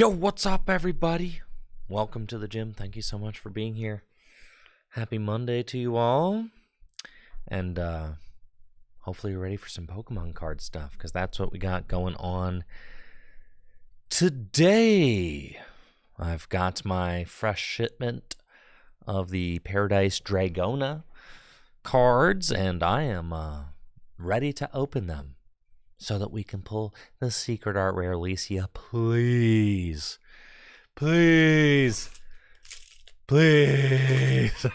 Yo, what's up, everybody? Welcome to the gym. Thank you so much for being here. Happy Monday to you all. And hopefully you're ready for some Pokemon card stuff, because that's what we got going on today. I've got my fresh shipment of the Paradise Dragona cards, and I am ready to open them so that we can pull the Secret Art Rare Alicia. Please. Please. Please.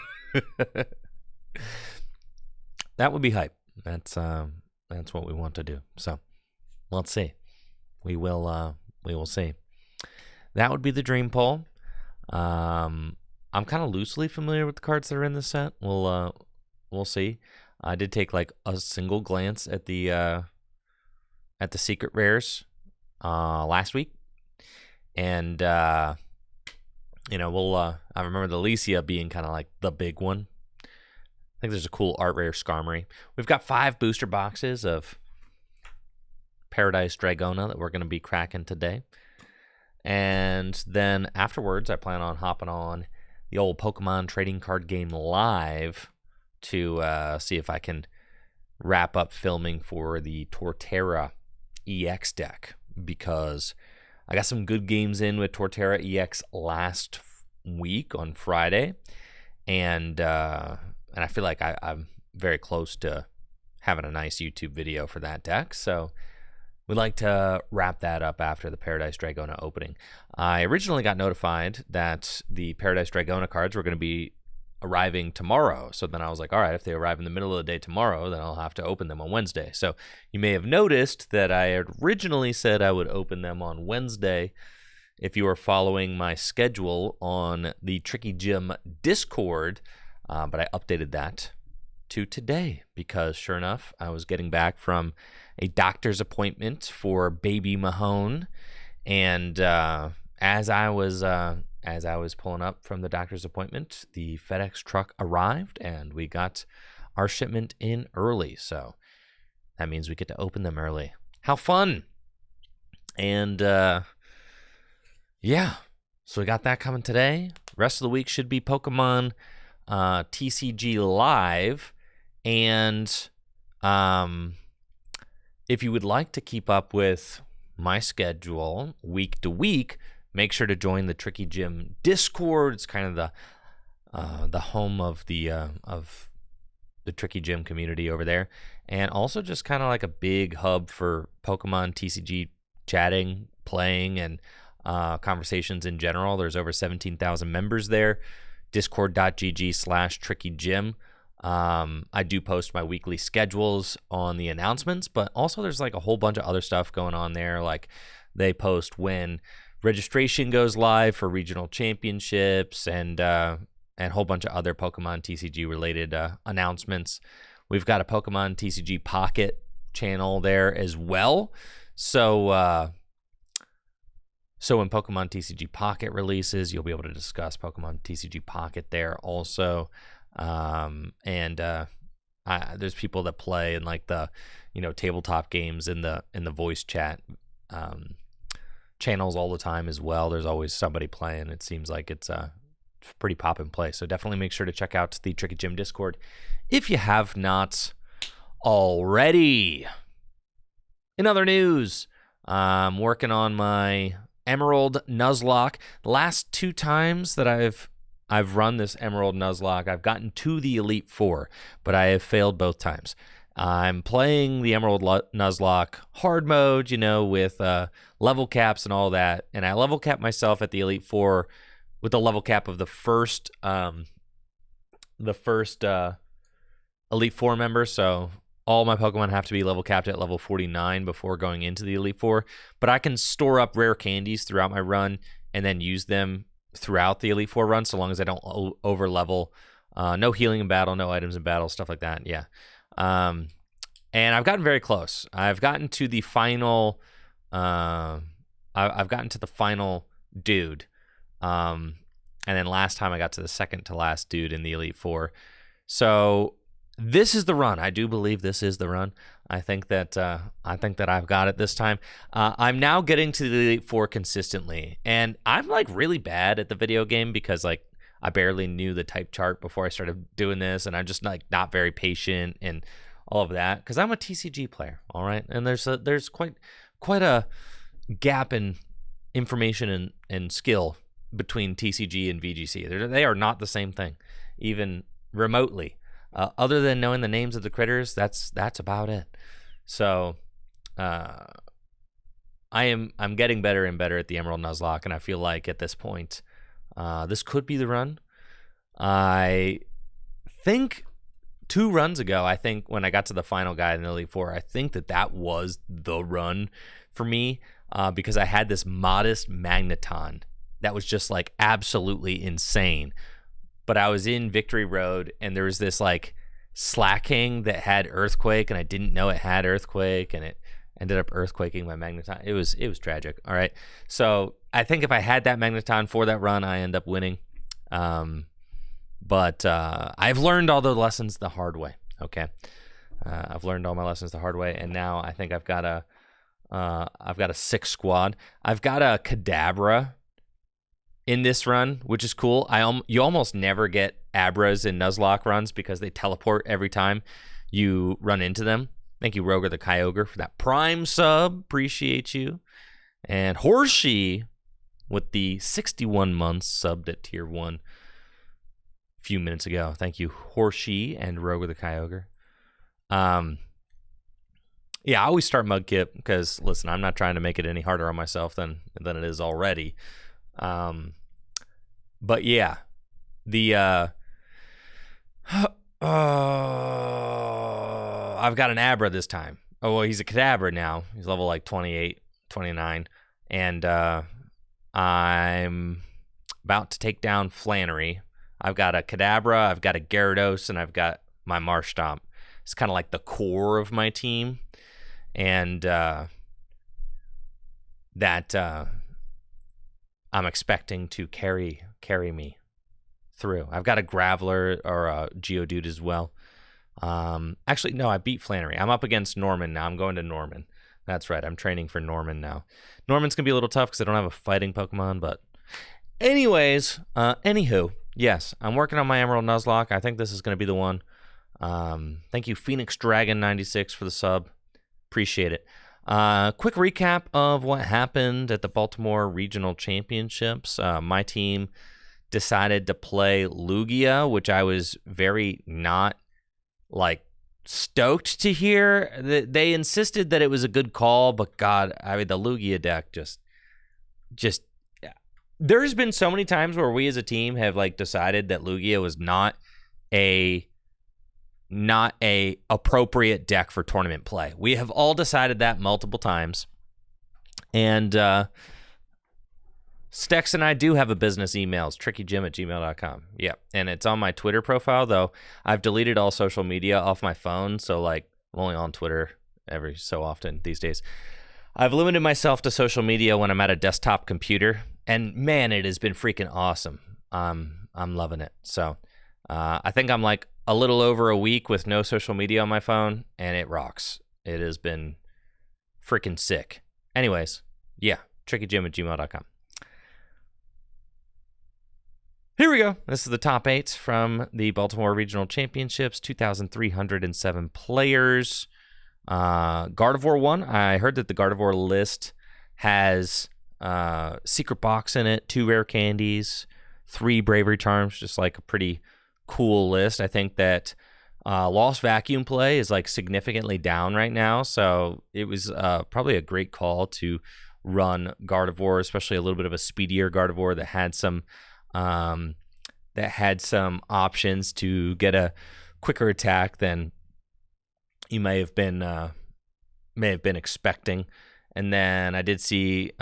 That would be hype. That's what we want to do. So let's see. We will see. That would be the dream pull. I'm kind of loosely familiar with the cards that are in this set. We'll see. I did take like a single glance at the secret rares last week, and I remember the Alicia being kind of like the big one. I think there's a cool art rare Skarmory. We've got 5 booster boxes of Paradise Dragona that we're going to be cracking today, and then afterwards I plan on hopping on the old Pokemon trading card game live to see if I can wrap up filming for the Torterra EX deck, because I got some good games in with Torterra EX last week on Friday, and I feel like I'm very close to having a nice YouTube video for that deck, so we'd like to wrap that up after the Paradise Dragona opening. I originally got notified that the Paradise Dragona cards were going to be arriving tomorrow, so then I was like, all right, if they arrive in the middle of the day tomorrow, then I'll have to open them on Wednesday. So you may have noticed that I had originally said I would open them on Wednesday. If you are following my schedule on the Tricky Gym Discord, but I updated that to today, because sure enough, I was getting back from a doctor's appointment for baby Mahone, and as I was pulling up from the doctor's appointment, the FedEx truck arrived, and we got our shipment in early. So that means we get to open them early. How fun! And yeah, so we got that coming today. Rest of the week should be Pokemon TCG Live. And if you would like to keep up with my schedule week to week, make sure to join the Tricky Gym Discord. It's kind of the home of the Tricky Gym community over there, and also just kind of like a big hub for Pokemon TCG chatting, playing, and conversations in general. There's over 17,000 members there. Discord.gg/TrickyGym. I do post my weekly schedules on the announcements, but also there's like a whole bunch of other stuff going on there. Like they post when registration goes live for regional championships, and a whole bunch of other Pokemon TCG related announcements. We've got a Pokemon TCG Pocket channel there as well. So when Pokemon TCG Pocket releases, you'll be able to discuss Pokemon TCG Pocket there also. There's people that play in like the tabletop games in the voice chat channels all the time as well. There's always somebody playing. It seems like it's a pretty pop in play. So definitely make sure to check out the Tricky Gym Discord if you have not already. In other news, I'm working on my Emerald Nuzlocke. The last 2 times that I've run this Emerald Nuzlocke, I've gotten to the Elite Four, but I have failed both times. I'm playing the Emerald Nuzlocke hard mode, with level caps and all that, and I level cap myself at the Elite Four with the level cap of the first Elite Four member. So all my Pokemon have to be level capped at level 49 before going into the Elite Four. But I can store up rare candies throughout my run and then use them throughout the Elite Four run, so long as I don't over level. No healing in battle, no items in battle, stuff like that. Yeah. And I've gotten very close. I've gotten to the final. I've gotten to the final dude. And then last time I got to the second to last dude in the Elite Four. So this is the run. I do believe this is the run. I think that I've got it this time. I'm now getting to the Elite Four consistently, and I'm like really bad at the video game because like I barely knew the type chart before I started doing this, and I'm just like not very patient and all of that because I'm a TCG player. All right, and there's quite a gap in information and skill between TCG and VGC. They are not the same thing, even remotely. Other than knowing the names of the critters, that's about it. So, I'm getting better and better at the Emerald Nuzlocke, and I feel like at this point, this could be the run. I think 2 runs ago, I think when I got to the final guide in the Elite Four, I think that was the run for me because I had this modest Magneton that was just like absolutely insane. But I was in Victory Road, and there was this like Slacking that had Earthquake, and I didn't know it had Earthquake, and it ended up Earthquaking my Magneton. It was tragic. All right, so I think if I had that Magneton for that run, I end up winning. But I've learned all the lessons the hard way. Okay, I've learned all my lessons the hard way, and now I think I've got a 6 squad. I've got a Kadabra in this run, which is cool. You almost never get Abras in Nuzlocke runs because they teleport every time you run into them. Thank you, Roger the Kyogre, for that Prime sub. Appreciate you. And Horsey with the 61 months subbed at Tier 1 a few minutes ago. Thank you, Horsey and Roger the Kyogre. Yeah, I always start Mudkip because, listen, I'm not trying to make it any harder on myself than it is already. But yeah, I've got an Abra this time. Oh, well, he's a Kadabra now. He's level like 28, 29. And I'm about to take down Flannery. I've got a Kadabra, I've got a Gyarados, and I've got my Marshtomp. It's kind of like the core of my team. And that I'm expecting to carry me through. I've got a Graveler or a Geodude as well. Actually, no, I beat Flannery. I'm up against Norman now. I'm going to Norman. That's right. I'm training for Norman now. Norman's going to be a little tough because I don't have a fighting Pokemon, but anyways, anywho, yes, I'm working on my Emerald Nuzlocke. I think this is going to be the one. Thank you, Phoenix Dragon 96 for the sub. Appreciate it. Quick recap of what happened at the Baltimore Regional Championships. My team decided to play Lugia, which I was very not like stoked to hear. They insisted that it was a good call, but God, I mean, the Lugia deck just there's been so many times where we as a team have like decided that Lugia was not a appropriate deck for tournament play. We have all decided that multiple times. And Stex and I do have a business email. It's trickygym@gmail.com. Yeah, and it's on my Twitter profile, though I've deleted all social media off my phone, so like I'm only on Twitter every so often these days. I've limited myself to social media when I'm at a desktop computer, and man, it has been freaking awesome. I'm loving it. So I think I'm like a little over a week with no social media on my phone, and it rocks. It has been freaking sick. Anyways, yeah, trickygym@gmail.com. Here we go. This is the top 8 from the Baltimore Regional Championships, 2,307 players. Gardevoir won. I heard that the Gardevoir list has Secret Box in it, 2 rare candies, 3 Bravery Charms, just like a pretty cool list. I think that Lost Vacuum play is like significantly down right now, so it was probably a great call to run Gardevoir, especially a little bit of a speedier Gardevoir that had some options to get a quicker attack than you may have been expecting. And then I did see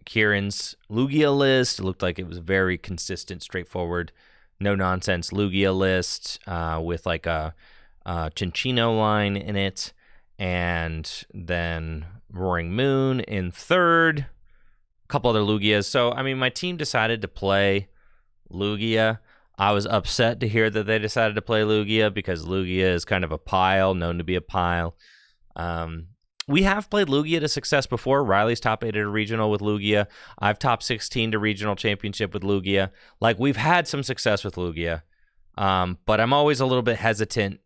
Kieran's Lugia list. It looked like it was very consistent, straightforward, no nonsense Lugia list with like a Cinccino line in it, and then Roaring Moon in third, a couple other Lugias. So I mean, my team decided to play Lugia. I was upset to hear that they decided to play Lugia because Lugia is kind of a pile, known to be a pile. We have played Lugia to success before. Riley's top 8 at a regional with Lugia. I've top 16 to regional championship with Lugia. Like, we've had some success with Lugia, but I'm always a little bit hesitant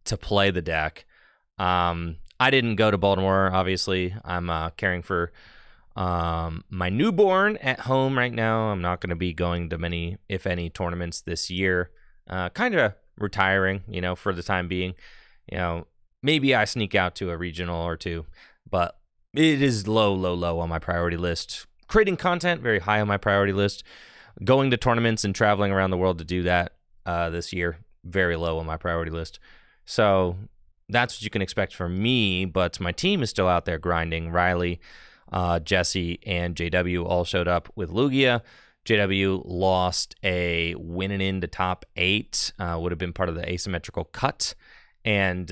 to play the deck. I didn't go to Baltimore, obviously. I'm caring for my newborn at home right now. I'm not going to be going to many, if any, tournaments this year. Kind of retiring, for the time being. Maybe I sneak out to a regional or two, but it is low on my priority list. Creating content, very high on my priority list. Going to tournaments and traveling around the world to do that this year, very low on my priority list. So that's what you can expect from me, but my team is still out there grinding. Riley, Jesse, and JW all showed up with Lugia. JW lost a winning into top 8, would have been part of the asymmetrical cut, and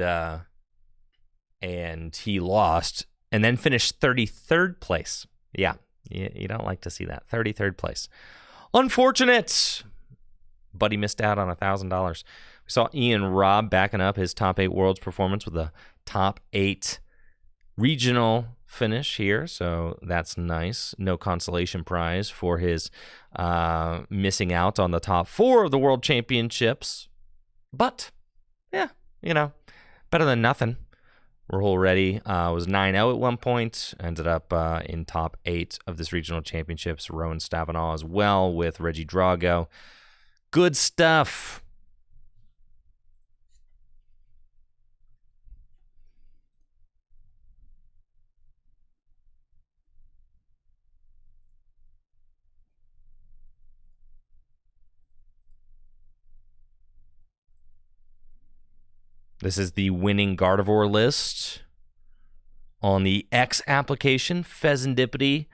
he lost, and then finished 33rd place. Yeah, you don't like to see that. 33rd place. Unfortunate, but he missed out on $1,000. We saw Ian Robb backing up his top 8 Worlds performance with a top 8 regional finish here, so that's nice. No consolation prize for his missing out on the top 4 of the World Championships, but yeah, better than nothing. Rahul Reddy was 9-0 at one point, ended up in top 8 of this regional championships. Rowan Stavenall as well with Reggie Drago. Good stuff. This is the winning Gardevoir list on the X application. Pheasantipity,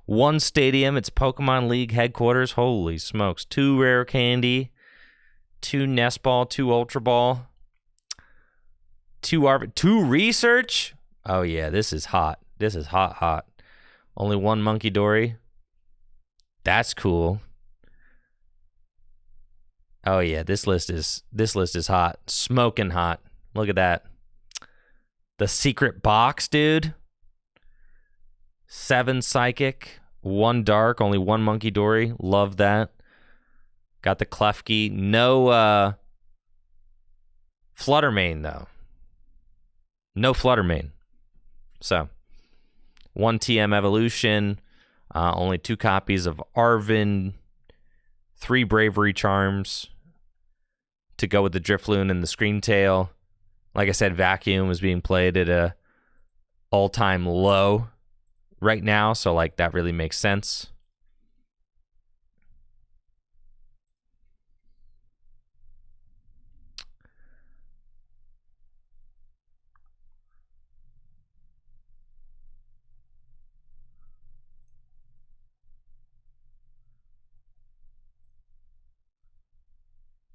1 stadium. It's Pokemon League headquarters. Holy smokes. 2 rare candy, 2 Nest Ball, 2 Ultra Ball, 2 research. Oh, yeah, this is hot. This is hot. Only 1 Monkey Dory. That's cool. Oh, yeah, this list is hot. Smoking hot. Look at that. The secret box, dude. 7 Psychic, 1 Dark, only 1 Monkey Dory. Love that. Got the Klefki. No Fluttermane, though. No Fluttermane. So, 1 TM Evolution. Only 2 copies of Arvin. 3 Bravery Charms to go with the Drifloon and the Screamtail. Like I said, Vacuum is being played at a all-time low right now, so like that really makes sense.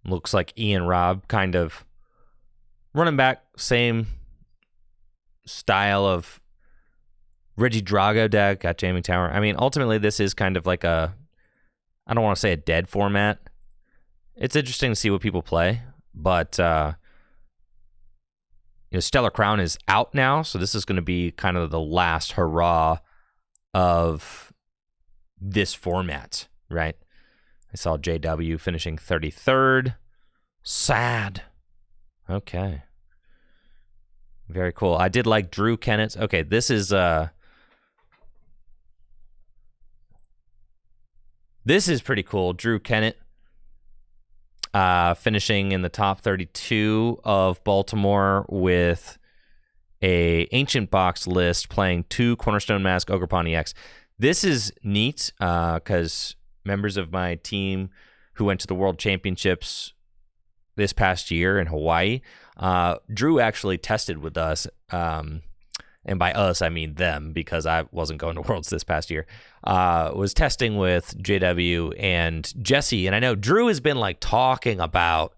Looks like Ian Robb kind of running back, same style of Reggie Drago deck, got Jamming Tower. I mean, ultimately, this is kind of like I don't want to say a dead format. It's interesting to see what people play, but Stellar Crown is out now, so this is going to be kind of the last hurrah of this format, right? I saw JW finishing 33rd. Sad. Okay. Very cool. I did like Drew Kennett's. Okay, this is pretty cool. Drew Kennett finishing in the top 32 of Baltimore with a Ancient Box list playing 2 Cornerstone Mask Ogerpon EX. This is neat because members of my team who went to the World Championships this past year in Hawaii, Drew actually tested with us, and by us I mean them because I wasn't going to Worlds this past year, was testing with JW and Jesse, and I know Drew has been like talking about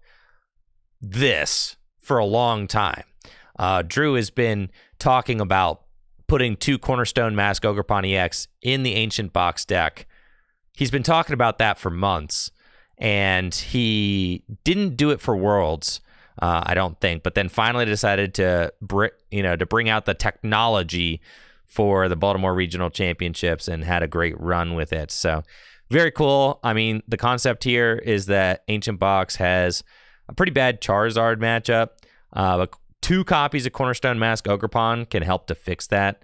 this for a long time. Drew has been talking about putting 2 Cornerstone Mask Ogerpon EX in the Ancient Box deck. He's been talking about that for months, and he didn't do it for Worlds, I don't think, but then finally decided to bring out the technology for the Baltimore Regional Championships and had a great run with it. So very cool. I mean, the concept here is that Ancient Box has a pretty bad Charizard matchup, but 2 copies of Cornerstone Mask Ogerpon can help to fix that.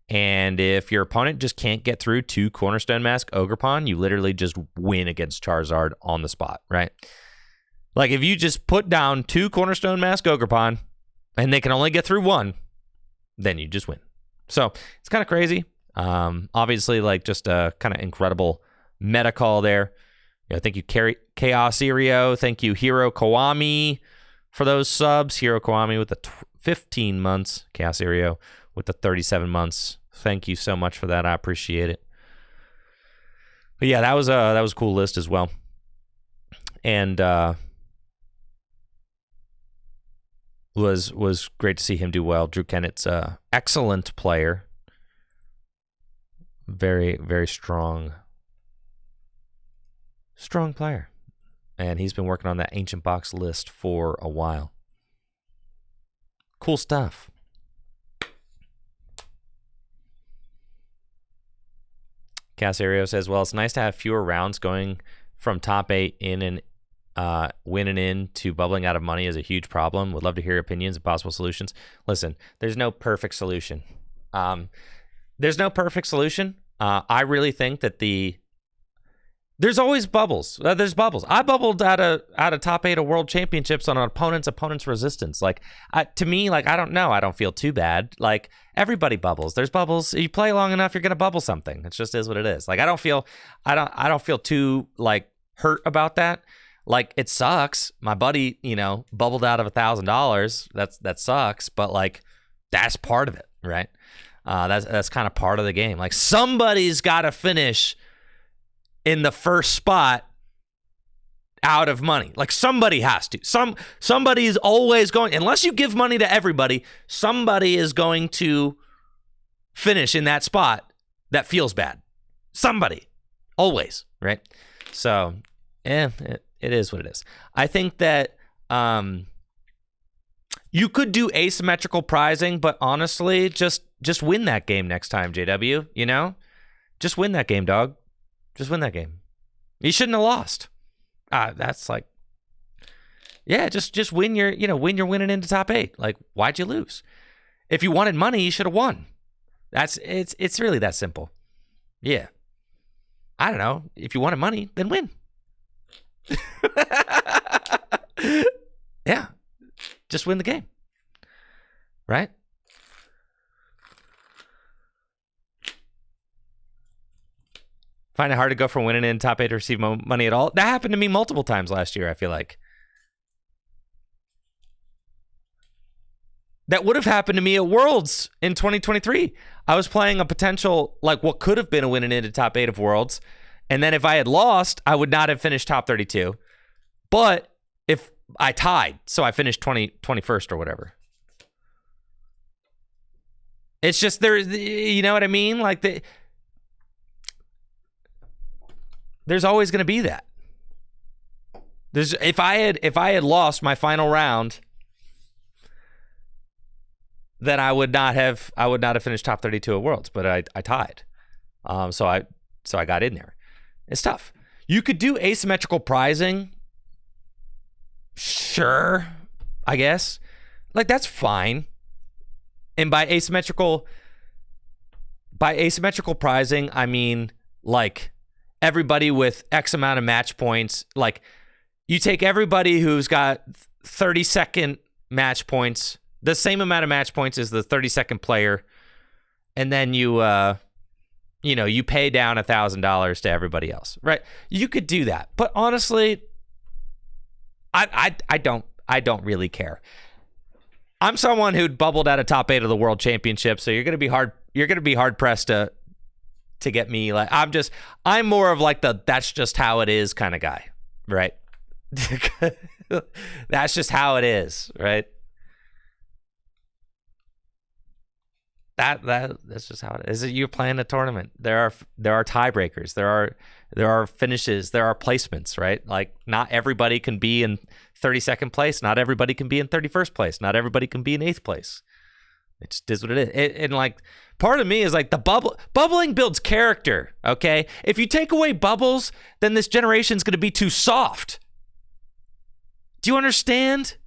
And if your opponent just can't get through 2 Cornerstone Mask Ogerpon, you literally just win against Charizard on the spot, right? Like, if you just put down 2 Cornerstone Mask Ogerpon and they can only get through 1, then you just win. So it's kind of crazy. Obviously, like, just a kind of incredible meta call there. Thank you, Chaos Irio. Thank you, Hiro Kawami, for those subs. Hiro Kawami with the 15 months. Chaos Irio with the 37 months. Thank you so much for that. I appreciate it. But yeah, that was a cool list as well. And was great to see him do well. Drew Kennett's excellent player. Very, very strong player. And he's been working on that Ancient Box list for a while. Cool stuff. Casario says, well, it's nice to have fewer rounds going from top 8 in and winning in to bubbling out of money is a huge problem. Would love to hear your opinions and possible solutions. Listen, there's no perfect solution. I really think that there's always bubbles. There's bubbles. I bubbled out of top 8 of World Championships on an opponent's resistance. Like, to me, like, I don't know. I don't feel too bad. Like, everybody bubbles. There's bubbles. You play long enough, you're gonna bubble something. It just is what it is. Like, I don't feel too like hurt about that. Like, it sucks. My buddy, bubbled out of $1,000. That sucks. But like, that's part of it, right? That's kind of part of the game. Like, somebody's got to finish in the first spot out of money. Like, somebody has to. Somebody is always going, unless you give money to everybody, somebody is going to finish in that spot that feels bad. Somebody. Always, right? So, it is what it is. I think that you could do asymmetrical prizing, but honestly, just win that game next time, JW, Just win that game, dog. Just win that game. You shouldn't have lost. That's like, yeah, just win your winning into top 8. Like, why'd you lose? If you wanted money, you should have won. It's really that simple. Yeah. I don't know. If you wanted money, then win. Yeah. Just win the game. Right? Find it hard to go from winning in top 8 to receive money at all. That happened to me multiple times last year, I feel like. That would have happened to me at Worlds in 2023. I was playing a potential, like, what could have been a winning into top 8 of Worlds. And then if I had lost, I would not have finished top 32. But if I tied, so I finished 21st or whatever. It's just there, you know what I mean? Like, there's always going to be that. If I had lost my final round, then I would not have finished top 32 at Worlds, but I tied. So I got in there. It's tough. You could do asymmetrical prizing. Sure, I guess. Like, that's fine. And by asymmetrical prizing, I mean, like, everybody with X amount of match points. Like, you take everybody who's got 30-second match points, the same amount of match points as the 30-second player, and then you pay down $1,000 to everybody else, right? You could do that, but honestly, I don't really care. I'm someone who bubbled out of top 8 of the World Championship, so you're gonna be hard pressed to get me. Like, I'm more of like the that's just how it is kind of guy, right? That's just how it is, right? That's just how it is. You're playing a tournament. There are tiebreakers. There are finishes. There are placements, right? Like, not everybody can be in 32nd place. Not everybody can be in 31st place. Not everybody can be in 8th place. It just is what it is. And like, part of me is like, bubbling builds character. Okay, if you take away bubbles, then this generation's going to be too soft. Do you understand?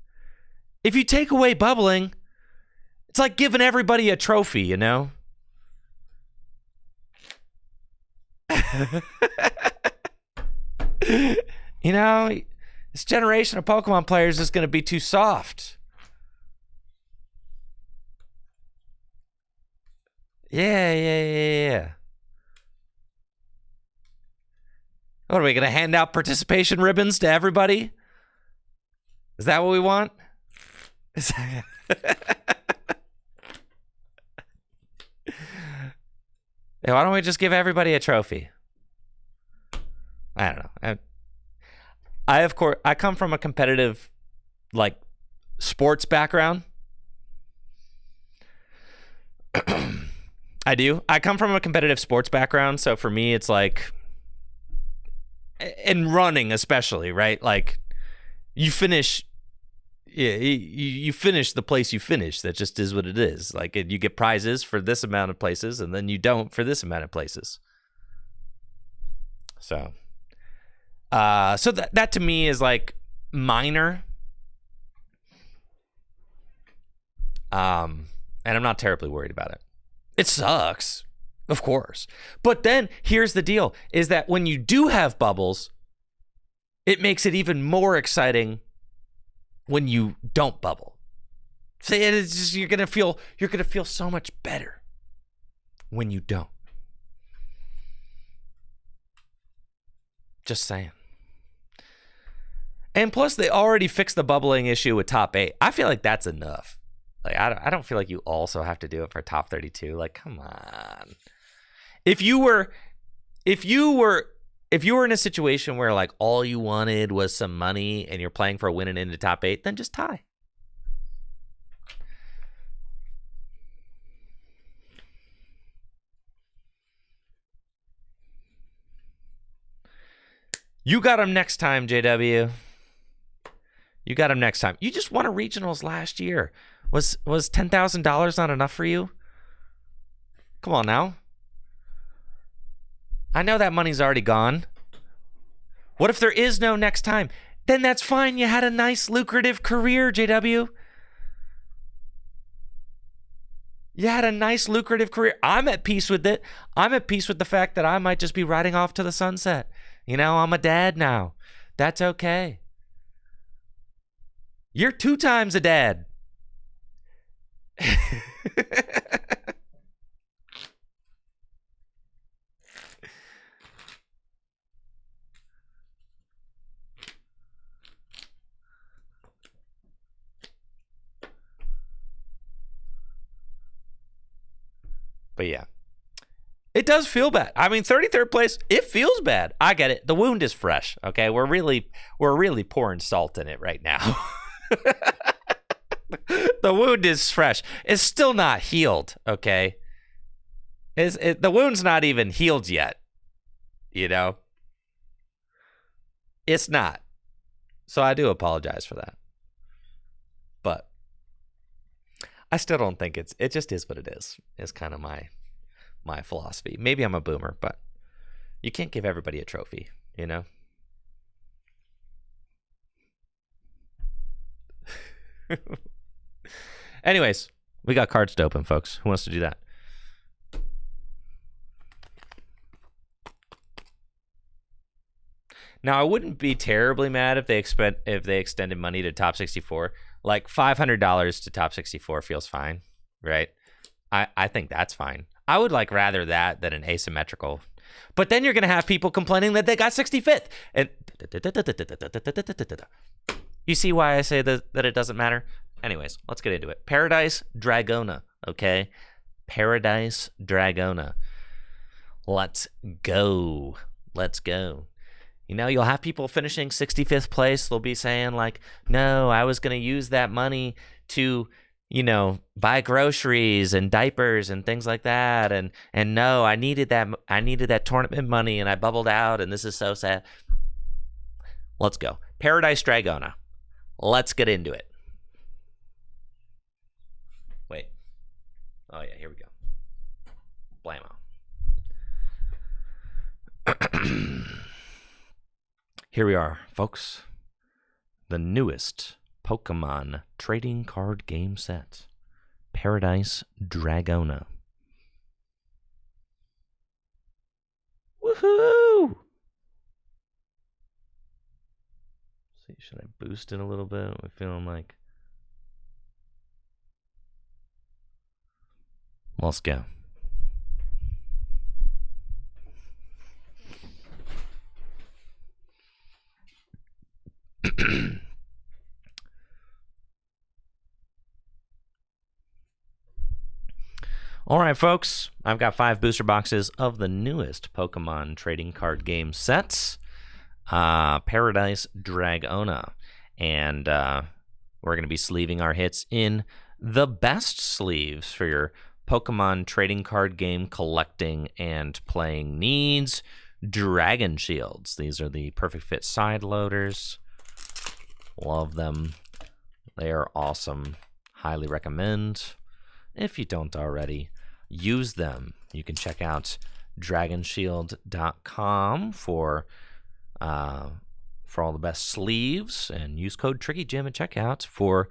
If you take away bubbling, it's like giving everybody a trophy, you know? You know, this generation of Pokemon players is going to be too soft. Yeah. What, are we going to hand out participation ribbons to everybody? Is that what we want? Hey, why don't we just give everybody a trophy? I don't know. I come from a competitive, like, sports background. I do. I come from a competitive sports background, so for me, it's like, in running especially, right? Like, you finish. Yeah, you finish the place you finish. That just is what it is. Like, you get prizes for this amount of places, and then you don't for this amount of places. So that to me is like minor. And I'm not terribly worried about it. It sucks, of course. But then here's the deal: is that when you do have bubbles, it makes it even more exciting. When you don't bubble, so it's just, you're gonna feel so much better when you don't. Just saying. And plus, they already fixed the bubbling issue with top 8. I feel like that's enough. Like, I don't feel like you also have to do it for top 32. Like, come on. If you were in a situation where, like, all you wanted was some money and you're playing for a win and into top 8, then just tie. You got him next time, JW. You got him next time. You just won a regionals last year. Was $10,000 not enough for you? Come on now. I know that money's already gone. What if there is no next time? Then that's fine. You had a nice, lucrative career, JW. You had a nice, lucrative career. I'm at peace with it. I'm at peace with the fact that I might just be riding off to the sunset. You know, I'm a dad now. That's okay. You're 2 times a dad. But yeah, it does feel bad. I mean, 33rd place, it feels bad. I get it. The wound is fresh. Okay, we're really pouring salt in it right now. The wound is fresh. It's still not healed. Okay, the wound's not even healed yet. You know, it's not. So I do apologize for that. But I still don't think it just is what it is. It's kind of my philosophy. Maybe I'm a boomer, but you can't give everybody a trophy, you know? Anyways, we got cards to open, folks. Who wants to do that? Now, I wouldn't be terribly mad if they extended money to top 64. Like $500 to top 64 feels fine, right? I think that's fine. I would like rather that than an asymmetrical. But then you're going to have people complaining that they got 65th. And you see why I say that it doesn't matter? Anyways, let's get into it. Paradise Dragona, okay? Paradise Dragona. Let's go. Let's go. You know, you'll have people finishing 65th place. They'll be saying like, no, I was going to use that money to, buy groceries and diapers and things like that. And no, I needed that tournament money and I bubbled out and this is so sad. Let's go. Paradise Dragona. Let's get into it. Wait. Oh yeah, here we go. Blammo. Here we are, folks. The newest Pokemon trading card game set. Paradise Dragona. Woohoo! See, should I boost it a little bit? We're feeling like... Let's go. All right, folks, I've got 5 booster boxes of the newest Pokemon trading card game sets, Paradise Dragona, and we're going to be sleeving our hits in the best sleeves for your Pokemon trading card game collecting and playing needs. Dragon Shields. These are the perfect fit side loaders. Love them. They are awesome. Highly recommend. If you don't already, use them. You can check out dragonshield.com for all the best sleeves, and use code TrickyJim at checkout for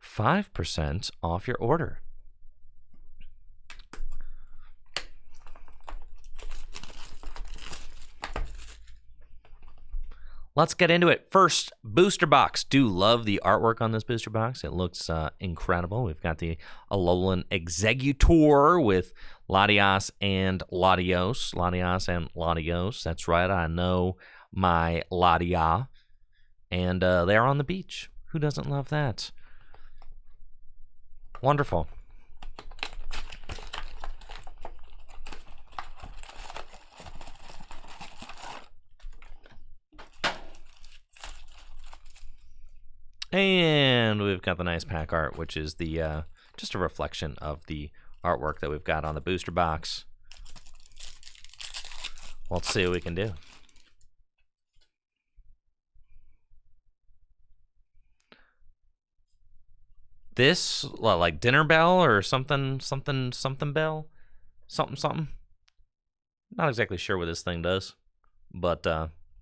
5% off your order. Let's get into it. First, booster box. Do love the artwork on this booster box. It looks incredible. We've got the Alolan Exeggutor with Latias and Latios. Latias and Latios. That's right. I know my Latia. And they're on the beach. Who doesn't love that? Wonderful. And we've got the nice pack art, which is the just a reflection of the artwork that we've got on the booster box. Let's see what we can do. This, like dinner bell or something bell? Something. Not exactly sure what this thing does, but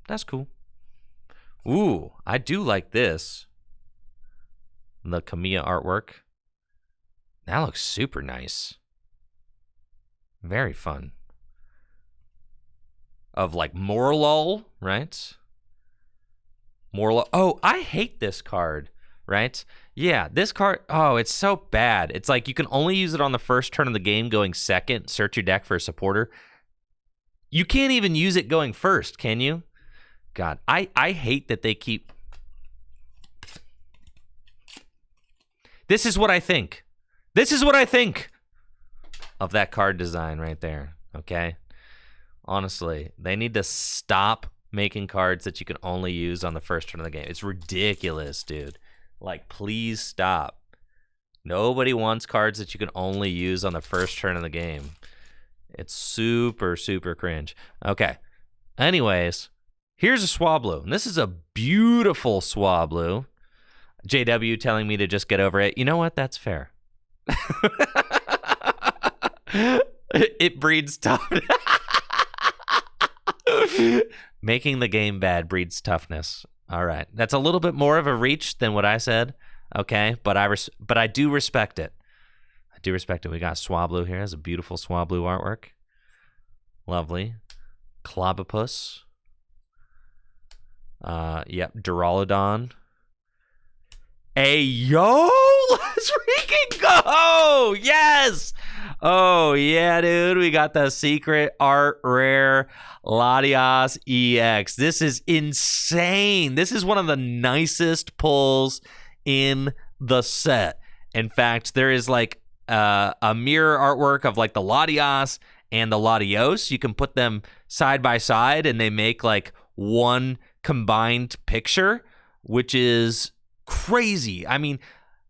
that's cool. Ooh, I do like this. The Kamiya artwork. That looks super nice. Very fun. Of like Morlul, right? Morlul. Oh, I hate this card, right? Yeah, this card, oh, it's so bad. It's like you can only use it on the first turn of the game going second, search your deck for a supporter. You can't even use it going first, can you? God, I hate that they keep... This is what I think. This is what I think of that card design right there, okay? Honestly, they need to stop making cards that you can only use on the first turn of the game. It's ridiculous, dude. Like, please stop. Nobody wants cards that you can only use on the first turn of the game. It's super, super cringe. Okay. Anyways, here's a Swablu. And this is a beautiful Swablu. JW telling me to just get over it. You know what? That's fair. It breeds tough. Making the game bad breeds toughness. All right. That's a little bit more of a reach than what I said. Okay. But I do respect it. I do respect it. We got Swablu here. Has a beautiful Swablu artwork. Lovely. Clobopus. Yep. Duraludon. Hey, yo, let's freaking go! Yes! Oh, yeah, dude. We got the secret art rare Latias EX. This is insane. This is one of the nicest pulls in the set. In fact, there is like a mirror artwork of like the Latias and the Latios. You can put them side by side and they make like one combined picture, which is crazy. I mean,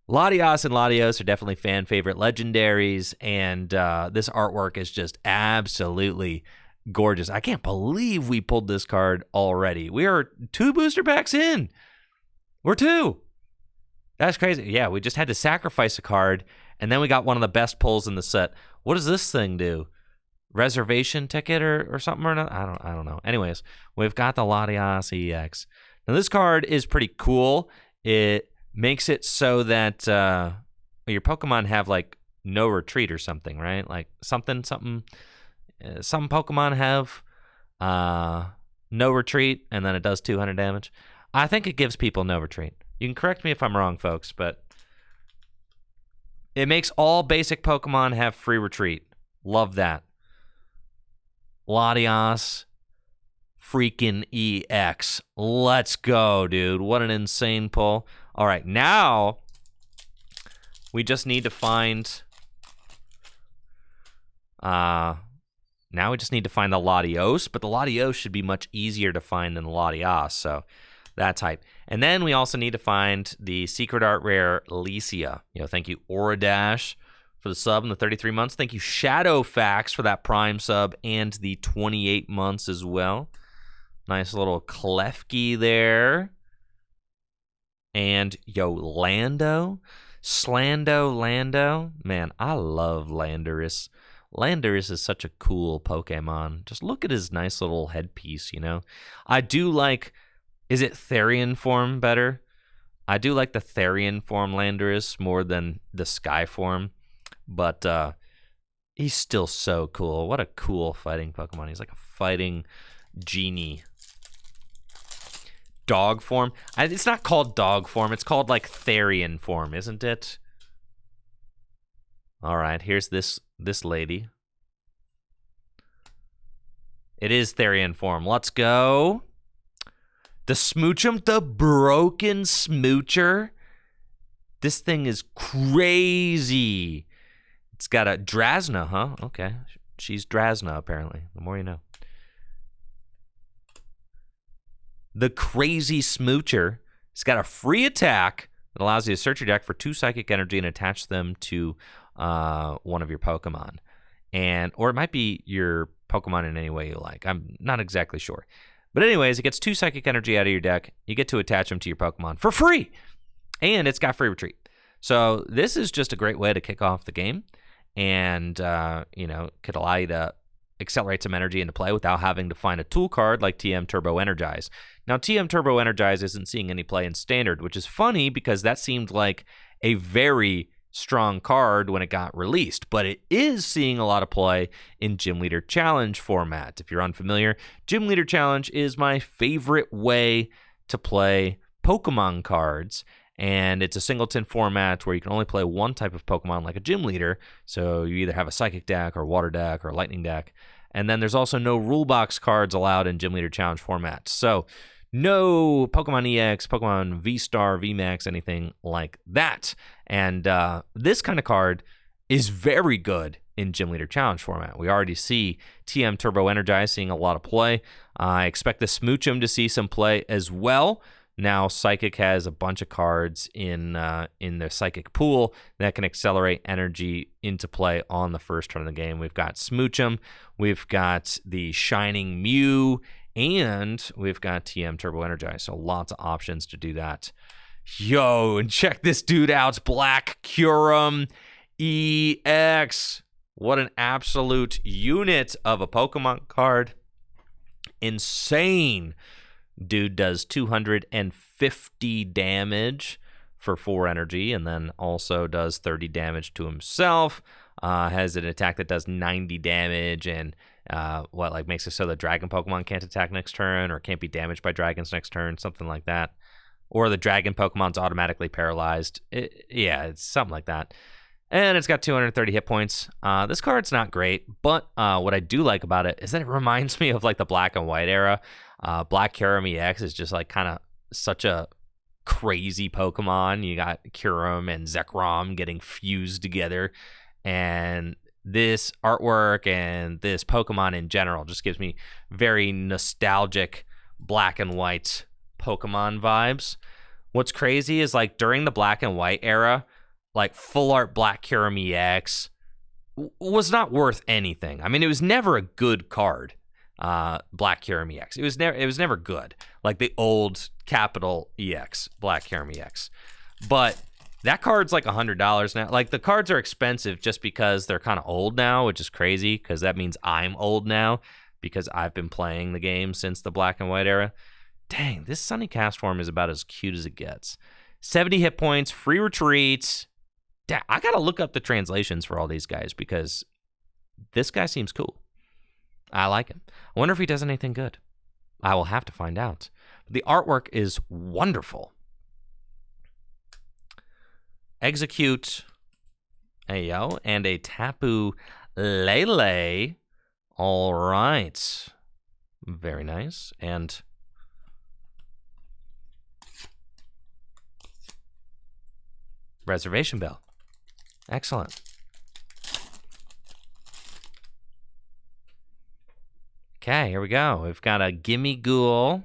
Latios and Latios are definitely fan favorite legendaries, and this artwork is just absolutely gorgeous. I can't believe we pulled this card already. We are 2 booster packs in. We're 2. That's crazy. Yeah, we just had to sacrifice a card, and then we got one of the best pulls in the set. What does this thing do? Reservation ticket or something or not? I don't know. Anyways, we've got the Latios EX. Now this card is pretty cool. It makes it so that your Pokemon have like no retreat or something, right? Like something. Some Pokemon have no retreat, and then it does 200 damage. I think it gives people no retreat. You can correct me if I'm wrong, folks, but it makes all basic Pokemon have free retreat. Love that. Latios freaking EX. Let's go, dude. What an insane pull. All right, now we just need to find the Latios, but the Latios should be much easier to find than the Latios, so that's hype. And then we also need to find the secret art rare Licia. Thank you Oradash for the sub and the 33 months. Thank you Shadowfax for that Prime sub and the 28 months as well. Nice little Klefki there. And Lando. Lando. Man, I love Landorus. Landorus is such a cool Pokemon. Just look at his nice little headpiece, I do like... Is it Therian form better? I do like the Therian form Landorus more than the Sky form. But he's still so cool. What a cool fighting Pokemon. He's like a fighting genie. Dog form? It's not called dog form. It's called like Therian form, isn't it? All right, here's this lady. It is Therian form. Let's go. The Smoochum, the broken Smoocher. This thing is crazy. It's got a Dragona, huh? Okay. She's Dragona, apparently. The more you know. The crazy Smoocher. It's got a free attack that allows you to search your deck for 2 psychic energy and attach them to one of your Pokemon. Or it might be your Pokemon in any way you like. I'm not exactly sure. But anyways, it gets 2 psychic energy out of your deck. You get to attach them to your Pokemon for free. And it's got free retreat. So this is just a great way to kick off the game. And, could allow you to accelerate some energy into play without having to find a tool card like TM Turbo Energize. Now, TM Turbo Energize isn't seeing any play in Standard, which is funny because that seemed like a very strong card when it got released, but it is seeing a lot of play in Gym Leader Challenge format. If you're unfamiliar, Gym Leader Challenge is my favorite way to play Pokemon cards, and it's a singleton format where you can only play one type of Pokemon like a Gym Leader, so you either have a Psychic deck or Water deck or Lightning deck, and then there's also no rule box cards allowed in Gym Leader Challenge format. So no Pokemon EX, Pokemon V-Star, VMAX, anything like that. And this kind of card is very good in Gym Leader Challenge format. We already see TM Turbo Energize seeing a lot of play. I expect the Smoochum to see some play as well. Now, Psychic has a bunch of cards in their Psychic pool that can accelerate energy into play on the first turn of the game. We've got Smoochum, we've got the Shining Mew, and we've got TM Turbo Energize, so lots of options to do that. Yo, and check this dude out, Black Curum EX. What an absolute unit of a Pokemon card. Insane. Dude does 250 damage for 4 energy, and then also does 30 damage to himself. Has an attack that does 90 damage, and makes it so that dragon Pokemon can't attack next turn, or can't be damaged by dragons next turn, something like that. Or the dragon Pokemon's automatically paralyzed. It's something like that. And it's got 230 hit points. This card's not great, but what I do like about it is that it reminds me of like the black and white era. Black Curum EX is just like kind of such a crazy Pokemon. You got Curum and Zekrom getting fused together, and this artwork and this Pokemon in general just gives me very nostalgic black and white Pokemon vibes. What's crazy is like during the black and white era, like full art Black Kyurem EX was not worth anything. I mean, it was never a good card. Black Kyurem EX. It was never good. Like the old Capital EX, Black Kyurem EX. But that card's like $100 now. Like the cards are expensive just because they're kind of old now, which is crazy because that means I'm old now because I've been playing the game since the black and white era. Dang, this Sunny Castform is about as cute as it gets. 70 hit points, free retreats. Dang, I gotta look up the translations for all these guys because this guy seems cool. I like him. I wonder if he does anything good. I will have to find out. The artwork is wonderful. Execute Ayo and a Tapu Lele. All right. Very nice. And Reservation Bell. Excellent. Okay, here we go. We've got a Gimme Ghoul.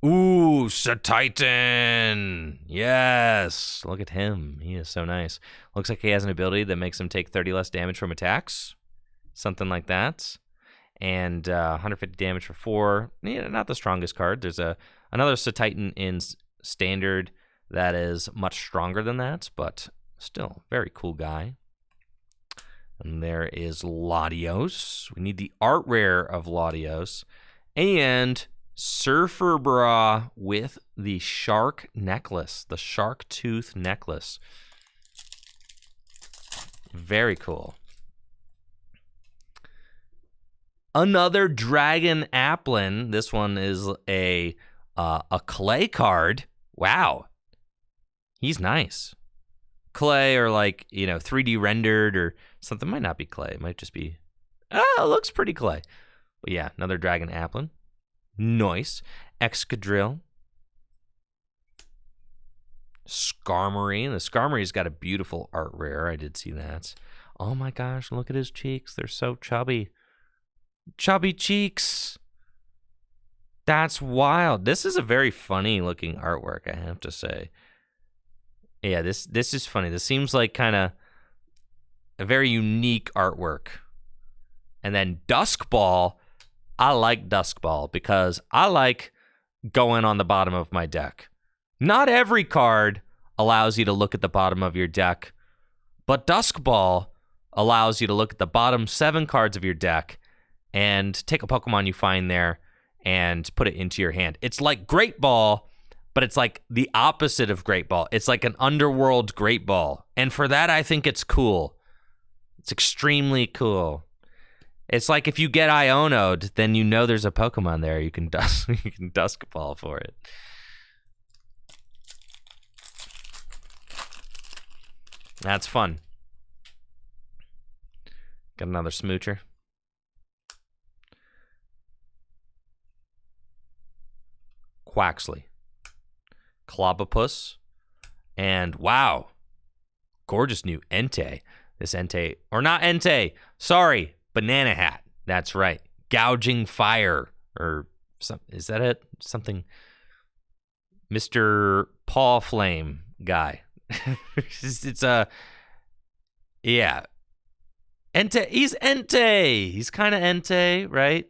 Ooh, Titan. Yes. Look at him. He is so nice. Looks like he has an ability that makes him take 30 less damage from attacks. Something like that. And 150 damage for 4. Yeah, not the strongest card. There's another Titan in Standard that is much stronger than that, but still, very cool guy. And there is Latios. We need the art rare of Latios. And Surfer Bra with the shark necklace, the shark tooth necklace. Very cool. Another Dragon Applin. This one is a clay card. Wow. He's nice. Clay or like, 3D rendered or something. Might not be clay. It might just be, it looks pretty clay. But yeah, another Dragon Applin. Nice. Excadrill. Skarmory. The Skarmory's got a beautiful art rare. I did see that. Oh my gosh, look at his cheeks. They're so chubby. Chubby cheeks. That's wild. This is a very funny looking artwork, I have to say. Yeah, this is funny. This seems like kind of a very unique artwork. And then Duskball. I like Duskball because I like going on the bottom of my deck. Not every card allows you to look at the bottom of your deck, but Duskball allows you to look at the bottom 7 cards of your deck and take a Pokemon you find there and put it into your hand. It's like Great Ball, but it's like the opposite of Great Ball. It's like an underworld Great Ball. And for that, I think it's cool. It's extremely cool. It's like if you get Iono'd, then you know there's a Pokemon there. You can Dusk Ball for it. That's fun. Got another Smoocher. Quaxley. Clobopus. And wow. Gorgeous new Entei. This Entei, or not Entei, sorry. Banana Hat. That's right. Gouging Fire. Or some, is that it? Something. Mr. Paw Flame guy. It's a. Yeah. Entei. He's Entei. He's kind of Entei, right?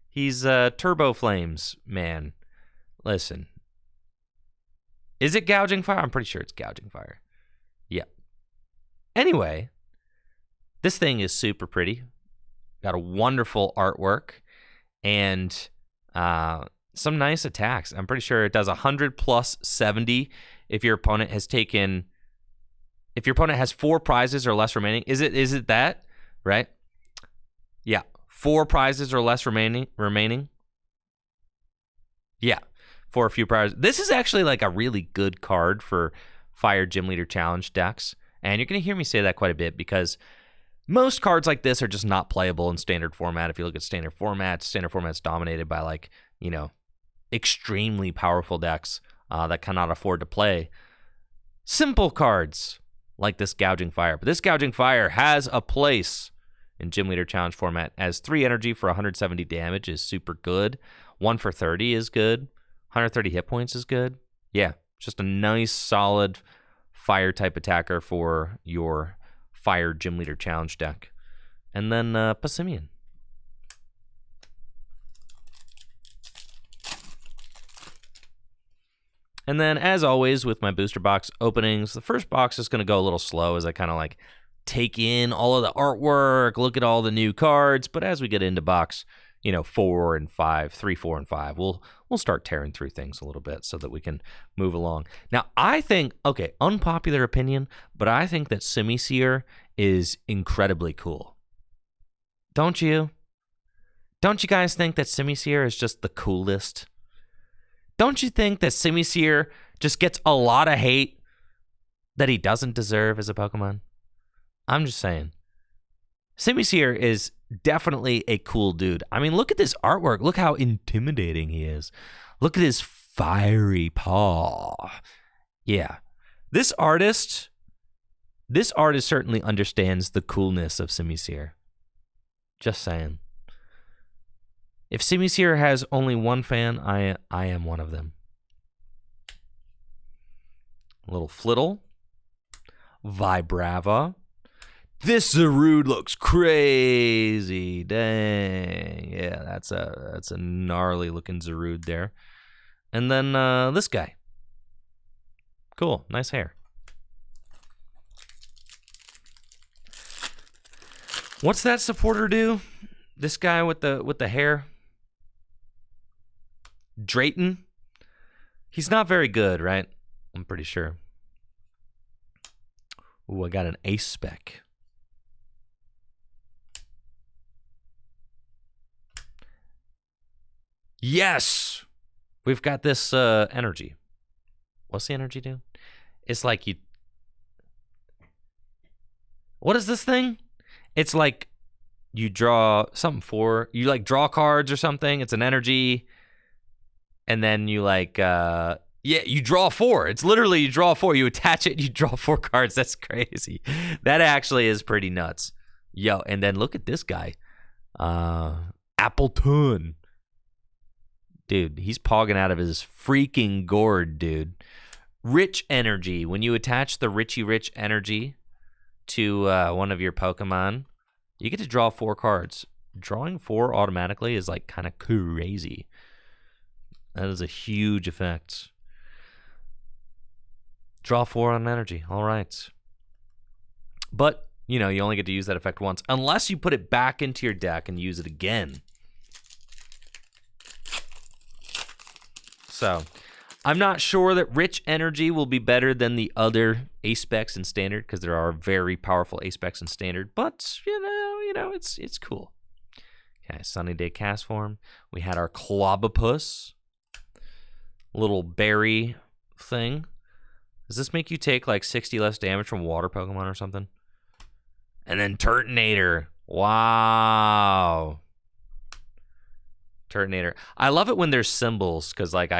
He's Turbo Flames, man. Listen. Is it Gouging Fire? I'm pretty sure it's Gouging Fire. Yeah. Anyway. This thing is super pretty. Got a wonderful artwork and some nice attacks. I'm pretty sure it does 100 plus 70 if your opponent has 4 prizes or less remaining. Is it that, right? Yeah, 4 prizes or less remaining. Yeah, for a few prizes. This is actually like a really good card for Fire Gym Leader Challenge decks, and you're going to hear me say that quite a bit because most cards like this are just not playable in standard format. If you look at standard format's dominated by like, extremely powerful decks that cannot afford to play simple cards like this Gouging Fire. But this Gouging Fire has a place in Gym Leader Challenge format as 3 energy for 170 damage is super good. 1 for 30 is good. 130 hit points is good. Yeah, just a nice, solid fire type attacker for your Fire Gym Leader Challenge deck. And then Passimian. And then, as always, with my booster box openings, the first box is going to go a little slow as I kind of like take in all of the artwork, look at all the new cards. But as we get into box, 4 and 5, 3, 4, and 5, we'll start tearing through things a little bit so that we can move along. Now, I think, okay, unpopular opinion, but I think that Simisear is incredibly cool. Don't you? Don't you guys think that Simisear is just the coolest? Don't you think that Simisear just gets a lot of hate that he doesn't deserve as a Pokemon? I'm just saying. Simisear is definitely a cool dude. I mean, look at this artwork. Look how intimidating he is. Look at his fiery paw. Yeah. This artist certainly understands the coolness of Simisear. Just saying. If Simisear has only one fan, I am one of them. A little Flittle. Vibrava. This Zarude looks crazy. Dang. Yeah, that's a gnarly looking Zarude there. And then this guy. Cool. Nice hair. What's that supporter do? This guy with the hair? Drayton? He's not very good, right? I'm pretty sure. Ooh, I got an ace spec. Yes! We've got this energy. What's the energy do? It's like you... What is this thing? It's like you draw something for... You like draw cards or something. It's an energy. And then you like... you draw 4. It's literally you draw 4. You attach it, you draw 4 cards. That's crazy. That actually is pretty nuts. Yo, and then look at this guy. Appleton. Dude, he's pogging out of his freaking gourd, dude. Rich energy. When you attach the Rich energy to one of your Pokemon, you get to draw 4 cards. Drawing 4 automatically is like kind of crazy. That is a huge effect. Draw 4 on energy. All right. But, you only get to use that effect once. Unless you put it back into your deck and use it again. So, I'm not sure that Rich Energy will be better than the other Ace specs in Standard, because there are very powerful Ace specs in Standard. But, it's cool. Okay, Sunny Day Cast Form. We had our Clobopus. Little berry thing. Does this make you take like 60 less damage from water Pokemon or something? And then Turtonator. Wow. Turtonator. I love it when there's symbols, because like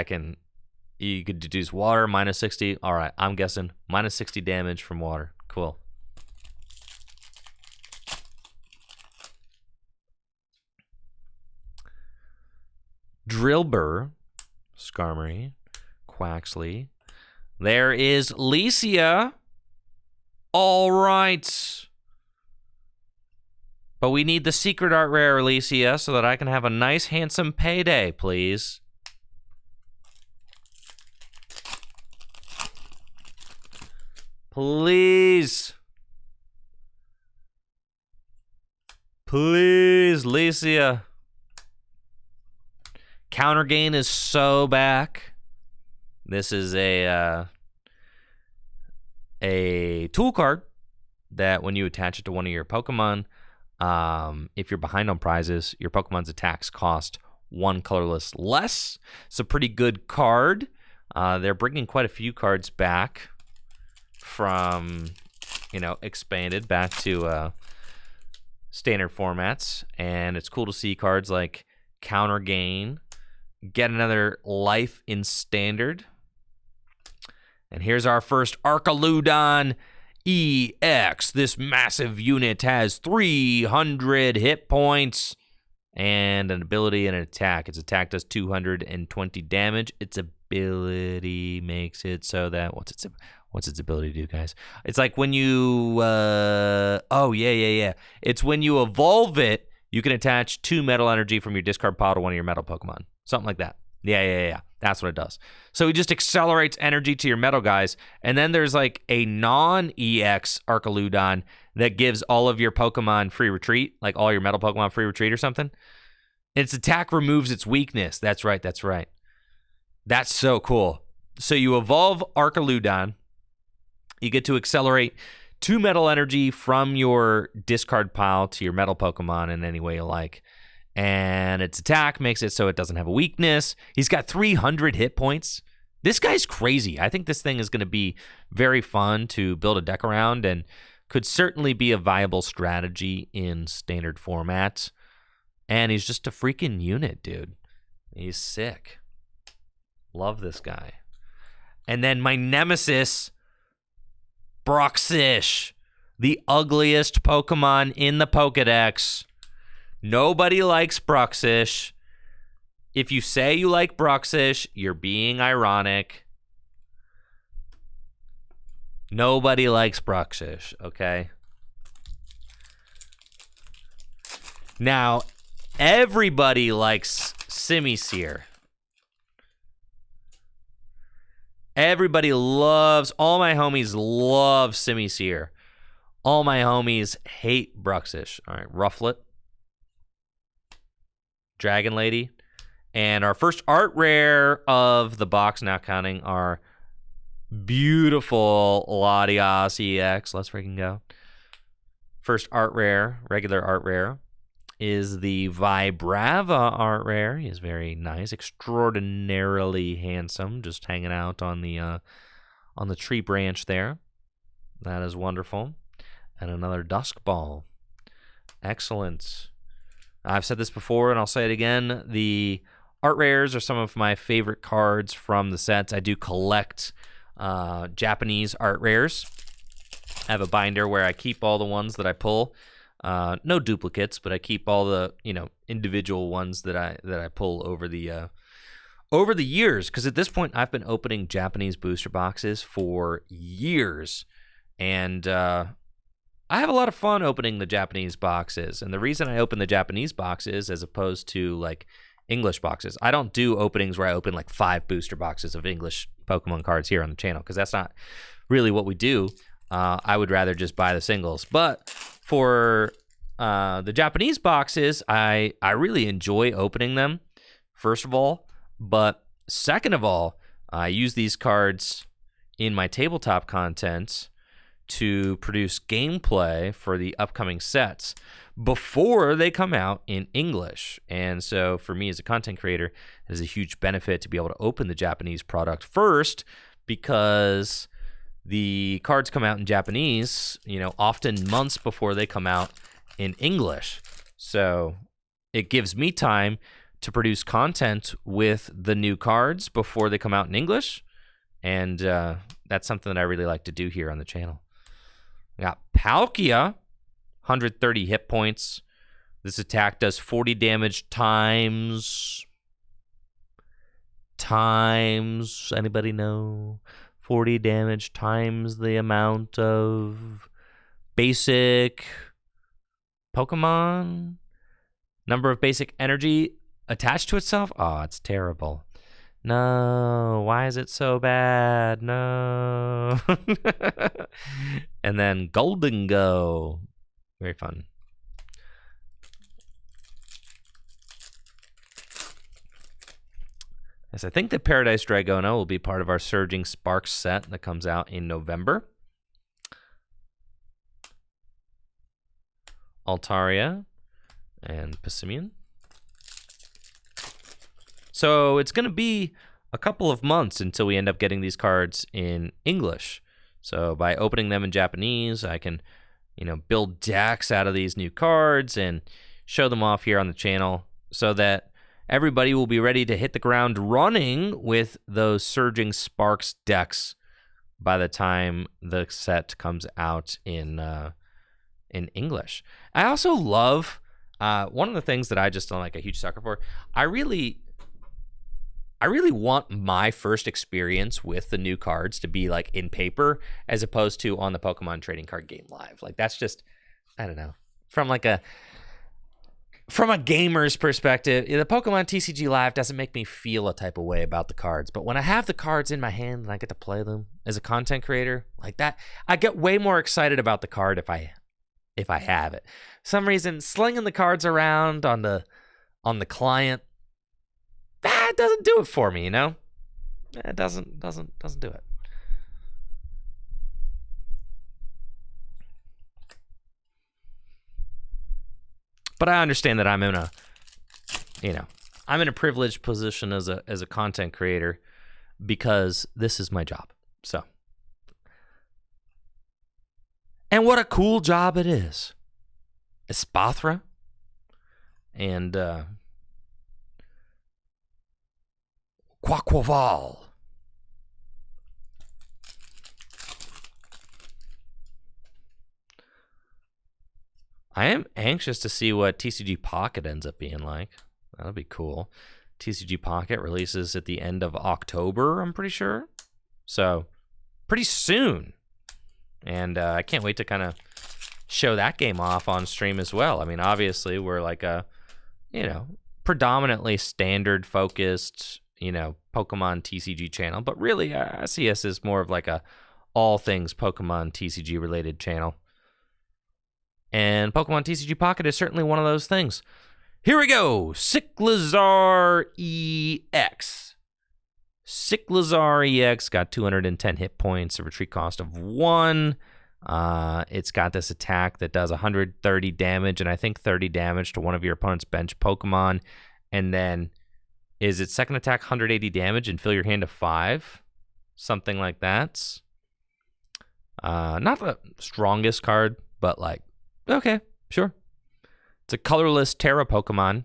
you could deduce water, minus 60. All right, I'm guessing minus 60 damage from water. Cool. Drillbur. Skarmory. Quaxley. There is Licia. All right. But we need the secret art rare Licia so that I can have a nice, handsome payday, please. Please. Please, Licia. Counter gain is so back. This is a tool card that when you attach it to one of your Pokemon, if you're behind on prizes, your Pokemon's attacks cost 1 colorless less. It's a pretty good card. They're bringing quite a few cards back from, expanded back to standard formats. And it's cool to see cards like Counter Gain get another life in Standard. And here's our first Archaludon EX. This massive unit has 300 hit points and an ability and an attack. Its attack does 220 damage. Its ability makes it so that what's its ability to do, guys? It's like when you it's when you evolve it, you can attach 2 metal energy from your discard pile to one of your metal Pokemon. Something like that. Yeah. That's what it does. So it just accelerates energy to your metal guys. And then there's like a non-EX Archaludon that gives all of your Pokemon free retreat, like all your metal Pokemon free retreat or something. Its attack removes its weakness. That's right. That's so cool. So you evolve Archaludon. You get to accelerate 2 metal energy from your discard pile to your metal Pokemon in any way you like. And its attack makes it so it doesn't have a weakness. He's got 300 hit points. This guy's crazy. I think this thing is going to be very fun to build a deck around and could certainly be a viable strategy in standard formats. And he's just a freaking unit, dude. He's sick. Love this guy. And then my nemesis, Bruxish, the ugliest Pokemon in the Pokedex. Nobody likes Bruxish. If you say you like Bruxish, you're being ironic. Nobody likes Bruxish, okay? Now, everybody likes Simisear. Everybody loves, all my homies love Simisear. All my homies hate Bruxish. All right, Rufflet, Dragon Lady, and our first art rare of the box, now counting our beautiful Latias EX. Let's freaking go. First art rare, regular art rare, is the Vibrava art rare. He is very nice, extraordinarily handsome, just hanging out on the tree branch there. That is wonderful. And another Dusk Ball. Excellent. I've said this before, and I'll say it again. The art rares are some of my favorite cards from the sets. I do collect Japanese art rares. I have a binder where I keep all the ones that I pull. No duplicates, but I keep all the individual ones that I pull over the years. Because at this point, I've been opening Japanese booster boxes for years, and I have a lot of fun opening the Japanese boxes. And the reason I open the Japanese boxes as opposed to like English boxes, I don't do openings where I open like 5 booster boxes of English Pokemon cards here on the channel, because that's not really what we do. I would rather just buy the singles. But for the Japanese boxes, I really enjoy opening them, first of all. But second of all, I use these cards in my tabletop content to produce gameplay for the upcoming sets before they come out in English. And so for me as a content creator, it is a huge benefit to be able to open the Japanese product first, because the cards come out in Japanese, often months before they come out in English. So it gives me time to produce content with the new cards before they come out in English. And that's something that I really like to do here on the channel. I got Palkia, 130 hit points. This attack does 40 damage times, anybody know? 40 damage times the amount of basic Pokemon, number of basic energy attached to itself. Oh, it's terrible. No, why is it so bad? No. And then Golden Go. Very fun. Yes, I think that Paradise Dragona will be part of our Surging Sparks set that comes out in November. Altaria and Passimian. So it's going to be a couple of months until we end up getting these cards in English. So by opening them in Japanese, I can, build decks out of these new cards and show them off here on the channel so that everybody will be ready to hit the ground running with those Surging Sparks decks by the time the set comes out in English. I also love one of the things that I just don't like a huge sucker for. I really I really want my first experience with the new cards to be like in paper as opposed to on the Pokemon trading card game live. Like that's just, I don't know, from a gamer's perspective, the Pokemon TCG Live doesn't make me feel a type of way about the cards. But when I have the cards in my hand and I get to play them as a content creator like that, I get way more excited about the card if I have it. For some reason, slinging the cards around on the client, that doesn't do it for me, you know? It doesn't do it. But I understand that I'm in a privileged position as a content creator because this is my job. So, and what a cool job it is. Espathra and Quaquaval. I am anxious to see what TCG Pocket ends up being like. That'll be cool. TCG Pocket releases at the end of October, I'm pretty sure. So, pretty soon. And I can't wait to kind of show that game off on stream as well. I mean, obviously, we're like a, predominantly standard-focused, Pokemon TCG channel. But really, I see us as more of like a all things Pokemon TCG-related channel. And Pokemon TCG Pocket is certainly one of those things. Here we go. Cyclizar EX. Cyclizar EX got 210 hit points, a retreat cost of 1. It's got this attack that does 130 damage, and I think 30 damage to one of your opponent's bench Pokemon. And then is its second attack 180 damage and fill your hand to 5? Something like that. Not the strongest card, but like, okay, sure. It's a colorless Terra Pokemon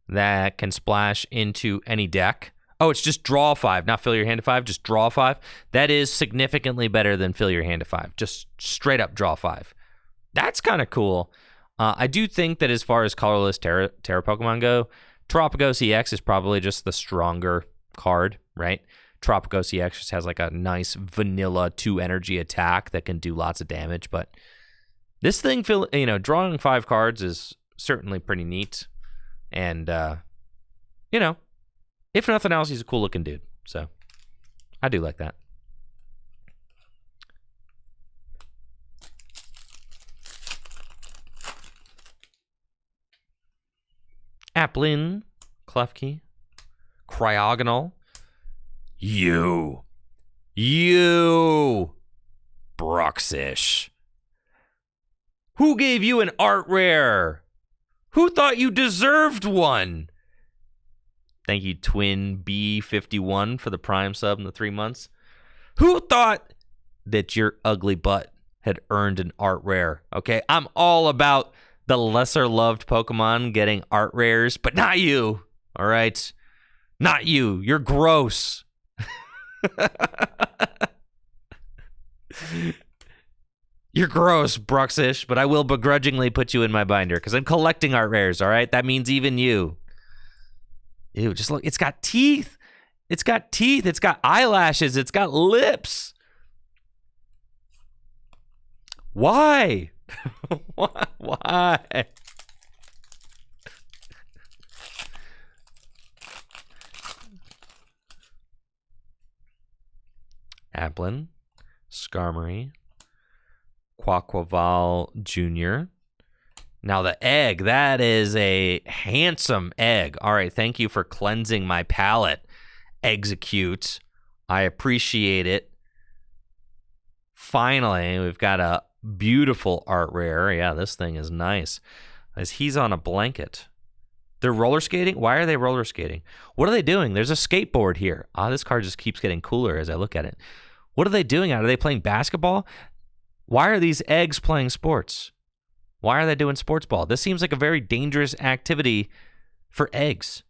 that can splash into any deck. Oh, it's just draw 5, not fill your hand to 5, just draw 5. That is significantly better than fill your hand to 5. Just straight up draw 5. That's kind of cool. I do think that as far as colorless Terra Pokemon go, Tropicos EX is probably just the stronger card, right? Tropicos EX just has like a nice vanilla 2 energy attack that can do lots of damage, but this thing, drawing 5 cards is certainly pretty neat. And, if nothing else, he's a cool looking dude. So, I do like that. Applin, Klefki, Cryogonal. You, Bruxish. Who gave you an art rare? Who thought you deserved one? Thank you, Twin B51, for the Prime sub in the 3 months. Who thought that your ugly butt had earned an art rare? Okay, I'm all about the lesser loved Pokemon getting art rares, but not you. All right, not you. You're gross. You're gross, Bruxish, but I will begrudgingly put you in my binder because I'm collecting art rares, all right? That means even you. Ew, just look. It's got teeth. It's got teeth. It's got eyelashes. It's got lips. Why? Why? Applin, Skarmory, Quaquaval Jr. Now the egg, that is a handsome egg. All right, thank you for cleansing my palate. Execute. I appreciate it. Finally, we've got a beautiful art rare. Yeah, this thing is nice. As he's on a blanket. They're roller skating? Why are they roller skating? What are they doing? There's a skateboard here. This card just keeps getting cooler as I look at it. What are they doing? Are they playing basketball? Why are these eggs playing sports? Why are they doing sports ball? This seems like a very dangerous activity for eggs.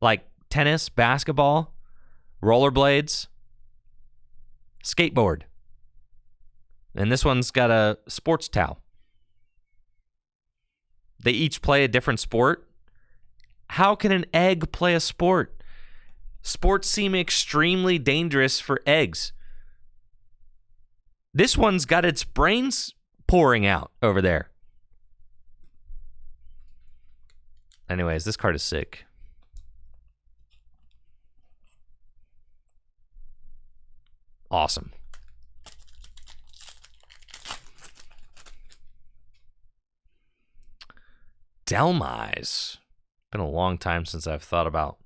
Like tennis, basketball, rollerblades, skateboard. And this one's got a sports towel. They each play a different sport. How can an egg play a sport? Sports seem extremely dangerous for eggs. This one's got its brains pouring out over there. Anyways, this card is sick. Awesome. Delmise. Been a long time since I've thought about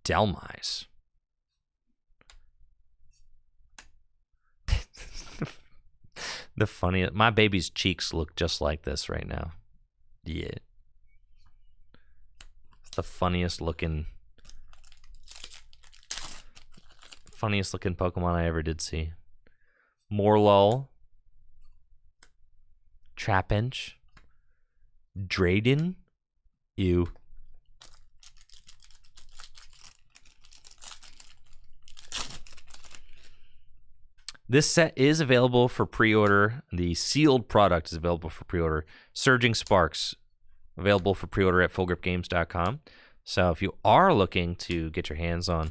Delmise. The funniest. My baby's cheeks look just like this right now. Yeah. It's the funniest looking Pokemon I ever did see. Morlull. Trapinch. Drayden. Ew. This set is available for pre-order. The sealed product is available for pre-order. Surging Sparks, available for pre-order at fullgripgames.com. So if you are looking to get your hands on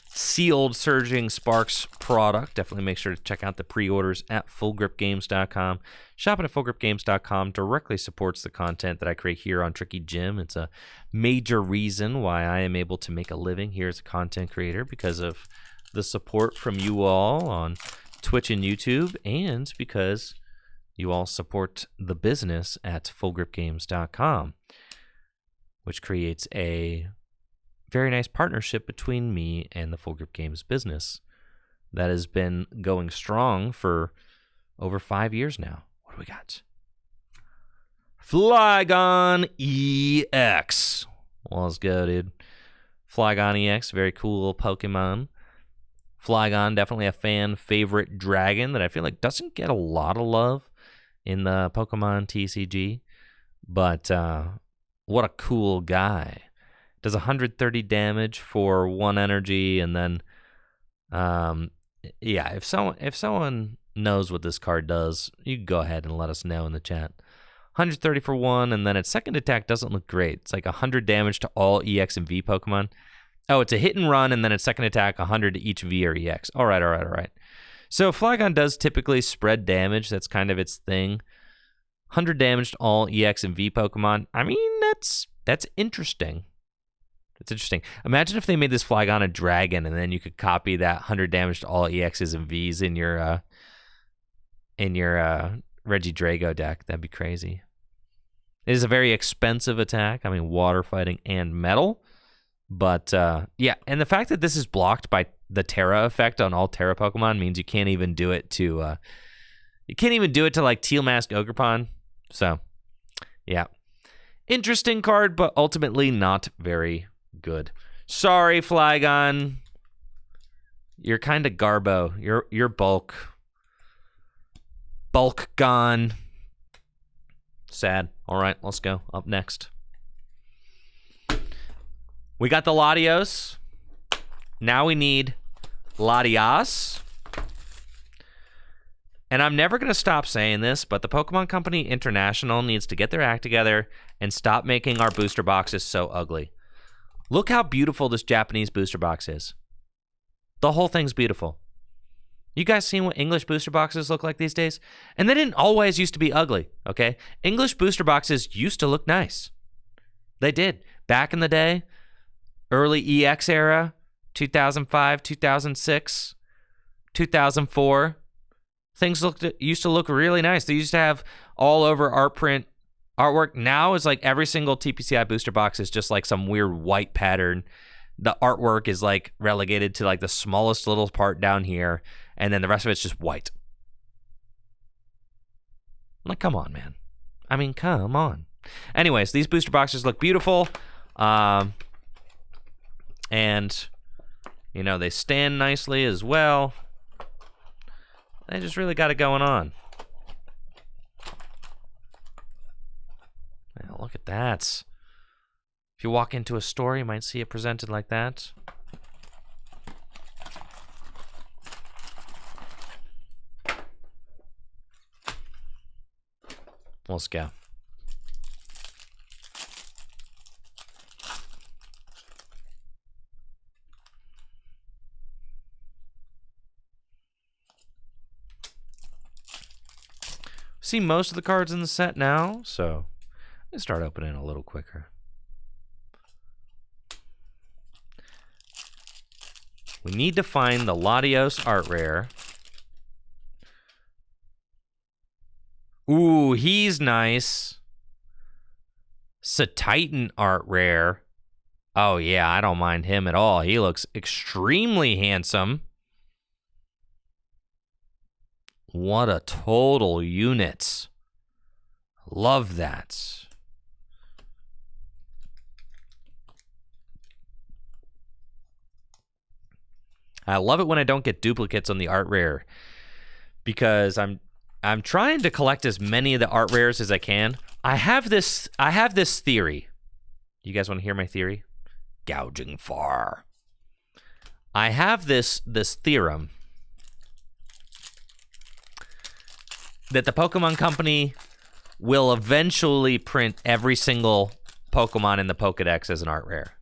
sealed Surging Sparks product, definitely make sure to check out the pre-orders at fullgripgames.com. Shopping at fullgripgames.com directly supports the content that I create here on Tricky Gym. It's a major reason why I am able to make a living here as a content creator, because of the support from you all on Twitch and YouTube, and because you all support the business at fullgripgames.com, which creates a very nice partnership between me and the Full Grip Games business that has been going strong for over 5 years now. What do we got? Flygon EX. Well, let's go, dude. Flygon EX, very cool Pokemon. Flygon, definitely a fan favorite dragon that I feel like doesn't get a lot of love in the Pokemon TCG, but what a cool guy. Does 130 damage for 1 energy, and then yeah, if someone knows what this card does, you can go ahead and let us know in the chat. 130 for 1, and then its second attack doesn't look great. It's like 100 damage to all EX and V Pokemon. Oh, it's a hit and run, and then its second attack, 100 to each V or EX. All right. So Flygon does typically spread damage. That's kind of its thing. 100 damage to all EX and V Pokemon. I mean, that's interesting. It's interesting. Imagine if they made this Flygon a dragon, and then you could copy that 100 damage to all EXs and Vs in your Regidrago deck. That'd be crazy. It is a very expensive attack. I mean, water fighting and metal. But yeah, and the fact that this is blocked by the Terra effect on all Terra Pokemon means you can't even do it to like Teal Mask Ogerpon. So yeah, interesting card, but ultimately not very good. Sorry, Flygon. You're kind of garbo. You're bulk gone. Sad. All right, let's go. Up next, we got the Latios. Now we need Latias. And I'm never going to stop saying this, but the Pokemon Company International needs to get their act together and stop making our booster boxes so ugly. Look how beautiful this Japanese booster box is. The whole thing's beautiful. You guys seen what English booster boxes look like these days? And they didn't always used to be ugly, okay? English booster boxes used to look nice. They did. Back in the day, early EX era, 2005, 2006, 2004, things used to look really nice. They used to have all over art print artwork. Now it's like every single TPCI booster box is just like some weird white pattern. The artwork is like relegated to like the smallest little part down here, and then the rest of it's just white. Like, come on, man. I mean, come on. Anyways, these booster boxes look beautiful. And, you know, they stand nicely as well. They just really got it going on. Now, look at that. If you walk into a store, you might see it presented like that. Let's go. see most of the cards in the set now, so I'm gonna start opening a little quicker. We need to find the Latios art rare. Ooh, he's nice. Titan art rare. Oh yeah, I don't mind him at all. He looks extremely handsome. What a total unit. Love that. I love it when I don't get duplicates on the art rare, because I'm trying to collect as many of the art rares as I can. I have this theory. You guys want to hear my theory? Gouging far. I have this theorem that the Pokemon Company will eventually print every single Pokemon in the Pokedex as an art rare.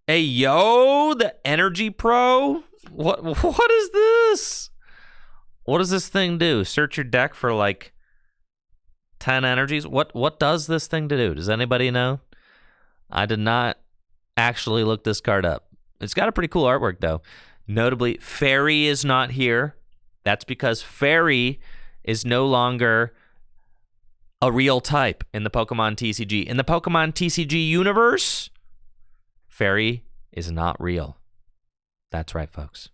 Hey, yo, the Energy Pro? What is this? What does this thing do? Search your deck for like 10 energies? What does this thing to do? Does anybody know? I did not actually look this card up. It's got a pretty cool artwork, though. Notably, Fairy is not here. That's because Fairy is no longer a real type in the Pokemon TCG. In the Pokemon TCG universe, Fairy is not real. That's right, folks.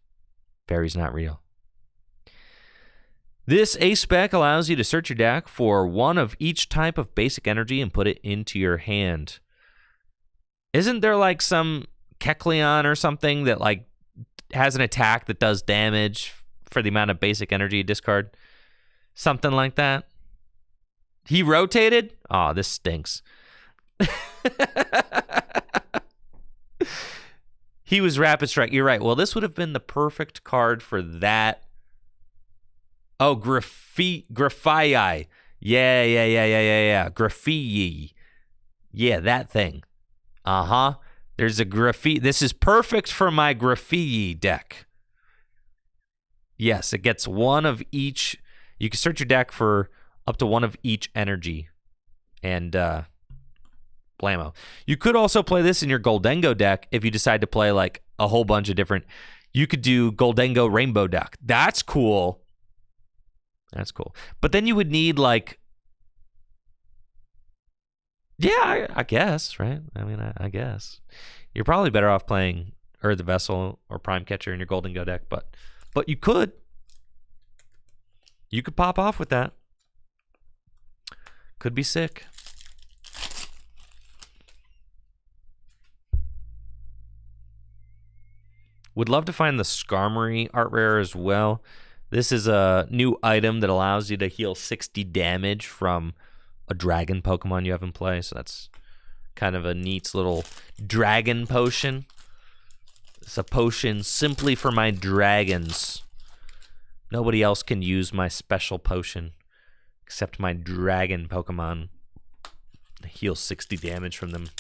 Fairy's not real. This A-Spec allows you to search your deck for one of each type of basic energy and put it into your hand. Isn't there like some Kecleon or something that like has an attack that does damage for the amount of basic energy you discard? Something like that. He rotated? Oh, this stinks. He was Rapid Strike. You're right. Well, this would have been the perfect card for that. Oh, Graphii. Yeah. Graphii. Yeah, that thing. Uh-huh. There's a Graphii. This is perfect for my Graphii deck. Yes, it gets one of each. You can search your deck for up to one of each energy. And, blammo. You could also play this in your Goldengo deck if you decide to play like a whole bunch of different. You could do Goldengo Rainbow deck. That's cool. That's cool. But then you would need like, yeah, I guess, right? I mean, I guess you're probably better off playing Earth the Vessel or Prime Catcher in your Goldengo deck, but you could pop off with that. Could be sick. Would love to find the Skarmory art rare as well. This is a new item that allows you to heal 60 damage from a dragon Pokemon you have in play. So that's kind of a neat little dragon potion. It's a potion simply for my dragons. Nobody else can use my special potion except my dragon Pokemon. Heal 60 damage from them.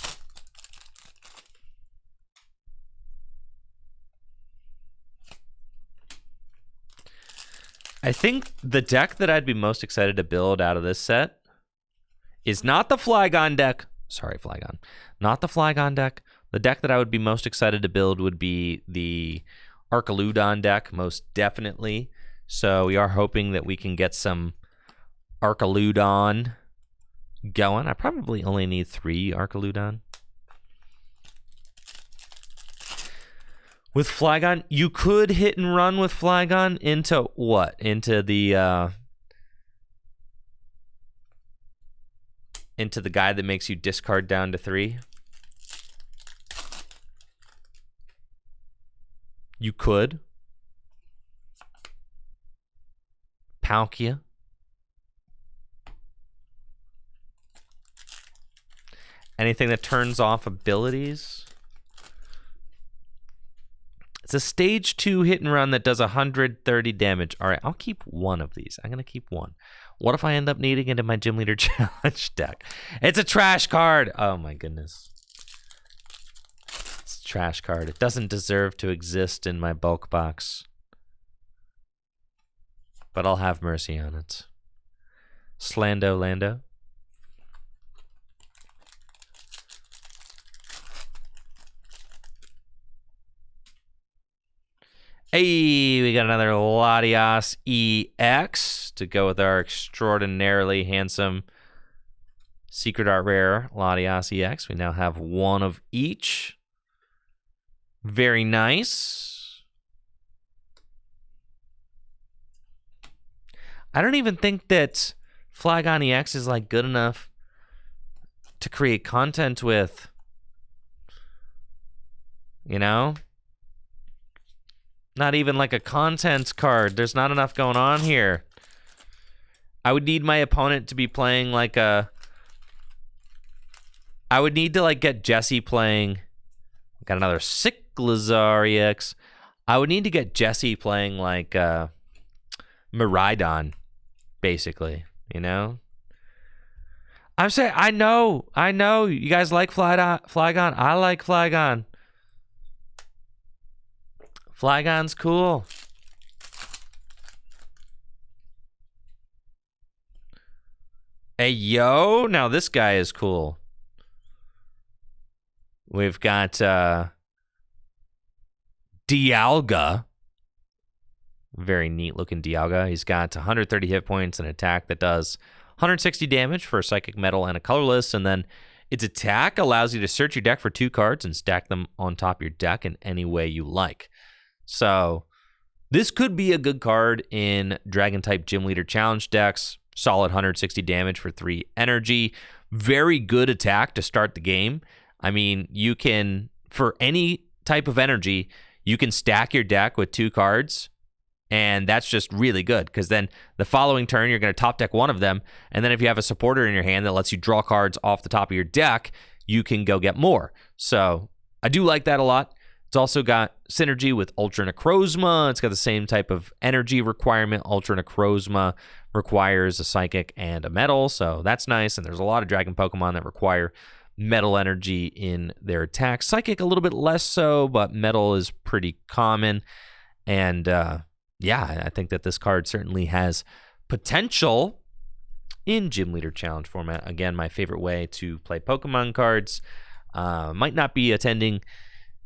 I think the deck that I'd be most excited to build out of this set is not the Flygon deck. Sorry, Flygon. Not the Flygon deck. The deck that I would be most excited to build would be the Archaludon deck, most definitely. So we are hoping that we can get some Archaludon going. I probably only need 3 Archaludon. With Flygon, you could hit and run with Flygon into what? Into the guy that makes you discard down to 3. You could. Palkia. Anything that turns off abilities. It's a stage 2 hit and run that does 130 damage. All right, I'll keep one of these. I'm going to keep one. What if I end up needing it in my Gym Leader Challenge deck? It's a trash card. Oh, my goodness. It's a trash card. It doesn't deserve to exist in my bulk box. but I'll have mercy on it. Slando Lando. Hey, we got another Latias EX to go with our extraordinarily handsome Secret Art Rare Latias EX. We now have one of each. Very nice. I don't even think that Flygon EX is like good enough to create content with. You know? Not even like a content card. There's not enough going on here. I would need my opponent to be playing like a... I would need to like get Jesse playing... Got another Cyclizar EX. I would need to get Jesse playing like Miraidon, basically, you know? I'm saying, I know. You guys like Flygon. I like Flygon. Flygon's cool. Hey, yo. Now this guy is cool. We've got Dialga. Very neat looking Dialga. He's got 130 hit points, an attack that does 160 damage for a Psychic Metal and a Colorless, and then its attack allows you to search your deck for 2 cards and stack them on top of your deck in any way you like. So this could be a good card in Dragon-type Gym Leader Challenge decks. Solid 160 damage for 3 energy. Very good attack to start the game. I mean, you can, for any type of energy, you can stack your deck with 2 cards, and that's just really good, because then the following turn, you're going to top deck one of them, and then if you have a supporter in your hand that lets you draw cards off the top of your deck, you can go get more. So I do like that a lot. It's also got synergy with Ultra Necrozma. It's got the same type of energy requirement. Ultra Necrozma requires a Psychic and a Metal, so that's nice. And there's a lot of Dragon Pokemon that require Metal energy in their attack. Psychic a little bit less so, but Metal is pretty common. And yeah, I think that this card certainly has potential in Gym Leader Challenge format. Again, my favorite way to play Pokemon cards. Might not be attending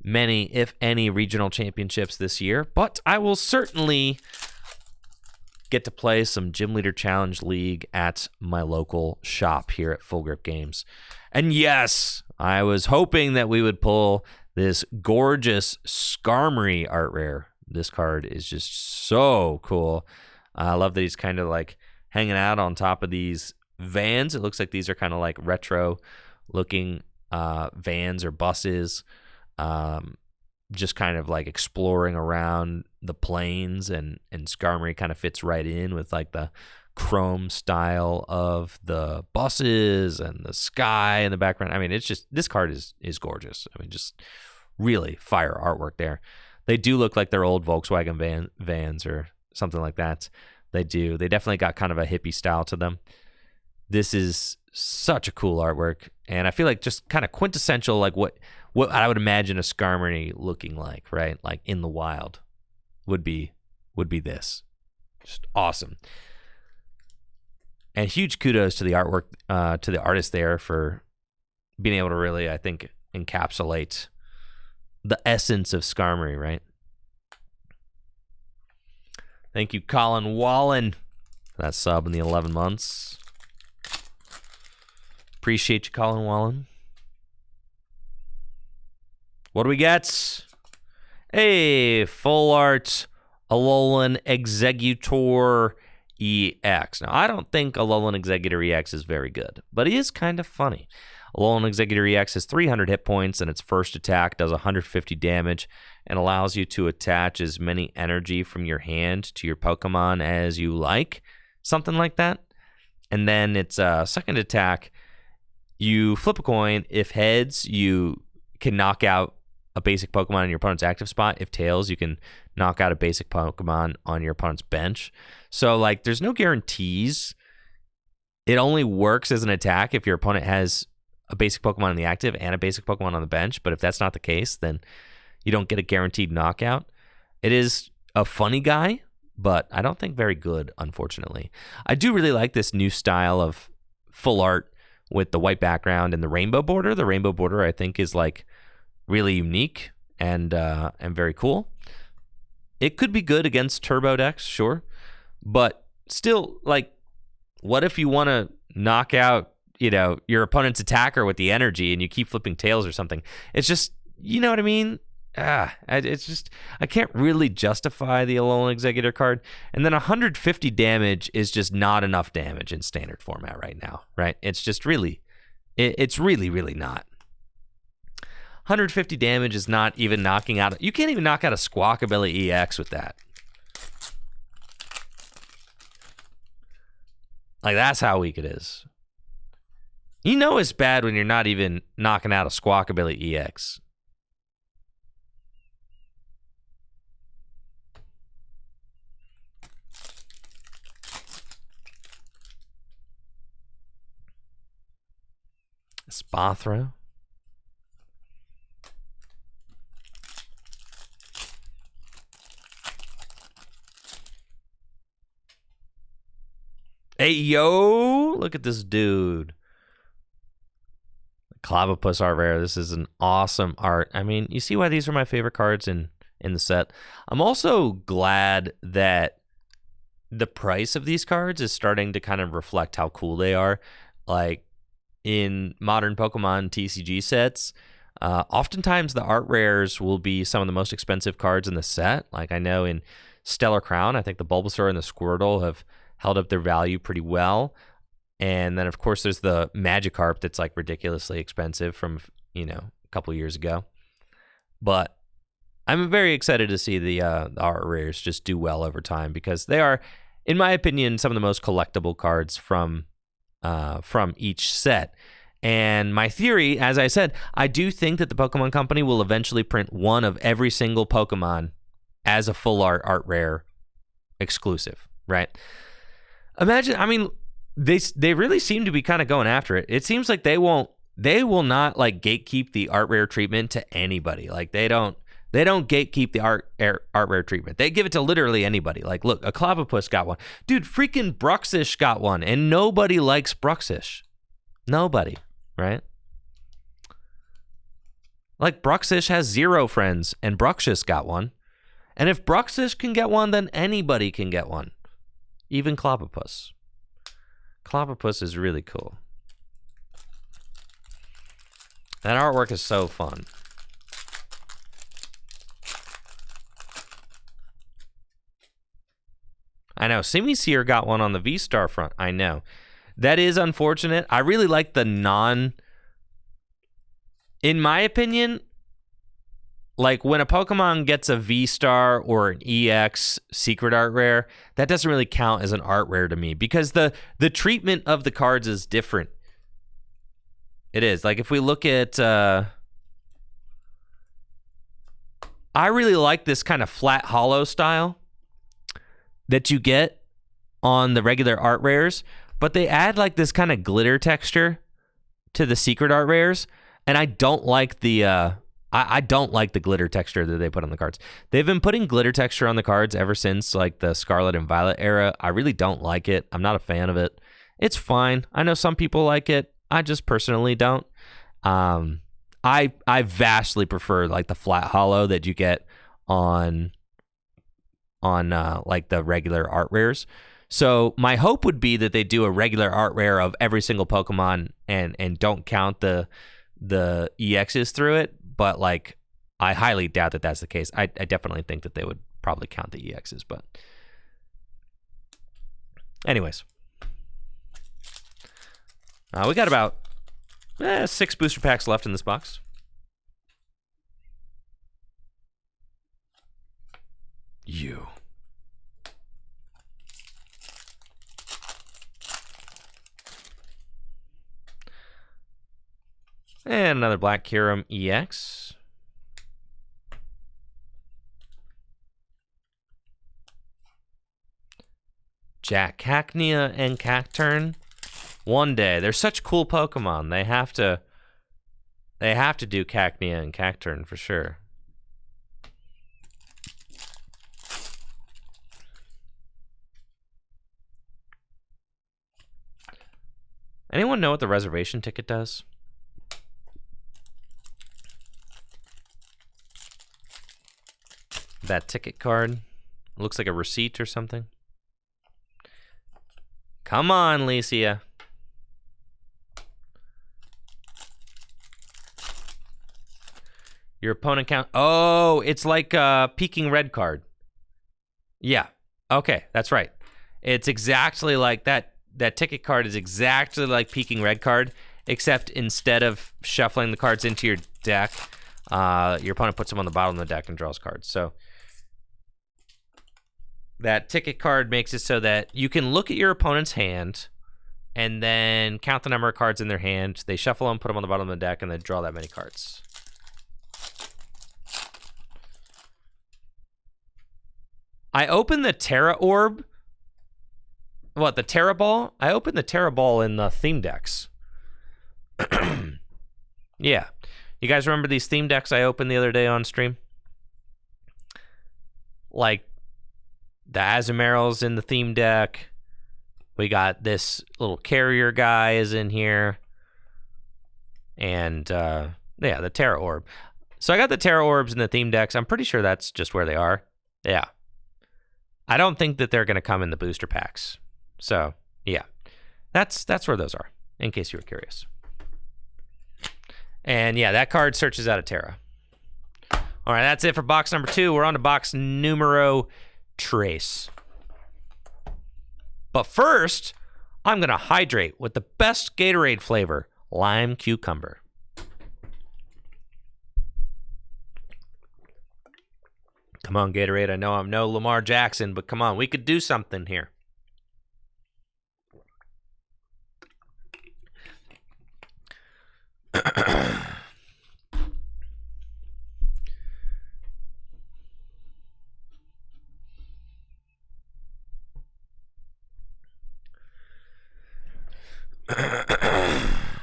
many, if any, regional championships this year, but I will certainly get to play some Gym Leader Challenge League at my local shop here at Full Grip Games. And yes, I was hoping that we would pull this gorgeous Skarmory art rare. This card is just so cool. I love that he's kind of like hanging out on top of these vans. It looks like these are kind of like retro looking vans or buses. Just kind of like exploring around the plains, and Skarmory kind of fits right in with like the chrome style of the buses and the sky in the background. I mean, it's just, this card is gorgeous. I mean, just really fire artwork there. They do look like they're old Volkswagen vans or something like that. They do. They definitely got kind of a hippie style to them. This is such a cool artwork, and I feel like just kind of quintessential, like what I would imagine a Skarmory looking like, right? Like in the wild would be this. Just awesome. And huge kudos to the artwork, to the artist there for being able to really, I think, encapsulate the essence of Skarmory, right? Thank you, Colin Wallen, for that sub in the 11 months. Appreciate you, Colin Wallen. What do we get? Hey, full art Alolan Exeggutor EX. Now, I don't think Alolan Exeggutor EX is very good, but he is kind of funny. Alolan Exeggutor EX has 300 hit points, and its first attack does 150 damage and allows you to attach as many energy from your hand to your Pokemon as you like. Something like that. And then its second attack, you flip a coin. If heads, you can knock out a basic Pokemon in your opponent's active spot. If tails, you can knock out a basic Pokemon on your opponent's bench. So, like, there's no guarantees. It only works as an attack if your opponent has a basic Pokemon in the active and a basic Pokemon on the bench. But if that's not the case, then you don't get a guaranteed knockout. It is a funny guy. but I don't think very good, unfortunately. I do really like this new style of full art with the white background and the rainbow border. The rainbow border, I think, is like really unique and very cool. It could be good against turbo decks, sure, but still, like, what if you want to knock out, you know, your opponent's attacker with the energy and you keep flipping tails or something? It's just, you know what I mean? It's just, I can't really justify the Alolan Executor card. And then 150 damage is just not enough damage in standard format right now, right? It's just really, it's really, really not. 150 damage is not even knocking out, you can't even knock out a Squawkabilly EX with that. Like, that's how weak it is. You know it's bad when you're not even knocking out a Squawkabilly EX. Spathra. Hey, yo, look at this dude. Clavipus art rare. This is an awesome art. I mean, you see why these are my favorite cards in the set. I'm also glad that the price of these cards is starting to kind of reflect how cool they are. Like, in modern Pokemon TCG sets, oftentimes the art rares will be some of the most expensive cards in the set. Like, I know in Stellar Crown, I think the Bulbasaur and the Squirtle have held up their value pretty well. And then, of course, there's the Magikarp that's like ridiculously expensive from, you know, a couple years ago. But I'm very excited to see the art rares just do well over time, because they are, in my opinion, some of the most collectible cards from each set. And my theory, as I said, I do think that the Pokemon Company will eventually print one of every single Pokemon as a full art rare exclusive, right? Imagine, I mean, they really seem to be kind of going after it. It seems like they will not like gatekeep the art rare treatment to anybody. Like, they don't gatekeep the art rare treatment. They give it to literally anybody. Like, look, a Clavipus got one. Dude, freaking Bruxish got one, and nobody likes Bruxish. Nobody, right? Like, Bruxish has 0 friends, and Bruxish got one. And if Bruxish can get one, then anybody can get one. Even Clavipus. Clavipus is really cool. That artwork is so fun. I know. Simisear got one on the V-Star front. I know. That is unfortunate. I really like the in my opinion, like, when a Pokemon gets a V-Star or an EX secret art rare, that doesn't really count as an art rare to me, because the treatment of the cards is different. It is. Like, if we look at... I really like this kind of flat hollow style that you get on the regular art rares, but they add, like, this kind of glitter texture to the secret art rares, and I don't like the... I don't like the glitter texture that they put on the cards. They've been putting glitter texture on the cards ever since, like, the Scarlet and Violet era. I really don't like it. I'm not a fan of it. It's fine. I know some people like it. I just personally don't. I vastly prefer, like, the flat hollow that you get on like the regular art rares. So my hope would be that they do a regular art rare of every single Pokemon and don't count the EXs through it. But, like, I highly doubt that that's the case. I definitely think that they would probably count the EXs, but... Anyways. We got about 6 booster packs left in this box. You. And another Black Kyurem EX. Jack Cacnea and Cacturn. One day. They're such cool Pokemon. They have to do Cacnea and Cacturn for sure. Anyone know what the reservation ticket does? That ticket card looks like a receipt or something. Come on, Licia. Your opponent count. Oh, it's like a peeking red card. Yeah. Okay, that's right. It's exactly like that. That ticket card is exactly like peeking red card, except instead of shuffling the cards into your deck, your opponent puts them on the bottom of the deck and draws cards. So that ticket card makes it so that you can look at your opponent's hand and then count the number of cards in their hand. They shuffle them, put them on the bottom of the deck, and then draw that many cards. I opened the Terra Orb. What, the Terra Ball? I opened the Terra Ball in the theme decks. Yeah. You guys remember these theme decks I opened the other day on stream? Like, the Azumarill's in the theme deck. We got this little carrier guy is in here. And, yeah, the Terra Orb. So I got the Terra Orbs in the theme decks. I'm pretty sure that's just where they are. Yeah. I don't think that they're going to come in the booster packs. So, yeah. That's where those are, in case you were curious. And, yeah, that card searches out of Terra. All right, that's it for box number 2. We're on to box numero tres. But first, I'm going to hydrate with the best Gatorade flavor, lime cucumber. Come on, Gatorade. I know I'm no Lamar Jackson, but come on, we could do something here.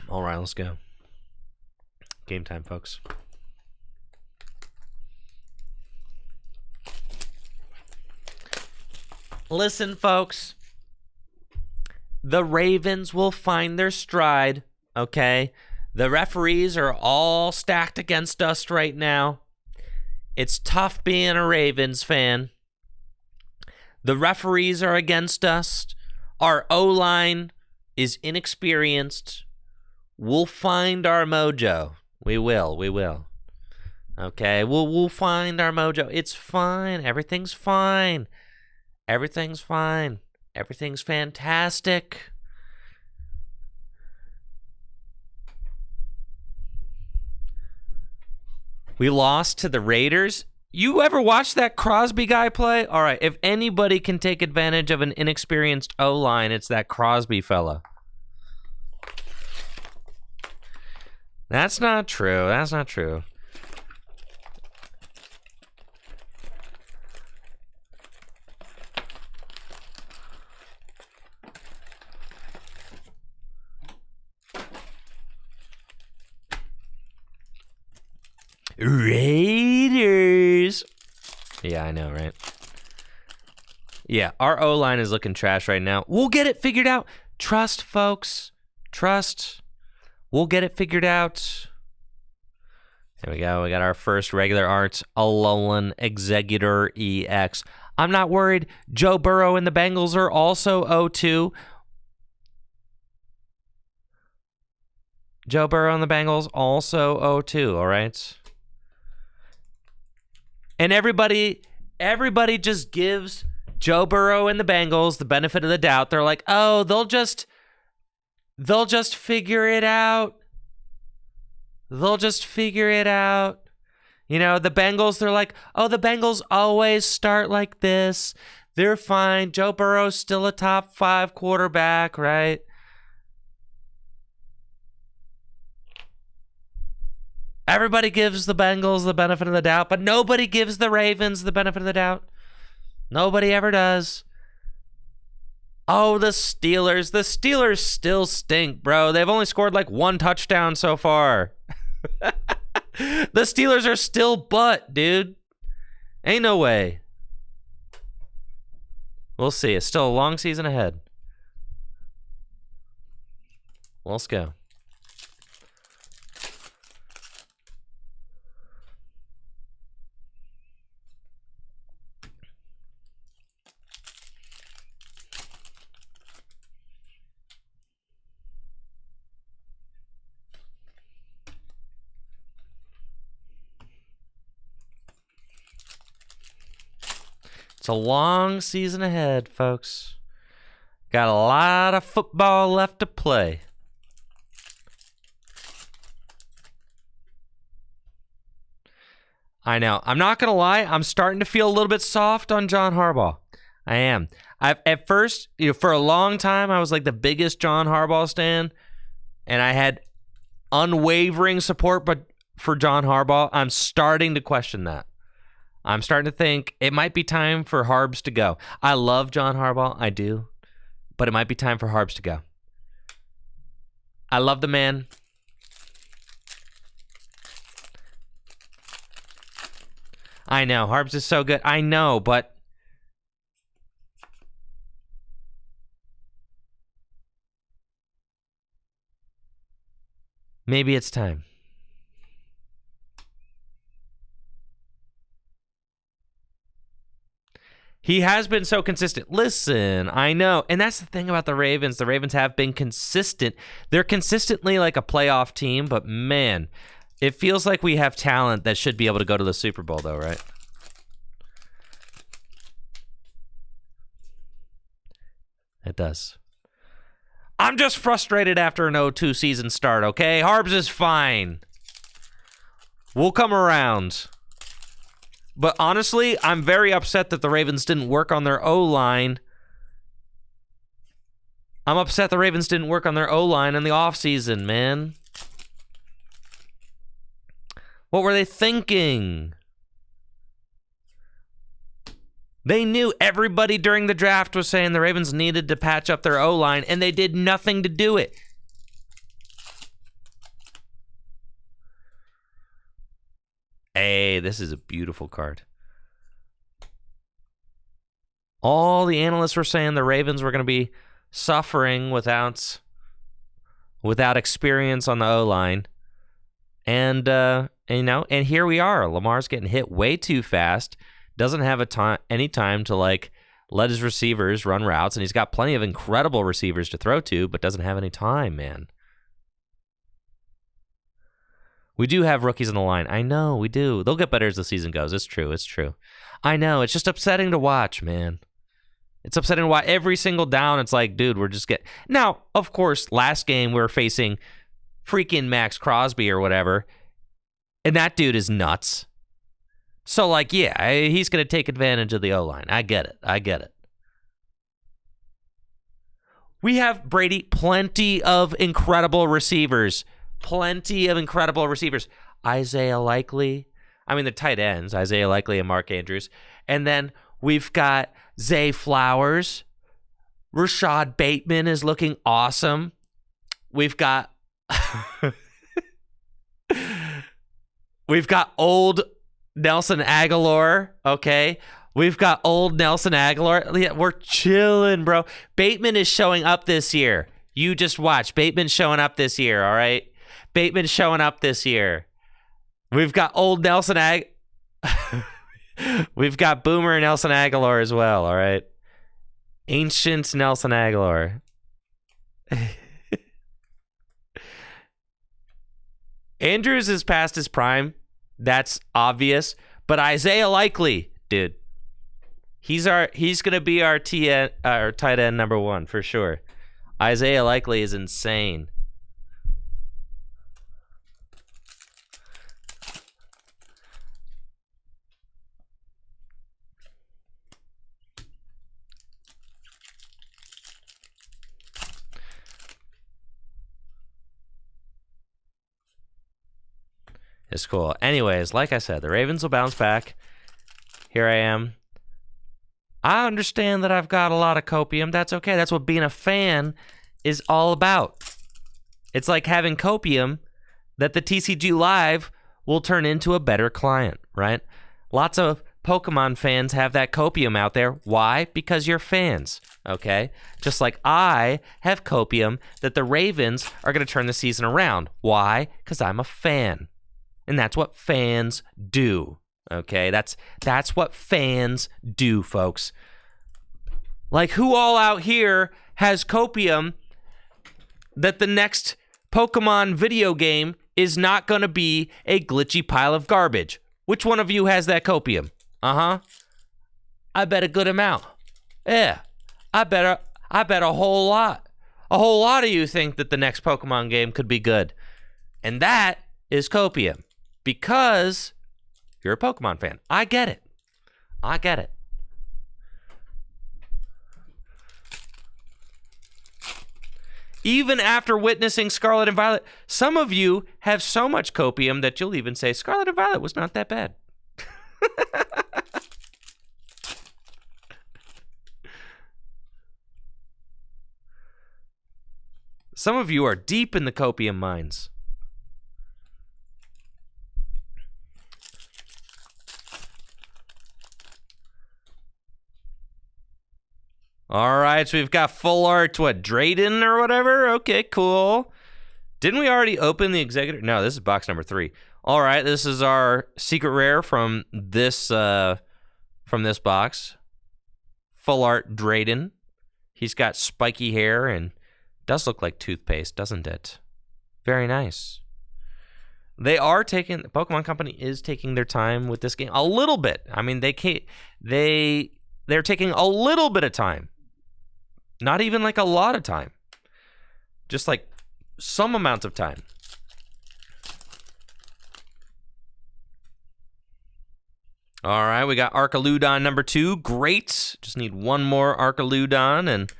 All right, let's go. Game time, folks. Listen, folks. The Ravens will find their stride, okay? The referees are all stacked against us right now. It's tough being a Ravens fan. The referees are against us. Our O-line is inexperienced. We'll find our mojo. We will. Okay, we'll find our mojo. It's fine. Everything's fine. Everything's fine. Everything's fantastic. We lost to the Raiders. You ever watch that Crosby guy play? All right, if anybody can take advantage of an inexperienced O-line, it's that Crosby fella. That's not true. That's not true. Raiders. Yeah, I know, right? Yeah, our O-line is looking trash right now. We'll get it figured out. Trust, folks. Trust. We'll get it figured out. There we go. We got our first regular arts, Alolan Executor EX. I'm not worried. Joe Burrow and the Bengals are also 0-2. Joe Burrow and the Bengals also 0-2, all right? And everybody just gives Joe Burrow and the Bengals the benefit of the doubt. They're like, oh, they'll just figure it out. They'll just figure it out. You know, the Bengals, they're like, oh, the Bengals always start like this. They're fine. Joe Burrow's still a top 5 quarterback, right? Everybody gives the Bengals the benefit of the doubt, but nobody gives the Ravens the benefit of the doubt. Nobody ever does. Oh, the Steelers. The Steelers still stink, bro. They've only scored like 1 touchdown so far. The Steelers are still butt, dude. Ain't no way. We'll see. It's still a long season ahead. Let's go. It's a long season ahead, folks. Got a lot of football left to play. I know. I'm not going to lie. I'm starting to feel a little bit soft on John Harbaugh. I am. At first, for a long time, I was like the biggest John Harbaugh stan, and I had unwavering support for John Harbaugh. I'm starting to question that. I'm starting to think it might be time for Harbs to go. I love John Harbaugh. I do. But it might be time for Harbs to go. I love the man. I know. Harbs is so good. I know, but maybe it's time. He has been so consistent. Listen, I know. And that's the thing about the Ravens. The Ravens have been consistent. They're consistently like a playoff team, but man, it feels like we have talent that should be able to go to the Super Bowl, though, right? It does. I'm just frustrated after an 0-2 season start, okay? Harbs is fine. We'll come around. But honestly, I'm very upset that the Ravens didn't work on their O-line. I'm upset the Ravens didn't work on their O-line in the offseason, man. What were they thinking? They knew everybody during the draft was saying the Ravens needed to patch up their O-line, and they did nothing to do it. Hey, this is a beautiful card. All the analysts were saying the Ravens were going to be suffering without experience on the O-line. And and here we are. Lamar's getting hit way too fast. Doesn't have any time to like let his receivers run routes, and he's got plenty of incredible receivers to throw to, but doesn't have any time, man. We do have rookies on the line. I know, we do. They'll get better as the season goes. It's true. It's true. I know. It's just upsetting to watch, man. It's upsetting to watch. Every single down, it's like, dude, we're just getting... Now, of course, last game we were facing freaking Max Crosby or whatever, and that dude is nuts. So, like, yeah, he's going to take advantage of the O-line. I get it. I get it. We have, Brady, plenty of incredible receivers. Plenty of incredible receivers. Isaiah Likely. I mean, the tight ends, Isaiah Likely and Mark Andrews. And then we've got Zay Flowers. Rashad Bateman is looking awesome. We've got... we've got old Nelson Aguilar, okay? We've got old Nelson Aguilar. Yeah, we're chilling, bro. Bateman is showing up this year. You just watch. Bateman's showing up this year, all right? Bateman's showing up this year. We've got old Nelson We've got Boomer Nelson Aguilar as well, all right? Ancient Nelson Aguilar. Andrews is past his prime. That's obvious. But Isaiah Likely, dude. He's gonna be our tight end number one for sure. Isaiah Likely is insane. It's cool. Anyways, like I said, the Ravens will bounce back. Here I am. I understand that I've got a lot of copium. That's okay. That's what being a fan is all about. It's like having copium that the TCG Live will turn into a better client, right? Lots of Pokemon fans have that copium out there. Why? Because you're fans, okay? Just like I have copium that the Ravens are going to turn the season around. Why? Because I'm a fan. And that's what fans do, okay? That's what fans do, folks. Like, who all out here has copium that the next Pokemon video game is not going to be a glitchy pile of garbage? Which one of you has that copium? Uh-huh. I bet a good amount. Yeah. I bet a whole lot. A whole lot of you think that the next Pokemon game could be good. And that is copium. Because you're a Pokemon fan. I get it. I get it. Even after witnessing Scarlet and Violet, some of you have so much copium that you'll even say Scarlet and Violet was not that bad. Some of you are deep in the copium mines. All right, so we've got full art, what, Drayden or whatever? Okay, cool. Didn't we already open the executive? No, this is box number 3. All right, this is our secret rare from this box. Full art Drayden. He's got spiky hair and does look like toothpaste, doesn't it? Very nice. The Pokemon Company is taking their time with this game a little bit. I mean, they're taking a little bit of time. Not even like a lot of time. Just like some amount of time. All right, we got Archaludon number 2. Great. Just need one more Archaludon, and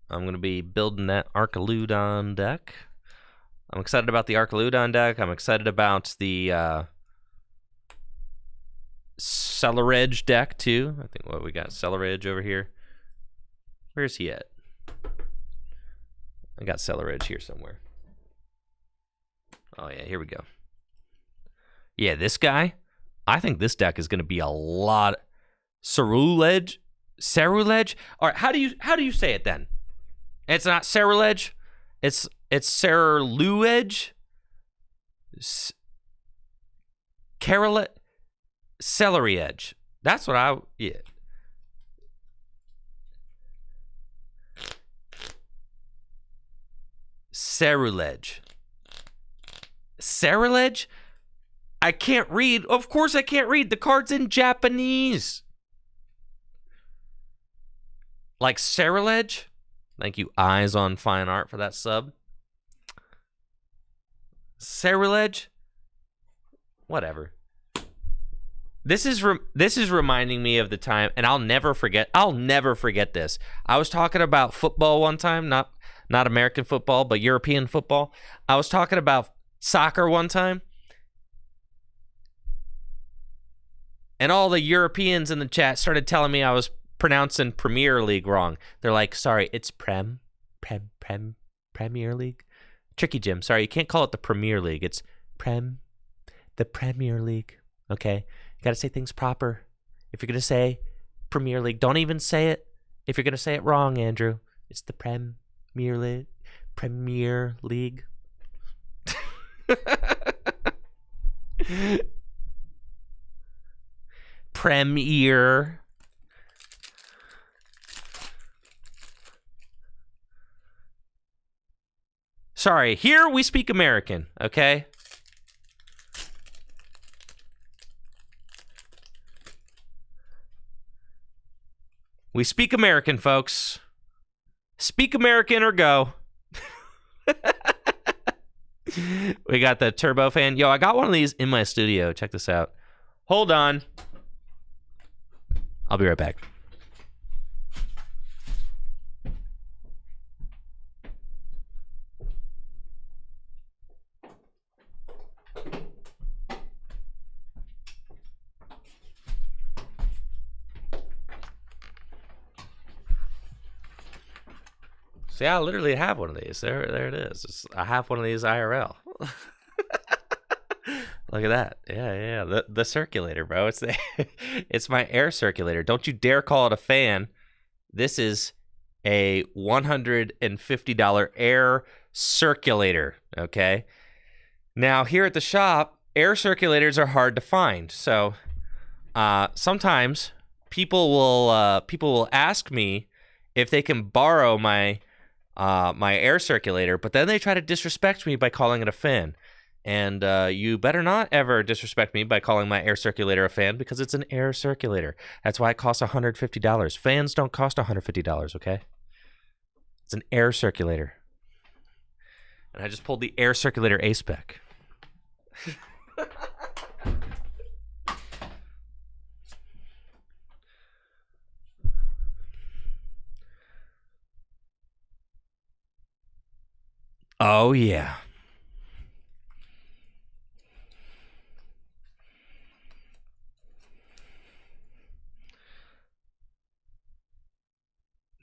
I'm going to be building that Archaludon deck. I'm excited about the Archaludon deck. I'm excited about the Celeridge deck, too. I think we got Celeridge over here. Where's he at? I got Celeridge here somewhere. Oh, yeah, here we go. Yeah, this guy. I think this deck is going to be a lot. Ceruledge? All right, how do you say it then? It's not Ceruledge. It's Ceruledge. Celery edge. That's what yeah. Ceruledge. Ceruledge? I can't read. Of course I can't read. The card's in Japanese. Like Ceruledge? Thank you, Eyes on Fine Art, for that sub. Ceruledge? Whatever. This is reminding me of the time, and I'll never forget this. I was talking about football one time, not American football, but European football. I was talking about soccer one time, and all the Europeans in the chat started telling me I was pronouncing Premier League wrong. They're like, sorry, it's Premier League. Tricky Jim, sorry, you can't call it the Premier League. It's the Premier League, okay? You got to say things proper. If you're going to say Premier League, don't even say it. If you're going to say it wrong, Andrew, it's the Premier League. Premier League. Premier. Sorry, here we speak American, okay? We speak American, folks. Speak American or go. We got the Turbo Fan. Yo, I got one of these in my studio. Check this out. Hold on. I'll be right back. See, I literally have one of these. There it is. I have one of these IRL. Look at that. Yeah. The circulator, bro. It's the it's my air circulator. Don't you dare call it a fan. This is a $150 air circulator, okay? Now, here at the shop, air circulators are hard to find. So, sometimes people will ask me if they can borrow my my air circulator, but then they try to disrespect me by calling it a fan. And you better not ever disrespect me by calling my air circulator a fan, because it's an air circulator. That's why it costs $150. Fans don't cost $150, okay? It's an air circulator. And I just pulled the air circulator A-spec. Oh, yeah.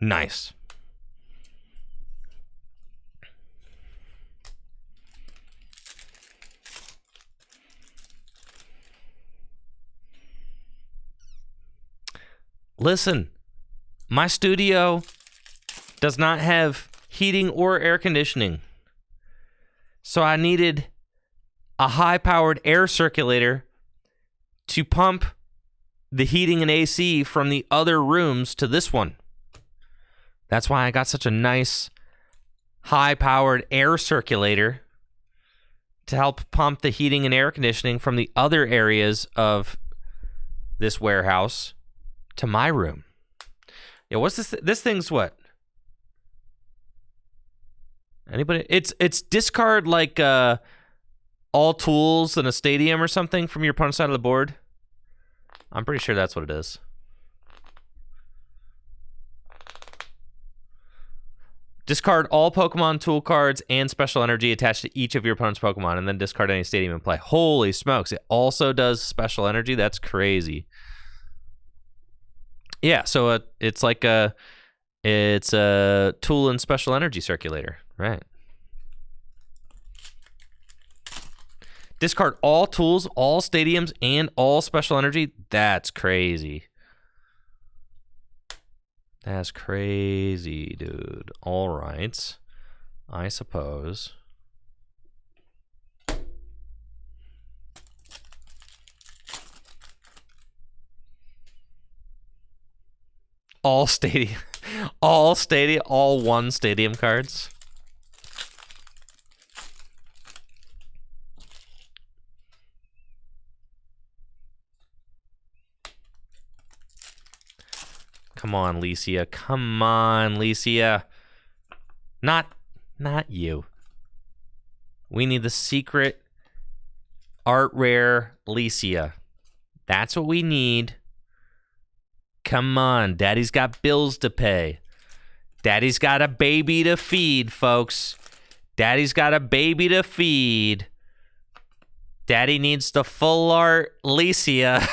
Nice. Listen, my studio does not have heating or air conditioning. So I needed a high-powered air circulator to pump the heating and AC from the other rooms to this one. That's why I got such a nice high-powered air circulator to help pump the heating and air conditioning from the other areas of this warehouse to my room. Yeah, what's this? This thing's what? Anybody? It's discard like all tools in a stadium or something from your opponent's side of the board. I'm pretty sure that's what it is. Discard all Pokemon tool cards and special energy attached to each of your opponent's Pokemon, and then discard any stadium in play. Holy smokes! It also does special energy. That's crazy. Yeah, so it's like a tool and special energy circulator, right? Discard all tools, all stadiums, and all special energy. That's crazy. That's crazy, dude. All right, I suppose. All stadium, all one stadium cards. Come on, Licia. Come on, Licia. Not you. We need the secret art rare Licia. That's what we need. Come on, Daddy's got bills to pay. Daddy's got a baby to feed, folks. Daddy's got a baby to feed. Daddy needs the full art Licia.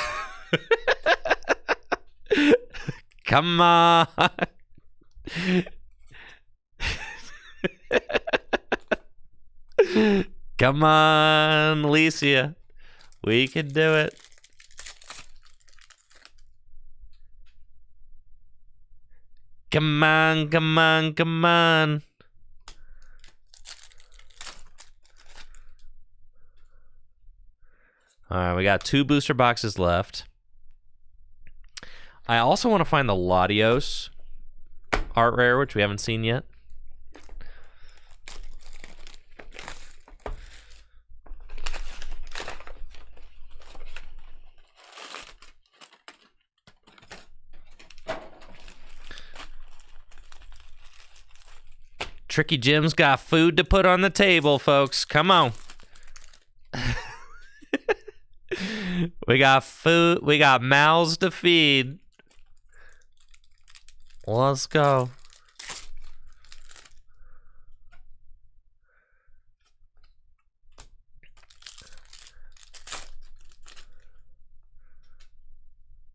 Come on. Come on, Licia. We can do it. Come on, come on, come on. All right, we got 2 booster boxes left. I also want to find the Latios art rare, which we haven't seen yet. Tricky Jim's got food to put on the table, folks. Come on. We got food. We got mouths to feed. Let's go.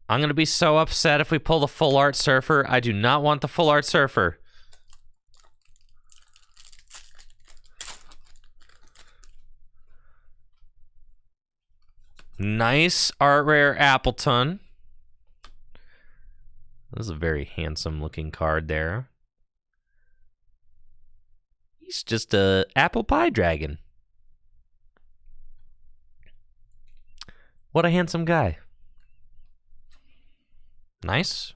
I'm going to be so upset if we pull the full art surfer. I do not want the full art surfer. Nice art rare Appleton. This is a very handsome looking card there. He's just a apple pie dragon. What a handsome guy. Nice.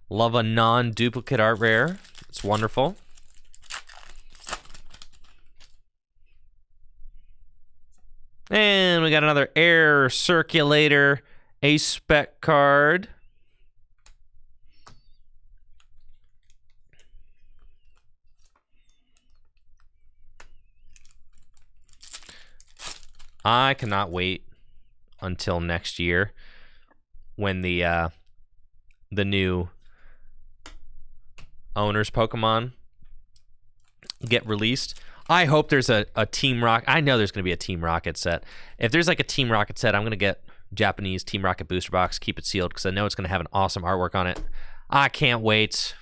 Love a non-duplicate art rare. It's wonderful. And we got another Air Circulator A-Spec card. I cannot wait until next year when the new owners Pokemon get released. I hope there's a Team Rocket. I know there's going to be a Team Rocket set. If there's like a Team Rocket set, I'm going to get Japanese Team Rocket booster box, keep it sealed, because I know it's going to have an awesome artwork on it. I can't wait.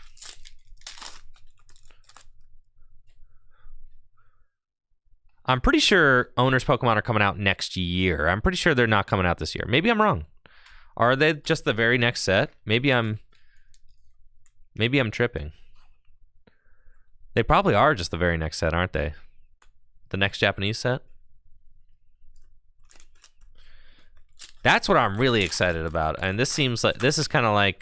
I'm pretty sure owners Pokemon are coming out next year. I'm pretty sure they're not coming out this year. Maybe I'm wrong. Are they just the very next set? Maybe I'm tripping. They probably are just the very next set, aren't they? The next Japanese set? That's what I'm really excited about. And this seems like this is kind of like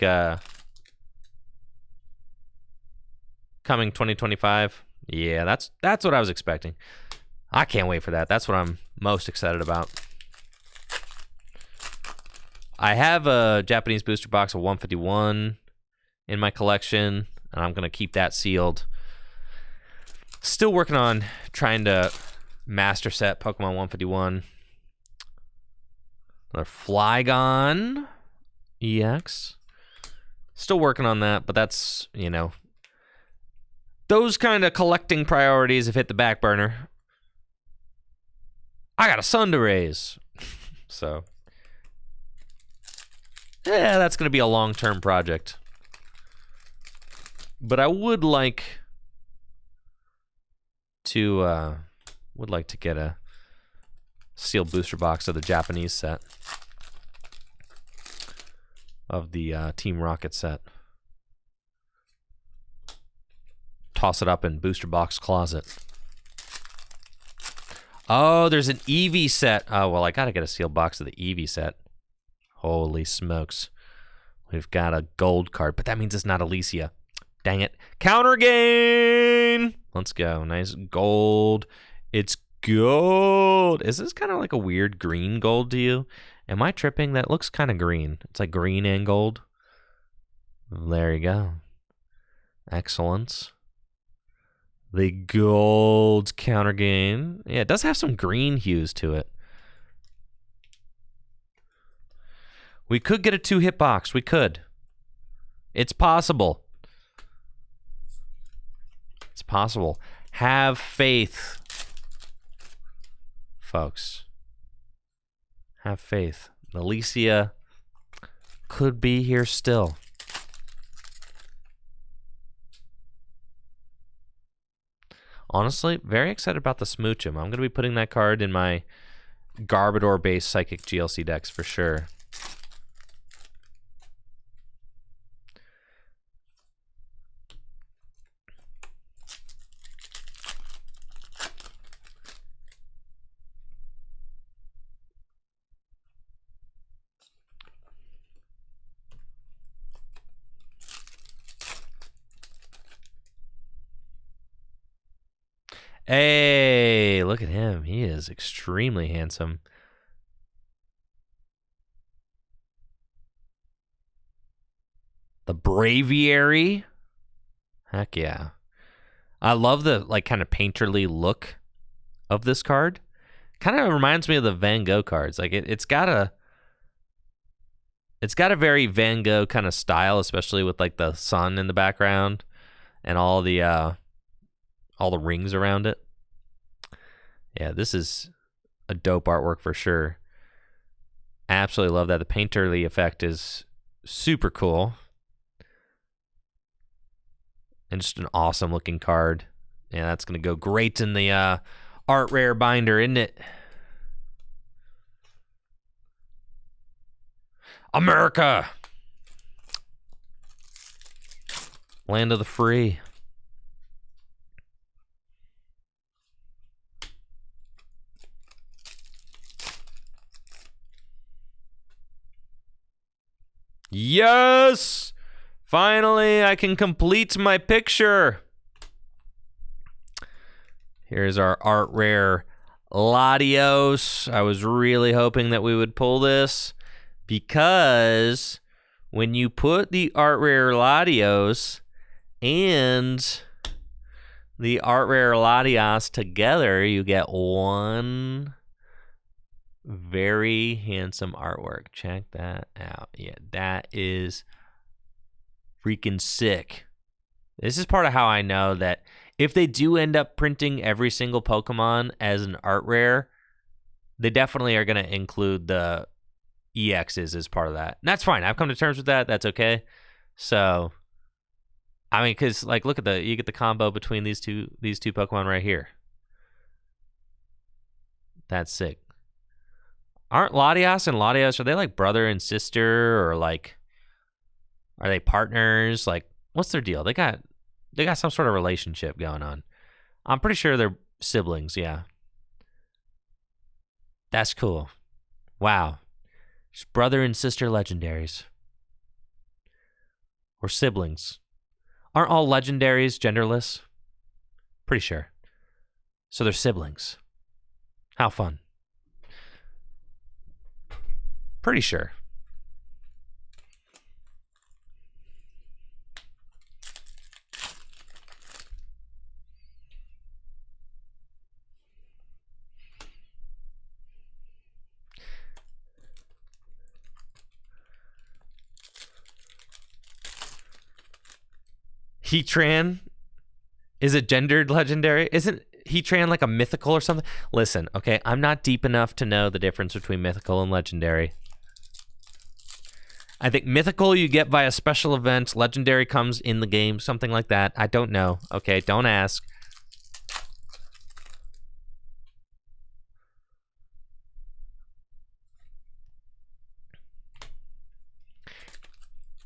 coming 2025. Yeah, that's what I was expecting. I can't wait for that. That's what I'm most excited about. I have a Japanese booster box of 151 in my collection, and I'm going to keep that sealed. Still working on trying to master set Pokemon 151. Another Flygon EX. Still working on that, but that's, you know, those kind of collecting priorities have hit the back burner. I got a son to raise. So, yeah, that's going to be a long-term project. But I would like to get a sealed booster box of the Japanese set of the Team Rocket set. Toss it up in booster box closet. Oh, there's an Eevee set. Oh, well, I gotta get a sealed box of the Eevee set. Holy smokes. We've got a gold card, but that means it's not Alicia. Dang it. Counter gain! Let's go. Nice gold. It's gold. Is this kind of like a weird green gold to you? Am I tripping? That looks kind of green. It's like green and gold. There you go. Excellent. The gold counter gain. Yeah, it does have some green hues to it. We could get a 2-hit box. We could. It's possible. It's possible. Have faith, folks. Have faith. Alicia could be here still. Honestly, very excited about the Smoochum. I'm going to be putting that card in my Garbodor-based Psychic GLC decks for sure. Hey, look at him. He is extremely handsome. The Braviary. Heck yeah. I love the like kind of painterly look of this card. Kind of reminds me of the Van Gogh cards. Like it's got a very Van Gogh kind of style, especially with like the sun in the background and all the rings around it. Yeah, this is a dope artwork for sure. Absolutely love that. The painterly effect is super cool. And just an awesome looking card. Yeah, that's going to go great in the art rare binder, isn't it? America! Land of the free. Yes! Finally, I can complete my picture. Here's our art rare Latios. I was really hoping that we would pull this because when you put the art rare Latios and the art rare Latios together, you get one very handsome artwork. Check that out. Yeah, that is freaking sick. This is part of how I know that if they do end up printing every single Pokemon as an art rare, they definitely are going to include the EXs as part of that. And that's fine. I've come to terms with that. That's okay. So, I mean, because like, look at you get the combo between these two Pokemon right here. That's sick. Aren't Latias and Latios, are they like brother and sister, or like, are they partners? Like, what's their deal? They got some sort of relationship going on. I'm pretty sure they're siblings, yeah. That's cool. Wow. Just brother and sister legendaries. Or siblings. Aren't all legendaries genderless? Pretty sure. So they're siblings. How fun. Pretty sure. Heatran is a gendered legendary. Isn't Heatran like a mythical or something? Listen, okay, I'm not deep enough to know the difference between mythical and legendary. I think mythical you get via special events. Legendary comes in the game, something like that. I don't know. Okay, don't ask.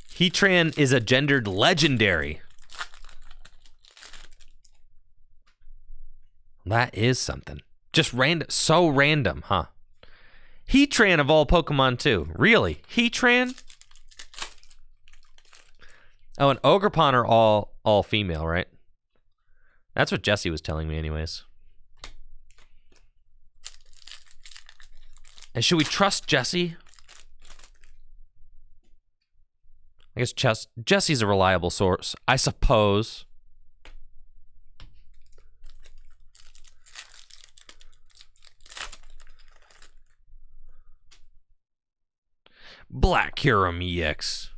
Heatran is a gendered legendary. That is something. Just random. So random, huh? Heatran of all Pokemon too. Really? Heatran? Oh, and Ogerpon are all female, right? That's what Jesse was telling me anyways. And should we trust Jesse? I guess Jesse's a reliable source, I suppose. Black Huron EX.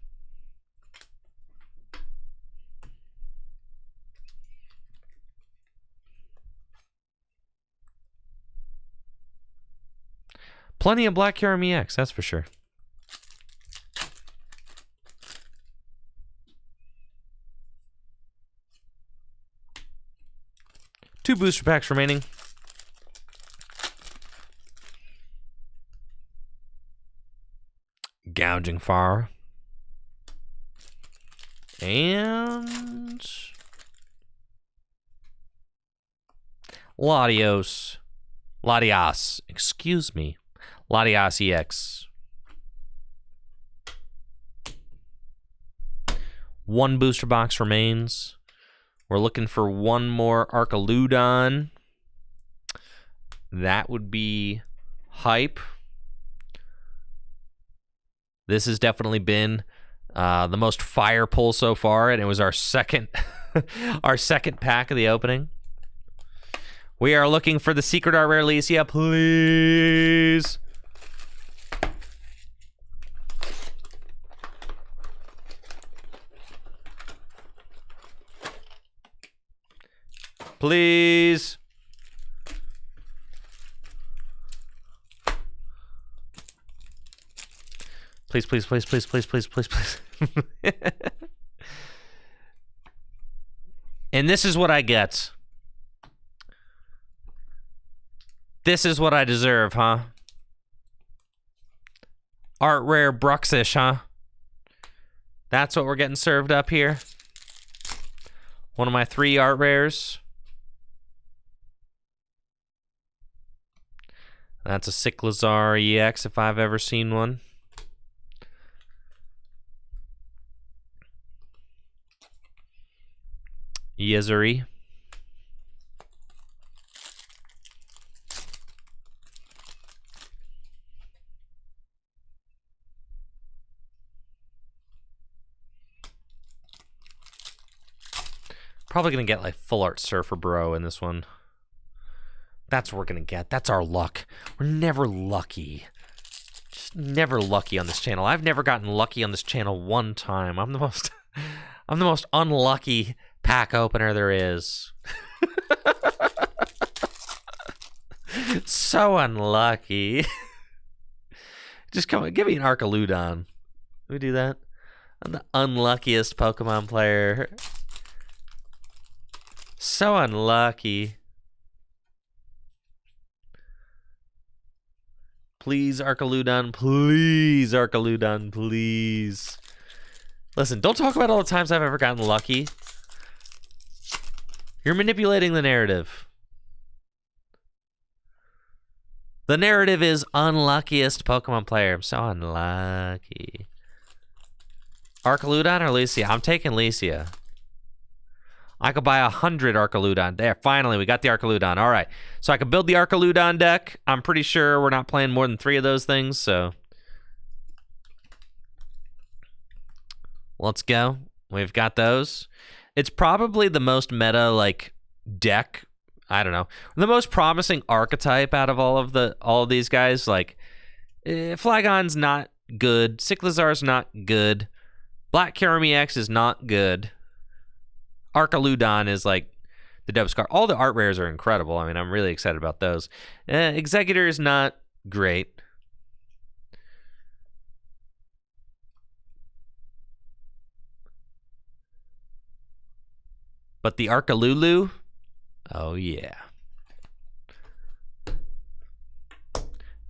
Plenty of Black Huron EX, that's for sure. Two booster packs remaining. Gouging Fire. And Latios, excuse me. Latios EX. One booster box remains. We're looking for one more Archaludon. That would be hype. This has definitely been the most fire pull so far, and it was our second our second pack of the opening. We are looking for the secret art rare Licia, please. Please. Please, please, please, please, please, please, please, please. And this is what I get. This is what I deserve, huh? Art rare Bruxish, huh? That's what we're getting served up here. One of my 3 art rares. That's a Cyclizar EX if I've ever seen one. Yezuri. Probably gonna get like full art Surfer Bro in this one. That's what we're gonna get. That's our luck. We're never lucky. Just never lucky on this channel. I've never gotten lucky on this channel one time. I'm the most I'm the most unlucky pack opener there is. So unlucky. Just come on, give me an Arcaludon. Can we do that? I'm the unluckiest Pokemon player. So unlucky. Please, Arcaludon. Please, Arcaludon. Please. Listen, don't talk about all the times I've ever gotten lucky. You're manipulating the narrative. The narrative is unluckiest Pokemon player. I'm so unlucky. Arcaludon or Lucia? I'm taking Lucia. I could buy 100 Arcaludon. There, finally, we got the Arcaludon. All right, so I could build the Arcaludon deck. I'm pretty sure we're not playing more than 3 of those things, so let's go. We've got those. It's probably the most meta, like, deck. I don't know. The most promising archetype out of all of these guys. Like, Flagon's not good. Cyclizar's not good. Black Kyurem EX is not good. Arcaludon is like the dopest card. All the art rares are incredible. I mean, I'm really excited about those. Executor is not great. But the Arcalulu, oh yeah.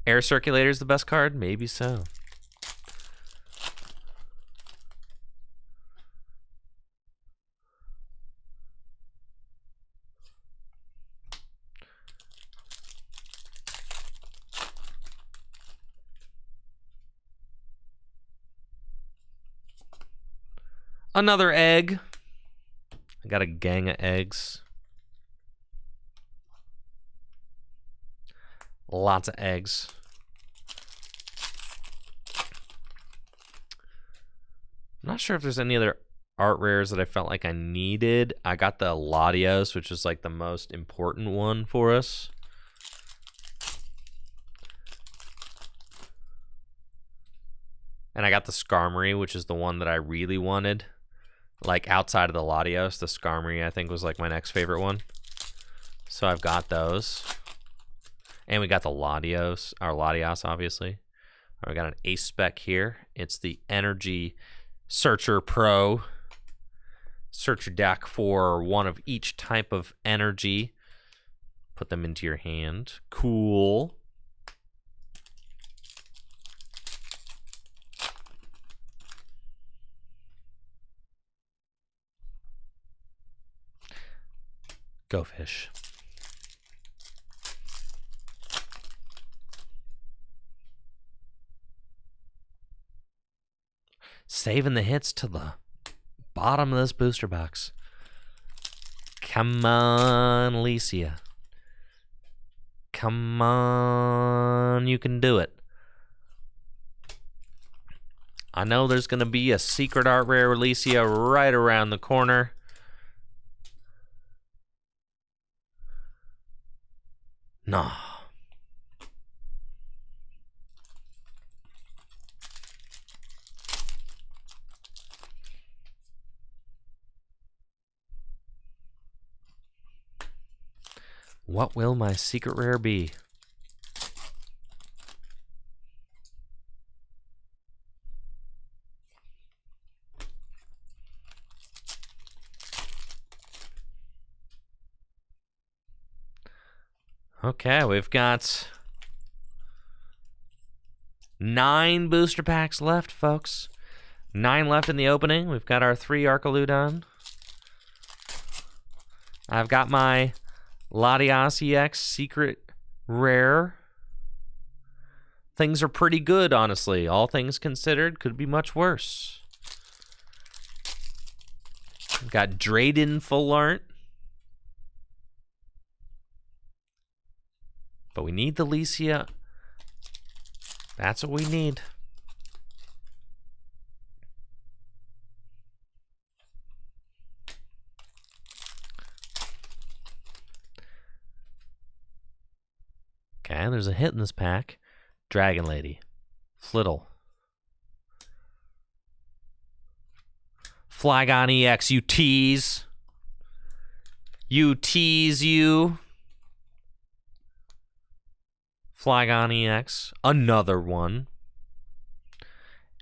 Air Circulator is the best card? Maybe so. Another egg. I got a gang of eggs. Lots of eggs. I'm not sure if there's any other art rares that I felt like I needed. I got the Latios, which is like the most important one for us. And I got the Skarmory, which is the one that I really wanted. Like, outside of the Latios, the Skarmory, I think, was, like, my next favorite one. So I've got those. And we got the Latios, our Latios, obviously. We got an Ace Spec here. It's the Energy Searcher Pro. Search your deck for one of each type of energy. Put them into your hand. Cool. Go fish. Saving the hits to the bottom of this booster box. Come on, Alicia. Come on, you can do it. I know there's going to be a secret art rare Alicia right around the corner. No. What will my secret rare be? Okay, we've got 9 booster packs left, folks. 9 left in the opening. We've got our 3 Arcaludon. I've got my Latias EX Secret Rare. Things are pretty good, honestly. All things considered, could be much worse. We've got Drayden full art. But we need the Licia. That's what we need. Okay, there's a hit in this pack. Dragon Lady. Flittle. Flygon EX, you tease. You tease, you. Flygon EX. Another one.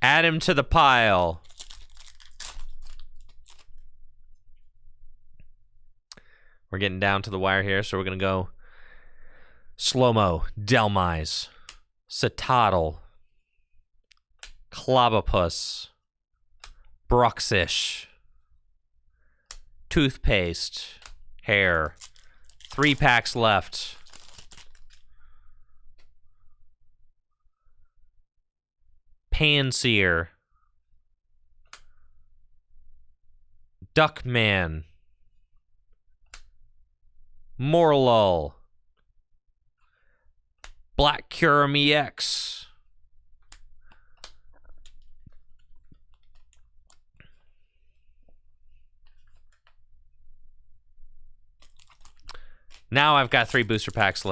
Add him to the pile. We're getting down to the wire here, so we're going to go Slow-Mo, Delmise, Citadel, Clobopus, Bruxish, Toothpaste, Hair. 3 packs left. Panseer, Duckman, Morlul, Black Curum EX, now I've got 3 booster packs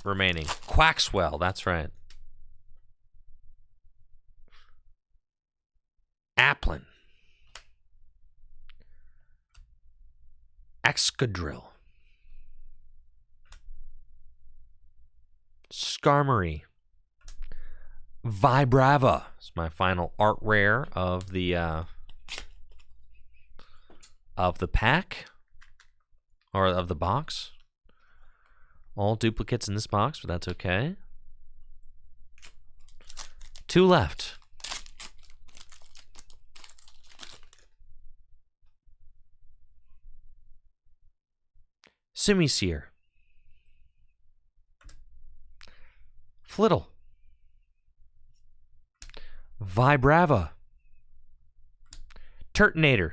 remaining. Quaxwell, that's right. Applin, Excadrill, Skarmory, Vibrava. It's my final art rare of the pack or of the box. All duplicates in this box, but that's okay. 2 left. Simisear, Flittle, Vibrava, Turtonator,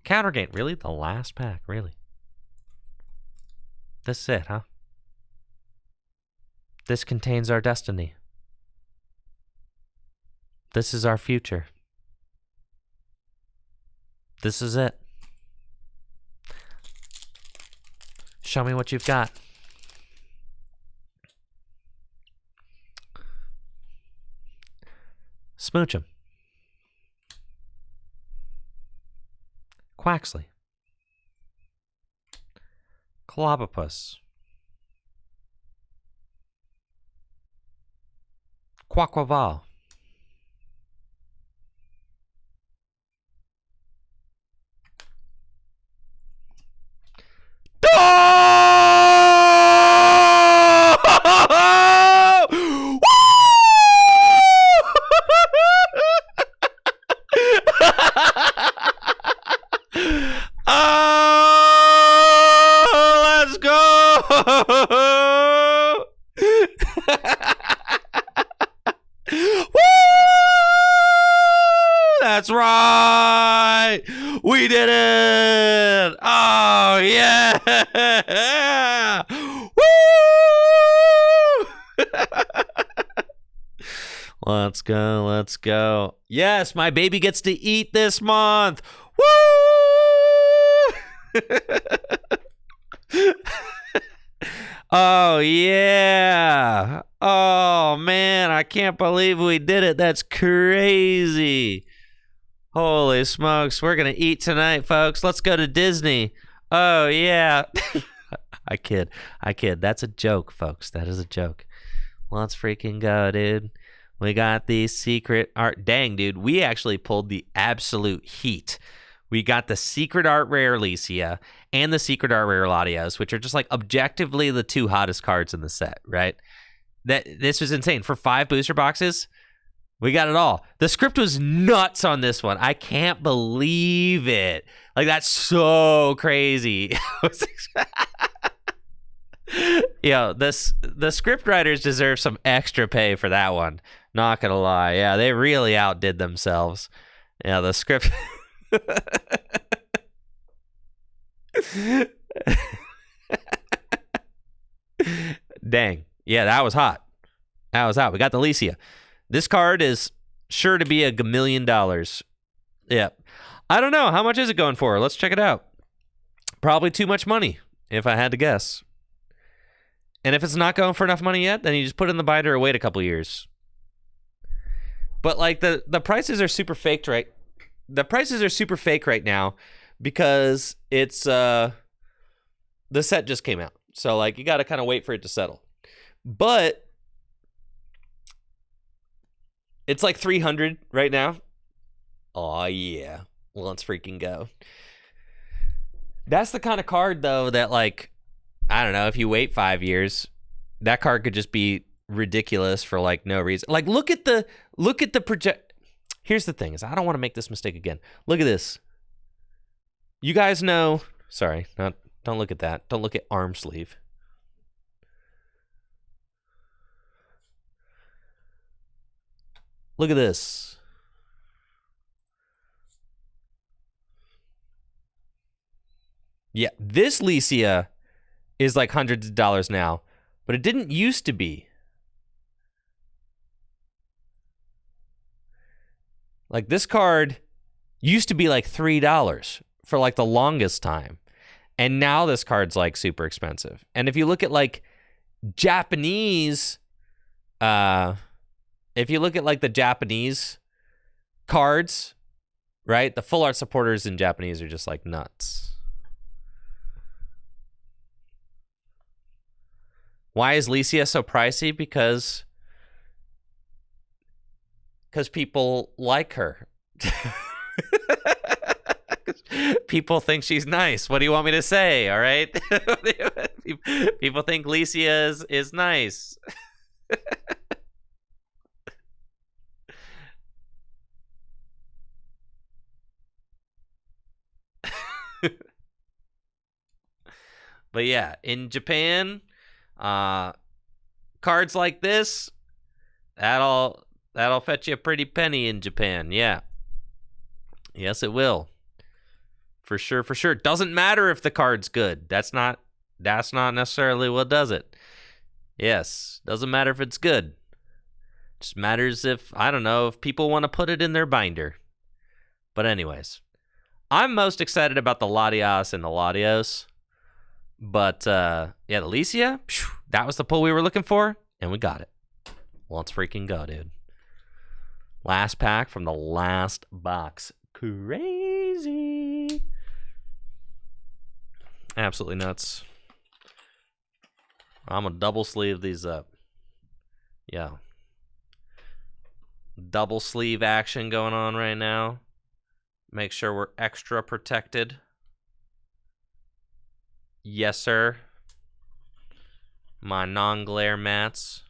Countergate. Really? The last pack, really? This is it, huh? This contains our destiny. This is our future. This is it. Show me what you've got. Smooch 'em. Quaxley. Clobopus. Quaquaval. That's right. We did it. Oh, yeah. Woo! Let's go. Let's go. Yes, my baby gets to eat this month. Woo! Oh, yeah. Oh, man, I can't believe we did it. That's crazy. Holy smokes, we're going to eat tonight, folks. Let's go to Disney. Oh, yeah. I kid. That's a joke, folks. That is a joke. Let's freaking go, dude. We got the secret art. Dang, dude, we actually pulled the absolute heat. We got the secret art rare Licia and the secret art rare Latias, which are just like objectively the 2 hottest cards in the set, right? This was insane. For 5 booster boxes, we got it all. The script was nuts on this one. I can't believe it. Like, that's so crazy. Yo, the script writers deserve some extra pay for that one. Not gonna lie. Yeah, they really outdid themselves. Yeah, the script. Dang. Yeah, that was hot. That was hot. We got the Licia. This card is sure to be $1 million. Yeah. I don't know. How much is it going for? Let's check it out. Probably too much money, if I had to guess. And if it's not going for enough money yet, then you just put it in the binder or wait a couple years. But like the prices are super faked, right? The prices are super fake right now because it's the set just came out. So like you got to kind of wait for it to settle. But it's like 300 right now. Oh yeah. Let's freaking go. That's the kind of card though that like I don't know, if you wait 5 years, that card could just be ridiculous for like no reason. Like look at the project. Here's the thing is I don't want to make this mistake again. Look at this. You guys know, sorry, don't look at that. Don't look at arm sleeve. Look at this. Yeah, this Licia is like hundreds of dollars now, but it didn't used to be. Like this card used to be like $3 for like the longest time. And now this card's like super expensive. And if you look at like Japanese, if you look at like the Japanese cards, right? The full art supporters in Japanese are just like nuts. Why is Licia so pricey? Because people like her. People think she's nice. What do you want me to say? All right. People think Licia is nice. But yeah, in Japan, cards like this, that'll fetch you a pretty penny in Japan. Yeah. Yes, it will. For sure, for sure. Doesn't matter if the card's good. That's not necessarily what does it. Yes, doesn't matter if it's good. Just matters if, I don't know, if people want to put it in their binder. But anyways, I'm most excited about the Latias and the Latios. But yeah, the Licia, that was the pull we were looking for, and we got it. Let's freaking go, dude. Last pack from the last box. Crazy. Absolutely nuts. I'm going to double sleeve these up. Yeah. Double sleeve action going on right now. Make sure we're extra protected. Yes, sir. My non-glare mats.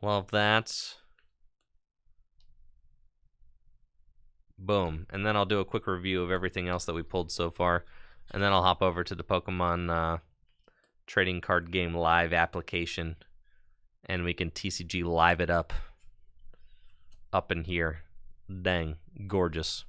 Love that. Boom. And then I'll do a quick review of everything else that we pulled so far. And then I'll hop over to the Pokemon trading card game live application. And we can TCG live it up in here. Dang. Gorgeous.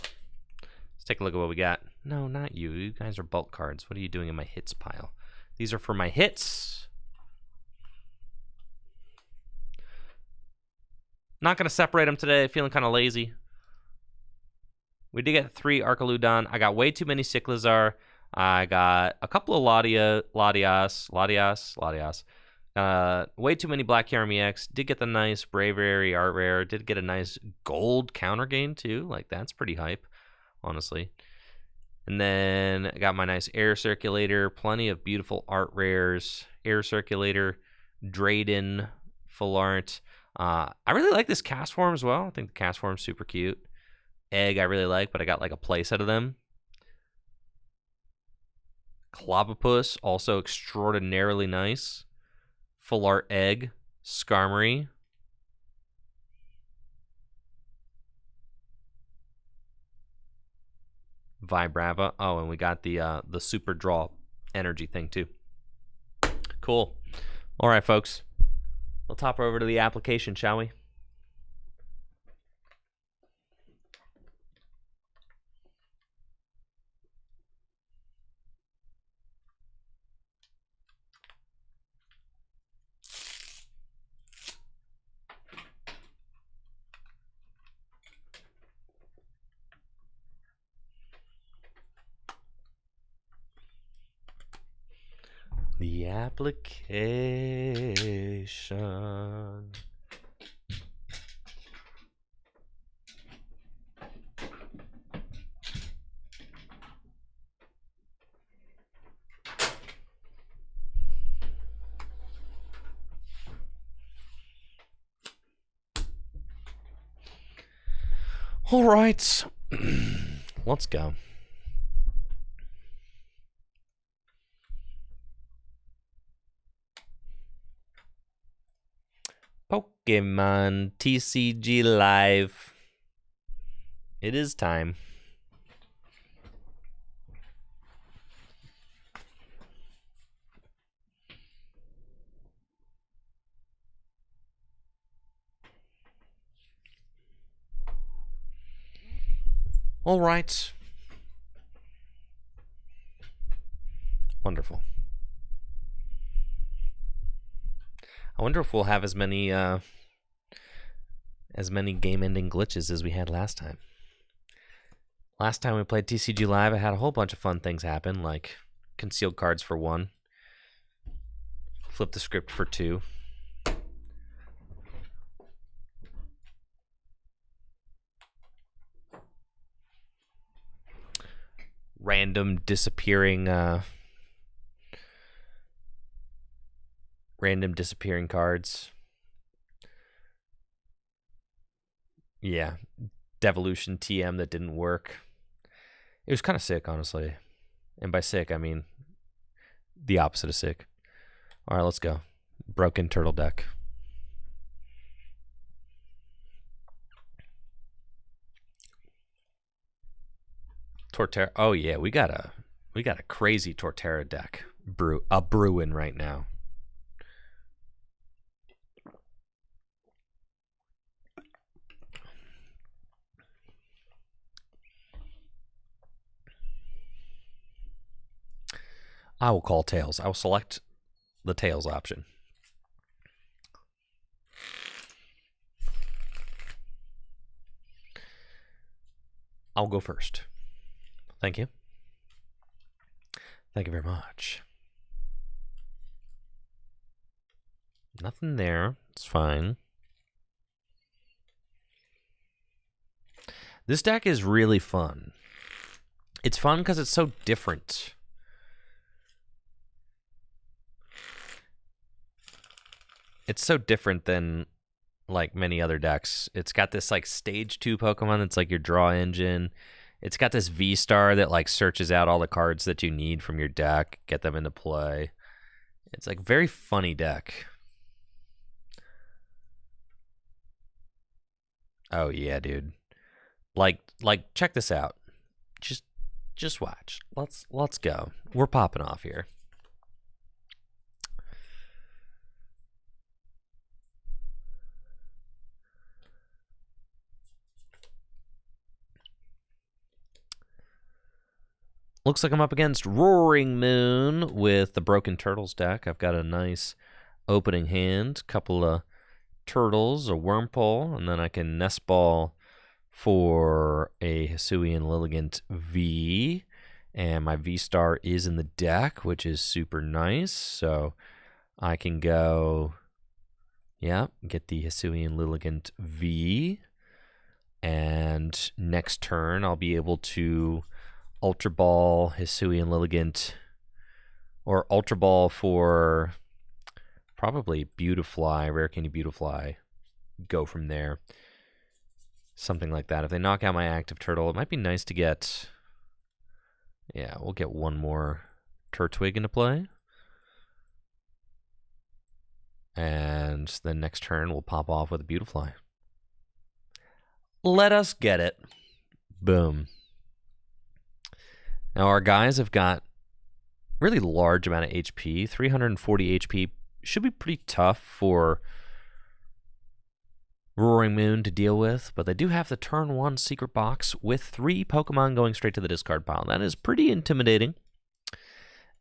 Let's take a look at what we got. No, not you. You guys are bulk cards. What are you doing in my hits pile? These are for my hits. Not going to separate them today. Feeling kind of lazy. We did get 3 Arcaludon. I got way too many Cyclizar. I got a couple of Latias. Way too many Black Yarmy X. Did get the nice Braviary Art Rare. Did get a nice gold counter gain too. Like, that's pretty hype, honestly. And then I got my nice Air Circulator. Plenty of beautiful art rares. Air Circulator. Drayden. Full art. I really like this cast form as well. I think the cast form's super cute. Egg I really like, but I got like a playset of them. Clobopus, also extraordinarily nice. Full art egg. Skarmory. Vibrava. Oh, and we got the super draw energy thing too. Cool. All right, folks. Let's hop over to the application, shall we? The application. All right. Let's go. Pokémon TCG Live. It is time. All right. Wonderful. I wonder if we'll have as many game-ending glitches as we had last time. Last time we played TCG Live, I had a whole bunch of fun things happen, like concealed cards for 1, flip the script for 2. Random disappearing cards. Yeah, Devolution TM that didn't work. It was kind of sick, honestly. And by sick, I mean the opposite of sick. All right, let's go. Broken turtle deck. Torterra. Oh yeah, we got a crazy Torterra deck brewing right now. I will call tails. I will select the tails option. I'll go first. Thank you. Thank you very much. Nothing there. It's fine. This deck is really fun. It's fun because it's so different. It's so different than like many other decks. It's got this like stage 2 Pokemon that's like your draw engine. It's got this V-Star that like searches out all the cards that you need from your deck, get them into play. It's like very funny deck. Oh yeah, dude. Like check this out. Just watch. Let's go. We're popping off here. Looks like I'm up against Roaring Moon with the Broken Turtles deck. I've got a nice opening hand, couple of turtles, a Wurmple, and then I can Nest Ball for a Hisuian Lilligant V. And my V-Star is in the deck, which is super nice. So I can go, yeah, get the Hisuian Lilligant V. And next turn, I'll be able to Ultra Ball, Hisuian Lilligant, or Ultra Ball for probably Beautifly, Rare Candy Beautifly. Go from there. Something like that. If they knock out my active turtle, it might be nice to get... Yeah, we'll get one more Turtwig into play. And then next turn, we'll pop off with a Beautifly. Let us get it. Boom. Now, our guys have got really large amount of HP. 340 HP should be pretty tough for Roaring Moon to deal with, but they do have the turn 1 secret box with 3 Pokemon going straight to the discard pile. That is pretty intimidating,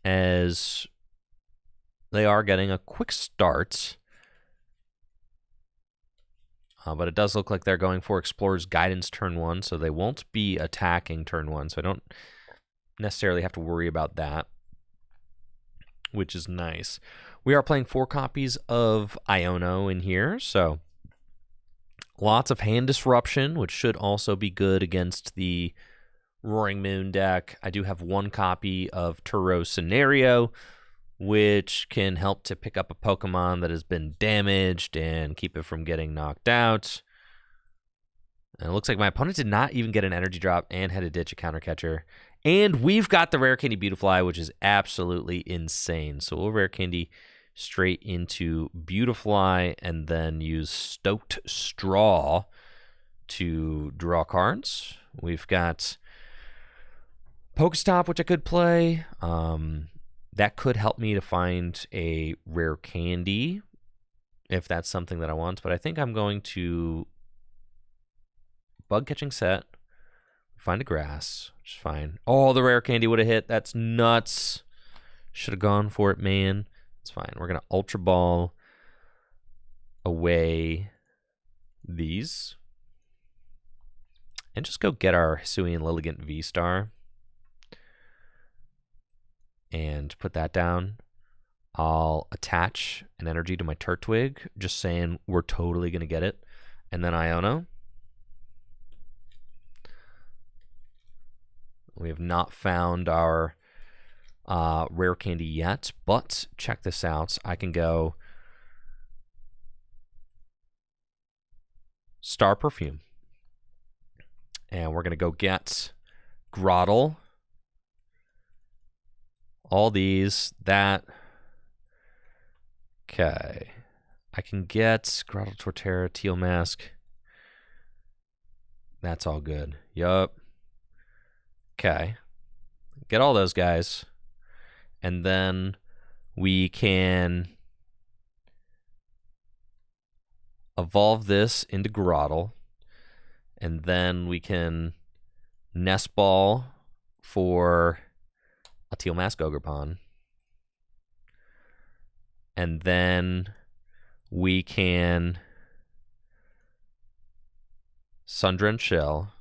as they are getting a quick start. But it does look like they're going for Explorer's Guidance turn 1, so they won't be attacking turn 1, so I don't necessarily have to worry about that, which is nice. We are playing 4 copies of Iono in here, so lots of hand disruption, which should also be good against the Roaring Moon deck. I do have 1 copy of Turo Scenario, which can help to pick up a Pokemon that has been damaged and keep it from getting knocked out. And it looks like my opponent did not even get an energy drop and had to ditch a counter catcher. And we've got the Rare Candy Beautifly, which is absolutely insane. So we'll Rare Candy straight into Beautifly and then use Stoked Straw to draw cards. We've got Pokestop, which I could play. That could help me to find a Rare Candy if that's something that I want. But I think I'm going to Bug Catching Set, find a Grass, which is fine. Oh, the Rare Candy would have hit. That's nuts. Should have gone for it, man. It's fine. We're going to Ultra Ball away these and just go get our Hisuian Lilligant V-Star and put that down. I'll attach an energy to my Turtwig, just saying we're totally going to get it. And then Iono. We have not found our Rare Candy yet, but check this out. I can go Star Perfume. And we're going to go get Grottle. All these, that. Okay. I can get Grottle, Torterra, Teal Mask. That's all good. Yup. Okay. Get all those guys. And then we can evolve this into Grottle. And then we can Nest Ball for a Teal Mask Ogerpon. And then we can Sundren Shell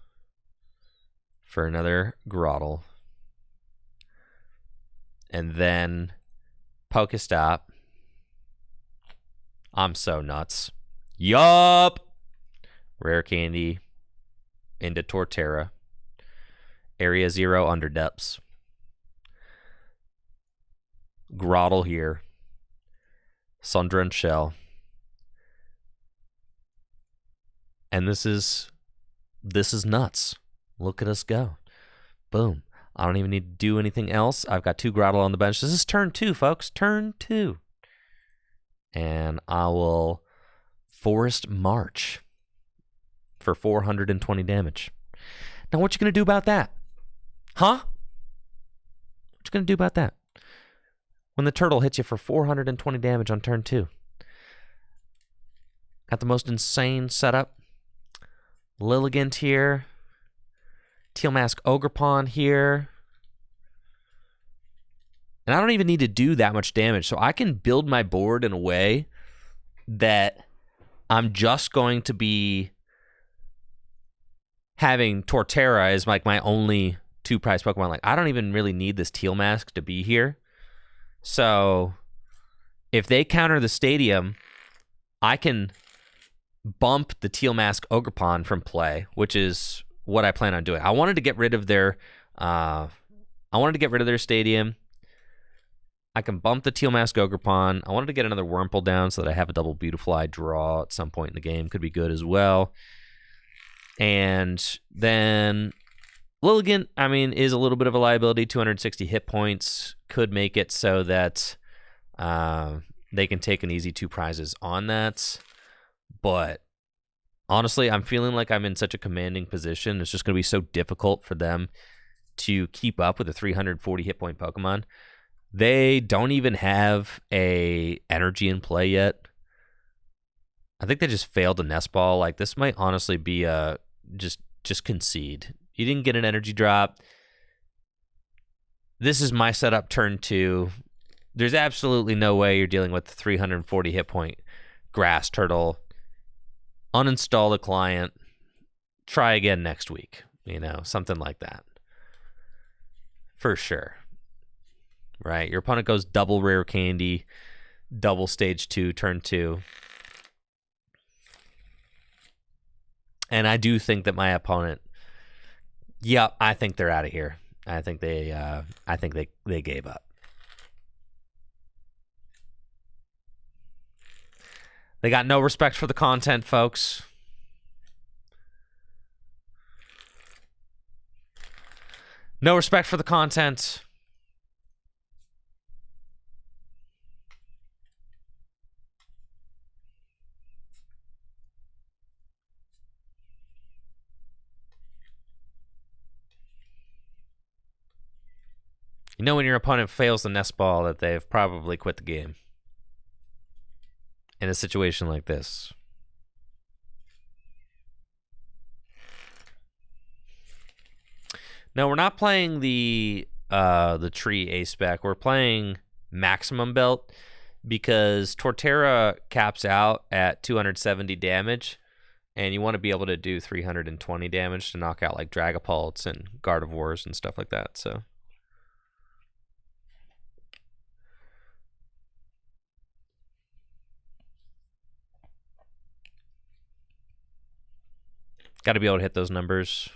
for another Grottle. And then Pokestop. I'm so nuts. Yup! Rare Candy into Torterra. Area 0 Underdepths. Grottle here. Sundren Shell. And this is nuts. Look at us go. Boom. I don't even need to do anything else. I've got 2 Grottle on the bench. This is turn 2, folks. Turn 2. And I will Forest March for 420 damage. Now, what you going to do about that? Huh? What you going to do about that? When the turtle hits you for 420 damage on turn 2. Got the most insane setup. Lilligant here. Teal Mask Ogerpon here. And I don't even need to do that much damage. So I can build my board in a way that I'm just going to be having Torterra as like my only 2-prize Pokemon. Like, I don't even really need this Teal Mask to be here. So if they counter the stadium, I can bump the Teal Mask Ogerpon from play, which is what I plan on doing. I wanted to get rid of their stadium. I can bump the Teal Mask Ogerpon. I wanted to get another Wurmple down so that I have a double Beautifly draw at some point in the game. Could be good as well. And then Lilligant, I mean, is a little bit of a liability. 260 hit points could make it so that they can take an easy 2 prizes on that. But honestly, I'm feeling like I'm in such a commanding position. It's just going to be so difficult for them to keep up with a 340 hit point Pokemon. They don't even have a energy in play yet. I think they just failed a nest ball. Like, this might honestly be a just concede. You didn't get an energy drop. This is my setup turn 2. There's absolutely no way you're dealing with the 340 hit point grass turtle. Uninstall the client. Try again next week. You know, something like that. For sure. Right? Your opponent goes double rare candy, double stage 2, turn 2. And I do think that my opponent, I think they're out of here. I think they gave up. They got no respect for the content, folks. No respect for the content. You know when your opponent fails the nest ball that they've probably quit the game. In a situation like this. No, we're not playing the tree ace spec. We're playing maximum belt because Torterra caps out at 270 damage, and you want to be able to do 320 damage to knock out like Dragapults and Gardevoirs and stuff like that. So. Got to be able to hit those numbers.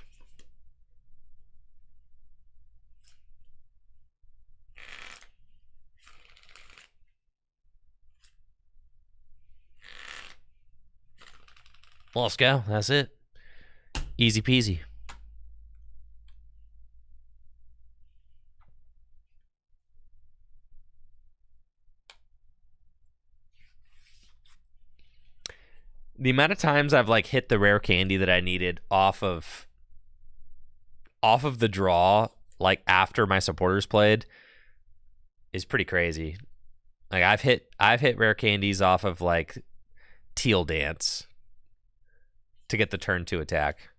Well, let's go. That's it. Easy peasy. The amount of times I've like hit the rare candy that I needed off of the draw, like after my supporters played, is pretty crazy. Like I've hit rare candies off of like Teal Dance to get the turn 2 attack.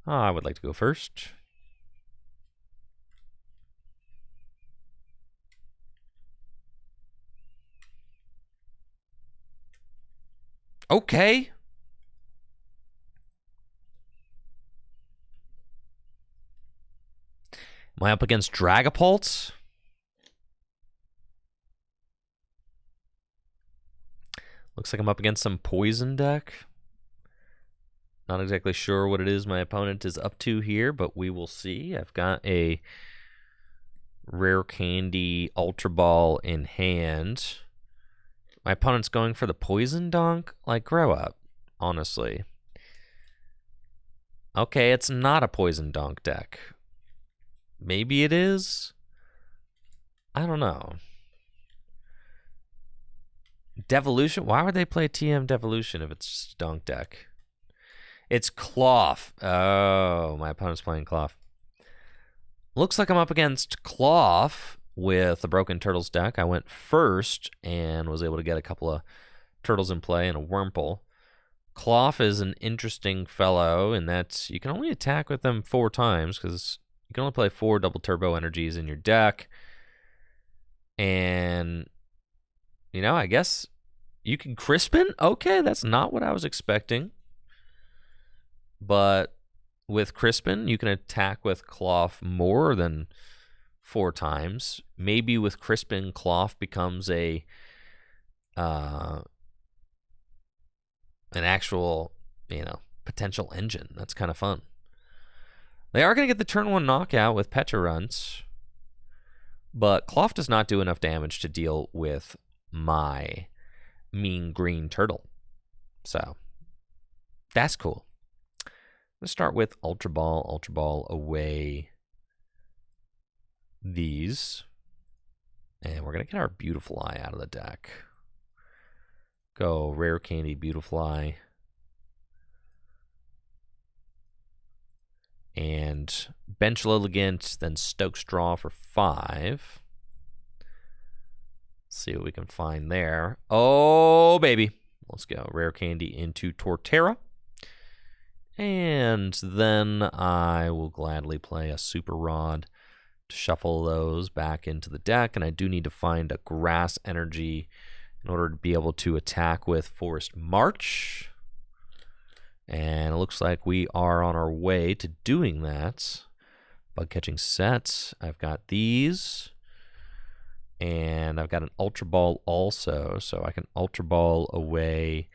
Oh, I would like to go first. Okay. Am I up against Dragapults? Looks like I'm up against some poison deck. Not exactly sure what it is my opponent is up to here, but we will see. I've got a rare candy Ultra Ball in hand. My opponent's going for the poison donk? Like, grow up, honestly. Okay, it's not a poison donk deck. Maybe it is? I don't know. Devolution? Why would they play TM Devolution if it's just a donk deck? It's Cloth. Oh, my opponent's playing Cloth. Looks like I'm up against Cloth with the Broken Turtles deck. I went first and was able to get a couple of turtles in play and a Wurmple. Cloth is an interesting fellow in that you can only attack with them 4 times because you can only play 4 double turbo energies in your deck. And, you know, I guess you can Crispin? Okay, that's not what I was expecting. But with Crispin, you can attack with Cloth more than 4 times. Maybe with Crispin, Cloth becomes an actual, you know, potential engine. That's kind of fun. They are going to get the turn 1 knockout with Petra runs, but Cloth does not do enough damage to deal with my mean green turtle. So that's cool. Let's start with Ultra Ball away these. And we're going to get our Beautiful Eye out of the deck. Go Rare Candy, Beautiful Eye. And bench Lilligant, then Stoke Straw for 5. See what we can find there. Oh, baby. Let's go. Rare Candy into Torterra. And then I will gladly play a Super Rod to shuffle those back into the deck. And I do need to find a Grass Energy in order to be able to attack with Forest March. And it looks like we are on our way to doing that. Bug Catching Set. I've got these. And I've got an Ultra Ball also. So I can Ultra Ball away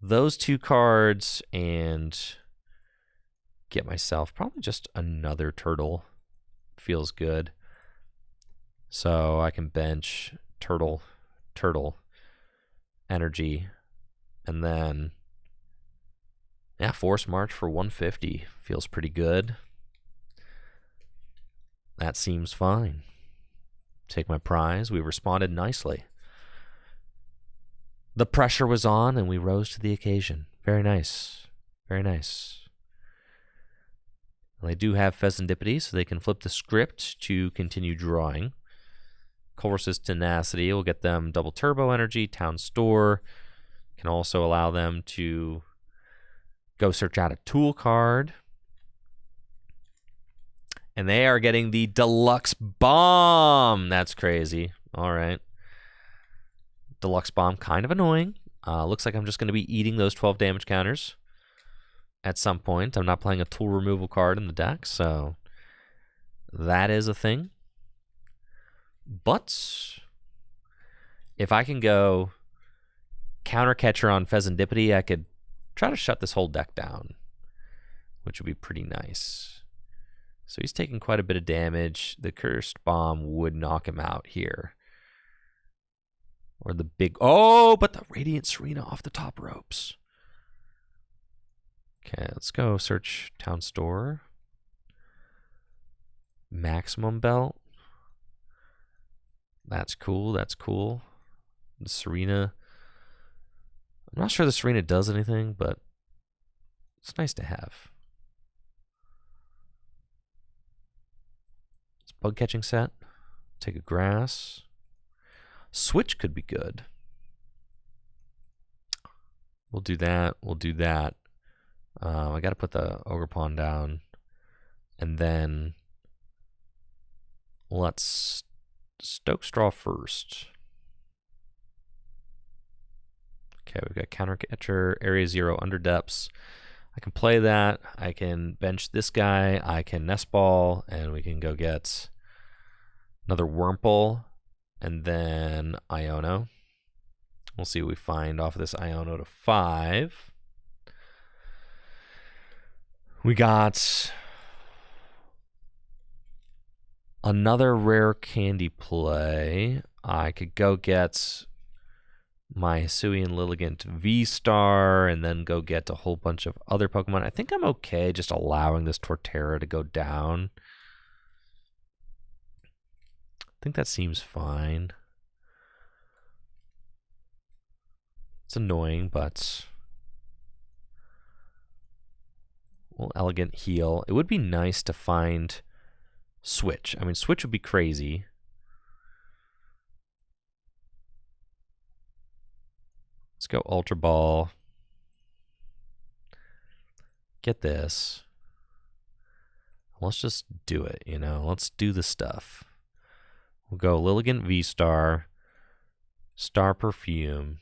those 2 cards and get myself probably just another turtle. Feels good. So I can bench turtle, energy, and then yeah, Force March for 150 feels pretty good. That seems fine. Take my prize. We responded nicely. The pressure was on, and we rose to the occasion. Very nice. Very nice. Well, they do have Pheasantipity, so they can flip the script to continue drawing. Colress's Tenacity will get them double turbo energy. Town Store can also allow them to go search out a tool card. And they are getting the Deluxe Bomb. That's crazy. All right. Deluxe Bomb, kind of annoying. Looks like I'm just going to be eating those 12 damage counters at some point. I'm not playing a tool removal card in the deck, so that is a thing. But if I can go Counter Catcher on Pheasantipity, I could try to shut this whole deck down, which would be pretty nice. So he's taking quite a bit of damage. The Cursed Bomb would knock him out here. Or the big... Oh, but the Radiant Serena off the top ropes. Okay, let's go search Town Store. Maximum Belt. That's cool, that's cool. The Serena... I'm not sure the Serena does anything, but it's nice to have. It's Bug Catching Set. Take a Grass. Switch could be good. We'll do that. We'll do that. I got to put the Ogre Pawn down. And then let's Stoke Straw first. Okay, we've got Counter Catcher, Area 0, Under Depths. I can play that. I can bench this guy. I can Nest Ball, and we can go get another Wurmple. And then Iono. We'll see what we find off of this Iono to 5. We got another Rare Candy play. I could go get my Hisuian Lilligant V-Star and then go get a whole bunch of other Pokemon. I think I'm okay just allowing this Torterra to go down. I think that seems fine. It's annoying, but well, Elegant Heal. It would be nice to find Switch. I mean, Switch would be crazy. Let's go Ultra Ball. Get this. Let's just do it, you know. Let's do the stuff. We'll go Lilligant V-Star, Star Perfume,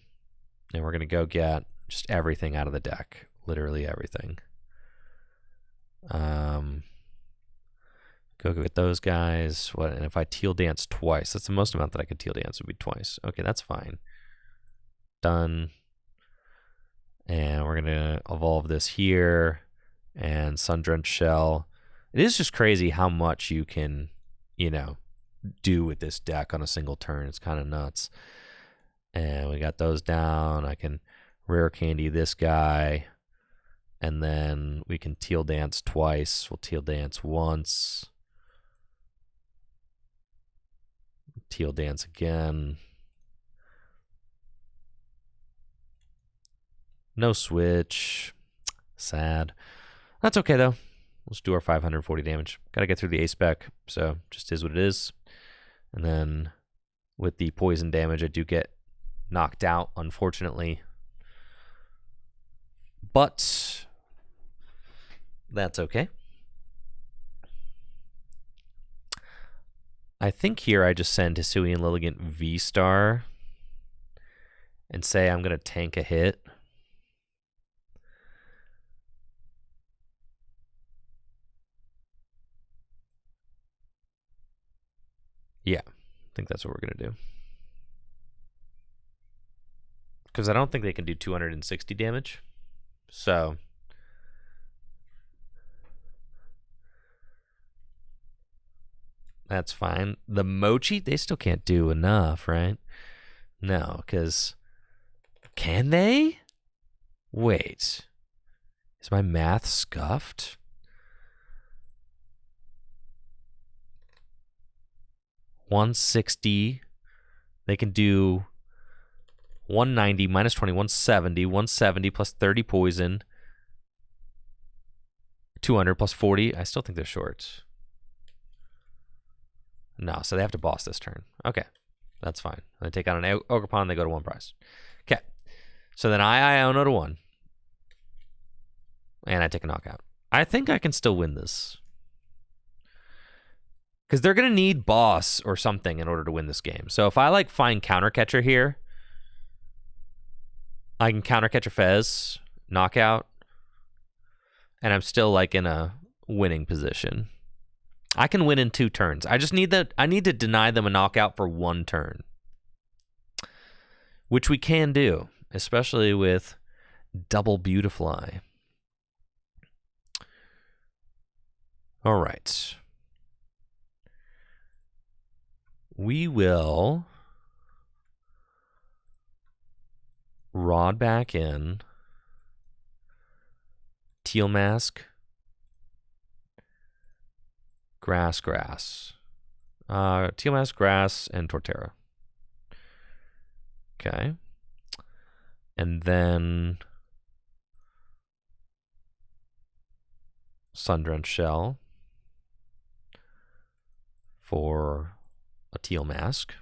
and we're going to go get just everything out of the deck. Literally everything. Go get those guys. What? And if I Teal Dance twice, that's the most amount that I could Teal Dance would be twice. Okay, that's fine. Done. And we're going to evolve this here. And Sun-Drenched Shell. It is just crazy how much you can, you know, do with this deck on a single turn. It's kind of nuts. And we got those down. I can rare candy this guy. And then we can teal dance twice. We'll teal dance once. Teal dance again. No switch. Sad. That's okay, though. Let's do our 540 damage. Got to get through the A-spec, so just is what it is. And then with the poison damage, I do get knocked out, unfortunately. But that's okay. I think here I just send Hisuian Lilligant V-Star and say I'm going to tank a hit. Yeah, I think that's what we're going to do. Because I don't think they can do 260 damage. So that's fine. The Mochi, they still can't do enough, right? No, because can they? Wait. Is my math scuffed? $160. They can do 190 minus 20, 170, 170 plus 30 poison, 200 plus 40. I still think they're short. No, so they have to boss this turn. Okay, that's fine. They take out an Ogerpon, they go to 1 prize. Okay, so then I Iono to 1. And I take a knockout. I think I can still win this. Because they're going to need boss or something in order to win this game. So if I like find counter catcher here, I can counter catch a Fez, knockout, and I'm still like in a winning position. I can win in 2 turns. I just need I need to deny them a knockout for 1 turn, which we can do, especially with double Beautifly. All right. We will Rod back in. Teal Mask. Grass. Teal Mask, Grass, and Torterra. Okay. And then Sundrenched Shell for a Teal Mask.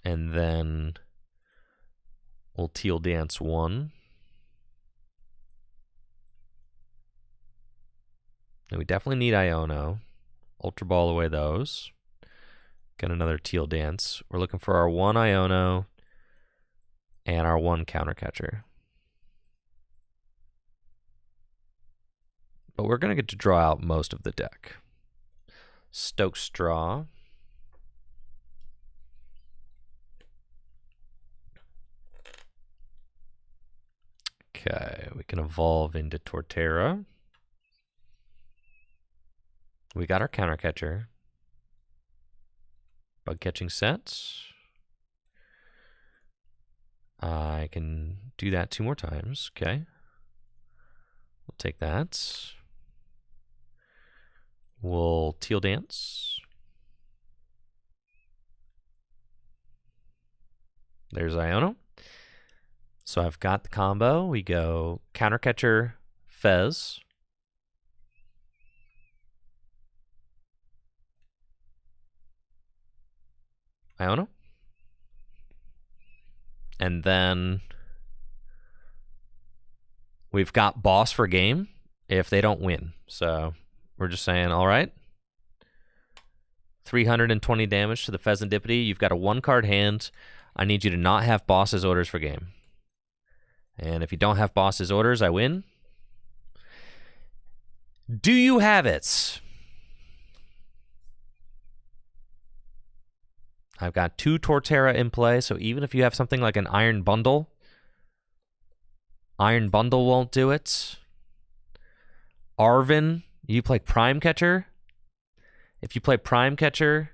And then we'll Teal Dance 1. And we definitely need Iono. Ultra Ball away those. Get another Teal Dance. We're looking for our 1 Iono and our 1 counter catcher. But we're going to get to draw out most of the deck. Stoke Straw. Okay, we can evolve into Torterra. We got our counter catcher. Bug catching sets. I can do that 2 more times. Okay. We'll take that. We'll Teal Dance. There's Iono. So I've got the combo. We go counter catcher, Fez. Iono. And then we've got boss for game if they don't win. So we're just saying, all right. 320 damage to the Pheasantipity. You've got a 1-card hand. I need you to not have boss's orders for game. And if you don't have boss's orders, I win. Do you have it? I've got 2 Torterra in play, so even if you have something like an Iron Bundle won't do it. Arvin, you play Prime Catcher. If you play Prime Catcher,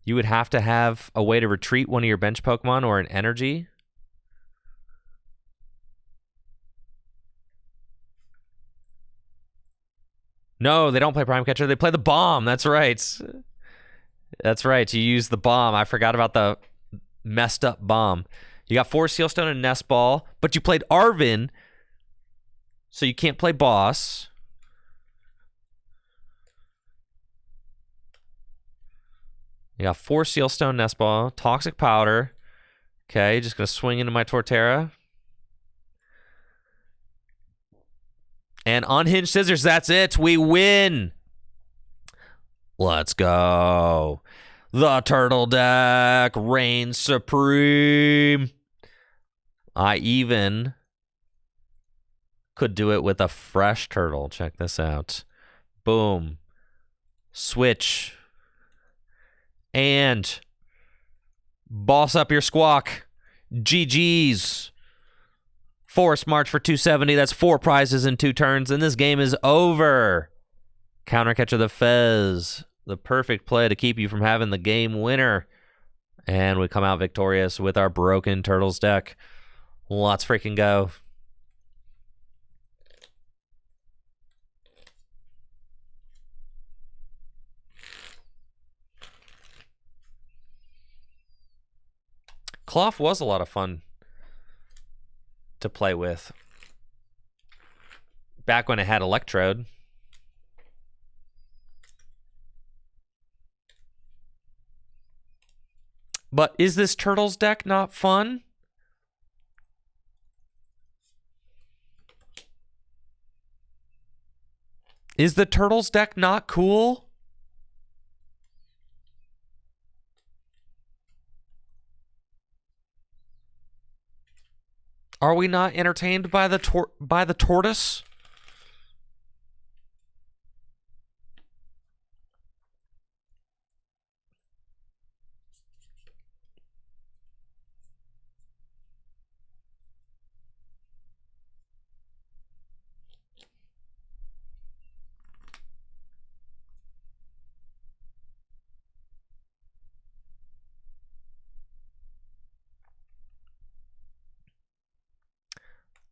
You would have to have a way to retreat one of your bench Pokemon or an energy. No, they don't play Prime Catcher. They play the Bomb. That's right. That's right. You use the Bomb. I forgot about the messed up Bomb. You got 4 Sealstone and Nest Ball, but you played Arvin, so you can't play Boss. You got 4 Sealstone, Nest Ball, Toxic Powder. Okay, just going to swing into my Torterra. And Unhinged Scissors, that's it. We win. Let's go. The Turtle deck reigns supreme. I even could do it with a fresh turtle. Check this out. Boom. Switch. And boss up your Squawk. GG's. Force March for 270. That's 4 prizes in 2 turns, and this game is over. Countercatcher the Fez. The perfect play to keep you from having the game winner. And we come out victorious with our broken Turtles deck. Let's freaking go. Cloth was a lot of fun to play with back when it had Electrode. But is this Turtles deck not fun? Is the Turtles deck not cool? Are we not entertained by the tortoise?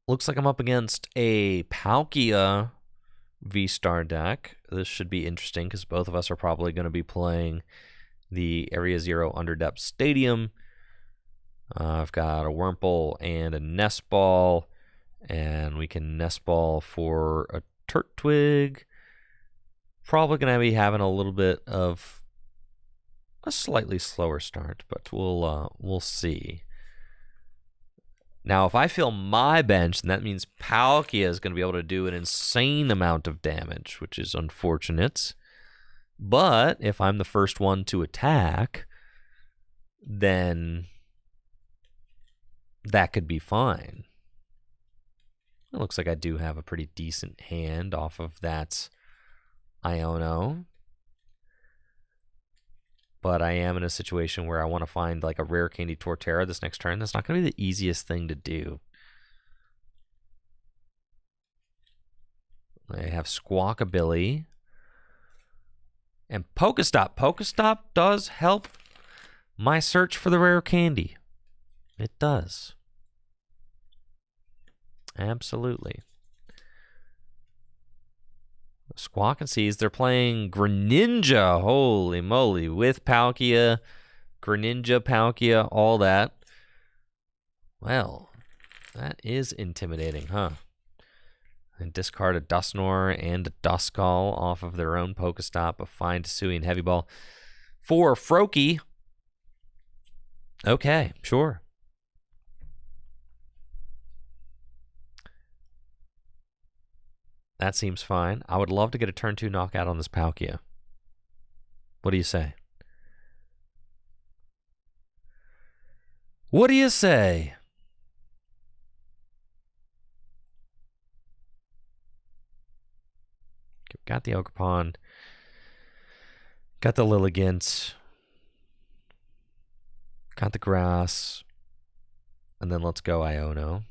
Looks like I'm up against a Palkia V-Star deck. This should be interesting because both of us are probably going to be playing the Area Zero Underdepth Stadium. I've got a Wurmple and a Nest Ball, and we can Nest Ball for a Turtwig. Probably going to be having a little bit of a slightly slower start, but we'll see. Now, if I fill my bench, then that means Palkia is going to be able to do an insane amount of damage, which is unfortunate. But if I'm the first one to attack, then that could be fine. It looks like I do have a pretty decent hand off of that Iono. But I am in a situation where I want to find like a rare candy Torterra this next turn. That's not going to be the easiest thing to do. I have Squawkabilly. And Pokestop. Pokestop does help my search for the rare candy. It does. Absolutely. Squawk and Seas, they're playing Greninja, holy moly, with Palkia, Greninja, Palkia, all that. Well, that is intimidating, huh? And discard a Dusknoir and a Duskull off of their own Pokestop, a Fine Tsui and Heavy Ball for Froakie. Okay, sure. That seems fine. I would love to get a turn 2 knockout on this Palkia. What do you say? What do you say? Got the Ogerpon. Got the Lilligant. Got the Grass. And then let's go Iono.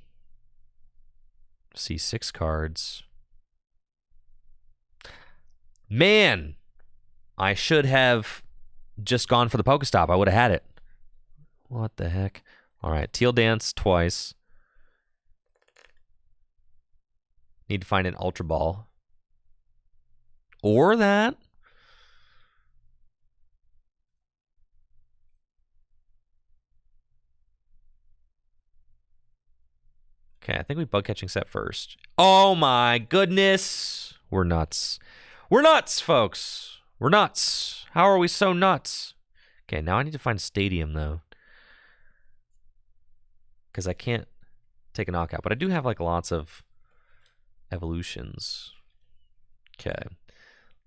See 6 cards. Man, I should have just gone for the Pokestop, I would have had it. What the heck? All right, Teal Dance twice. Need to find an Ultra Ball. Or that. Okay, I think we bug catching set first. Oh my goodness. We're nuts. We're nuts, folks. We're nuts. How are we so nuts? Okay, now I need to find a stadium, though. Because I can't take a knockout. But I do have, like, lots of evolutions. Okay.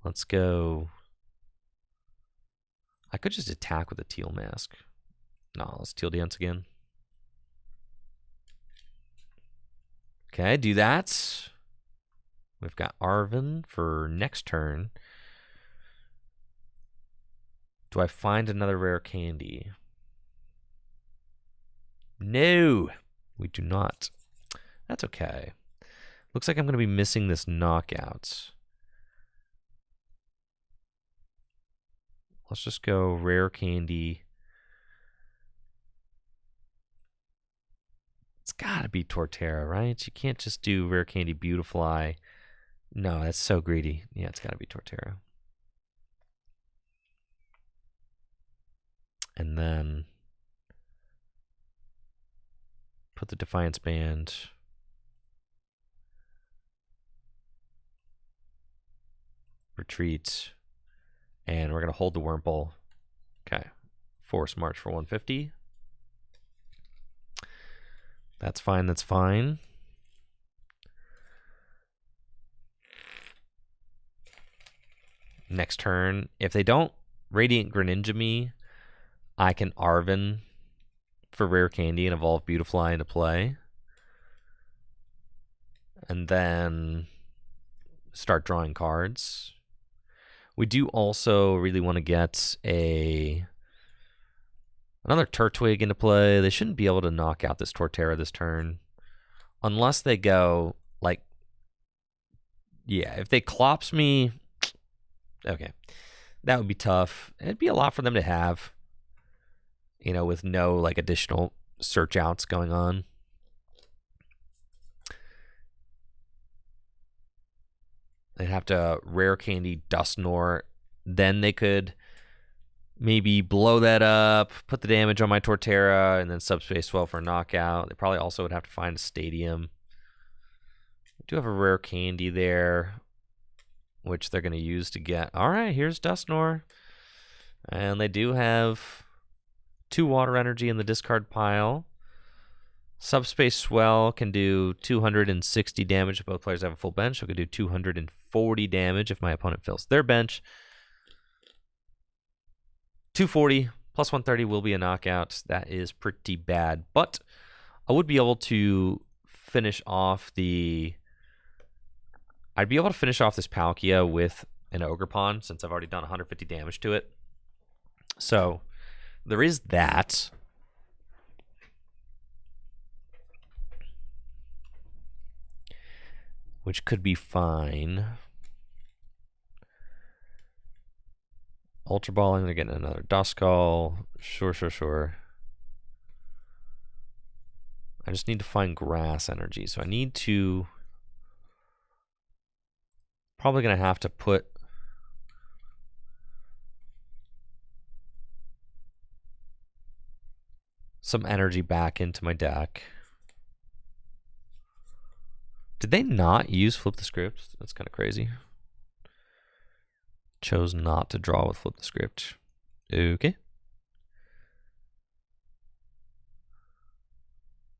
Let's go. I could just attack with a Teal Mask. No, let's Teal Dance again. Okay, do that. We've got Arven for next turn. Do I find another rare candy? No, we do not. That's okay. Looks like I'm going to be missing this knockout. Let's just go rare candy. It's got to be Torterra, right? You can't just do rare candy Beautifly. No, that's so greedy. Yeah, it's got to be Torterra. And then put the Defiance Band. Retreat. And we're going to hold the Wurmple. Okay. Force March for 150. That's fine, that's fine. Next turn, if they don't Radiant Greninja me, I can Arven for rare candy and evolve Beautifly into play. And then start drawing cards. We do also really want to get another Turtwig into play. They shouldn't be able to knock out this Torterra this turn. Unless they go, like, yeah, if they Clops me, okay, that would be tough. It'd be a lot for them to have, you know, with no, like, additional search outs going on. They'd have to rare candy Dusknoir. Then they could maybe blow that up, put the damage on my Torterra, and then Subspace Swell for a knockout. They probably also would have to find a stadium. We do have a rare candy there, which they're going to use to get. All right, here's Dusknoir. And they do have 2 water energy in the discard pile. Subspace Swell can do 260 damage if both players have a full bench. So it could do 240 damage if my opponent fills their bench. 240 plus 130 will be a knockout. That is pretty bad. But I would be able to finish off the... I'd be able to finish off this Palkia with an Ogerpon since I've already done 150 damage to it. So there is that. Which could be fine. Ultra Balling, they're getting another Duskull. Sure. I just need to find grass energy. So I need to... Probably going to have to put... some energy back into my deck. Did they not use Flip the Script? That's kind of crazy. Chose not to draw with Flip the Script. Okay.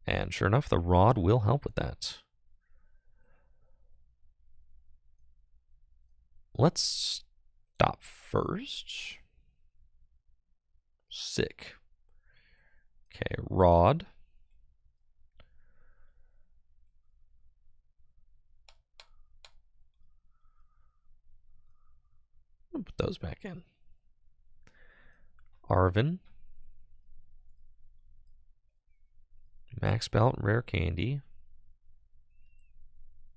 And sure enough, the Rod will help with that. Let's stop first. Sick. Okay, Rod. I'll put those back in. Arven. Max Belt, Rare Candy.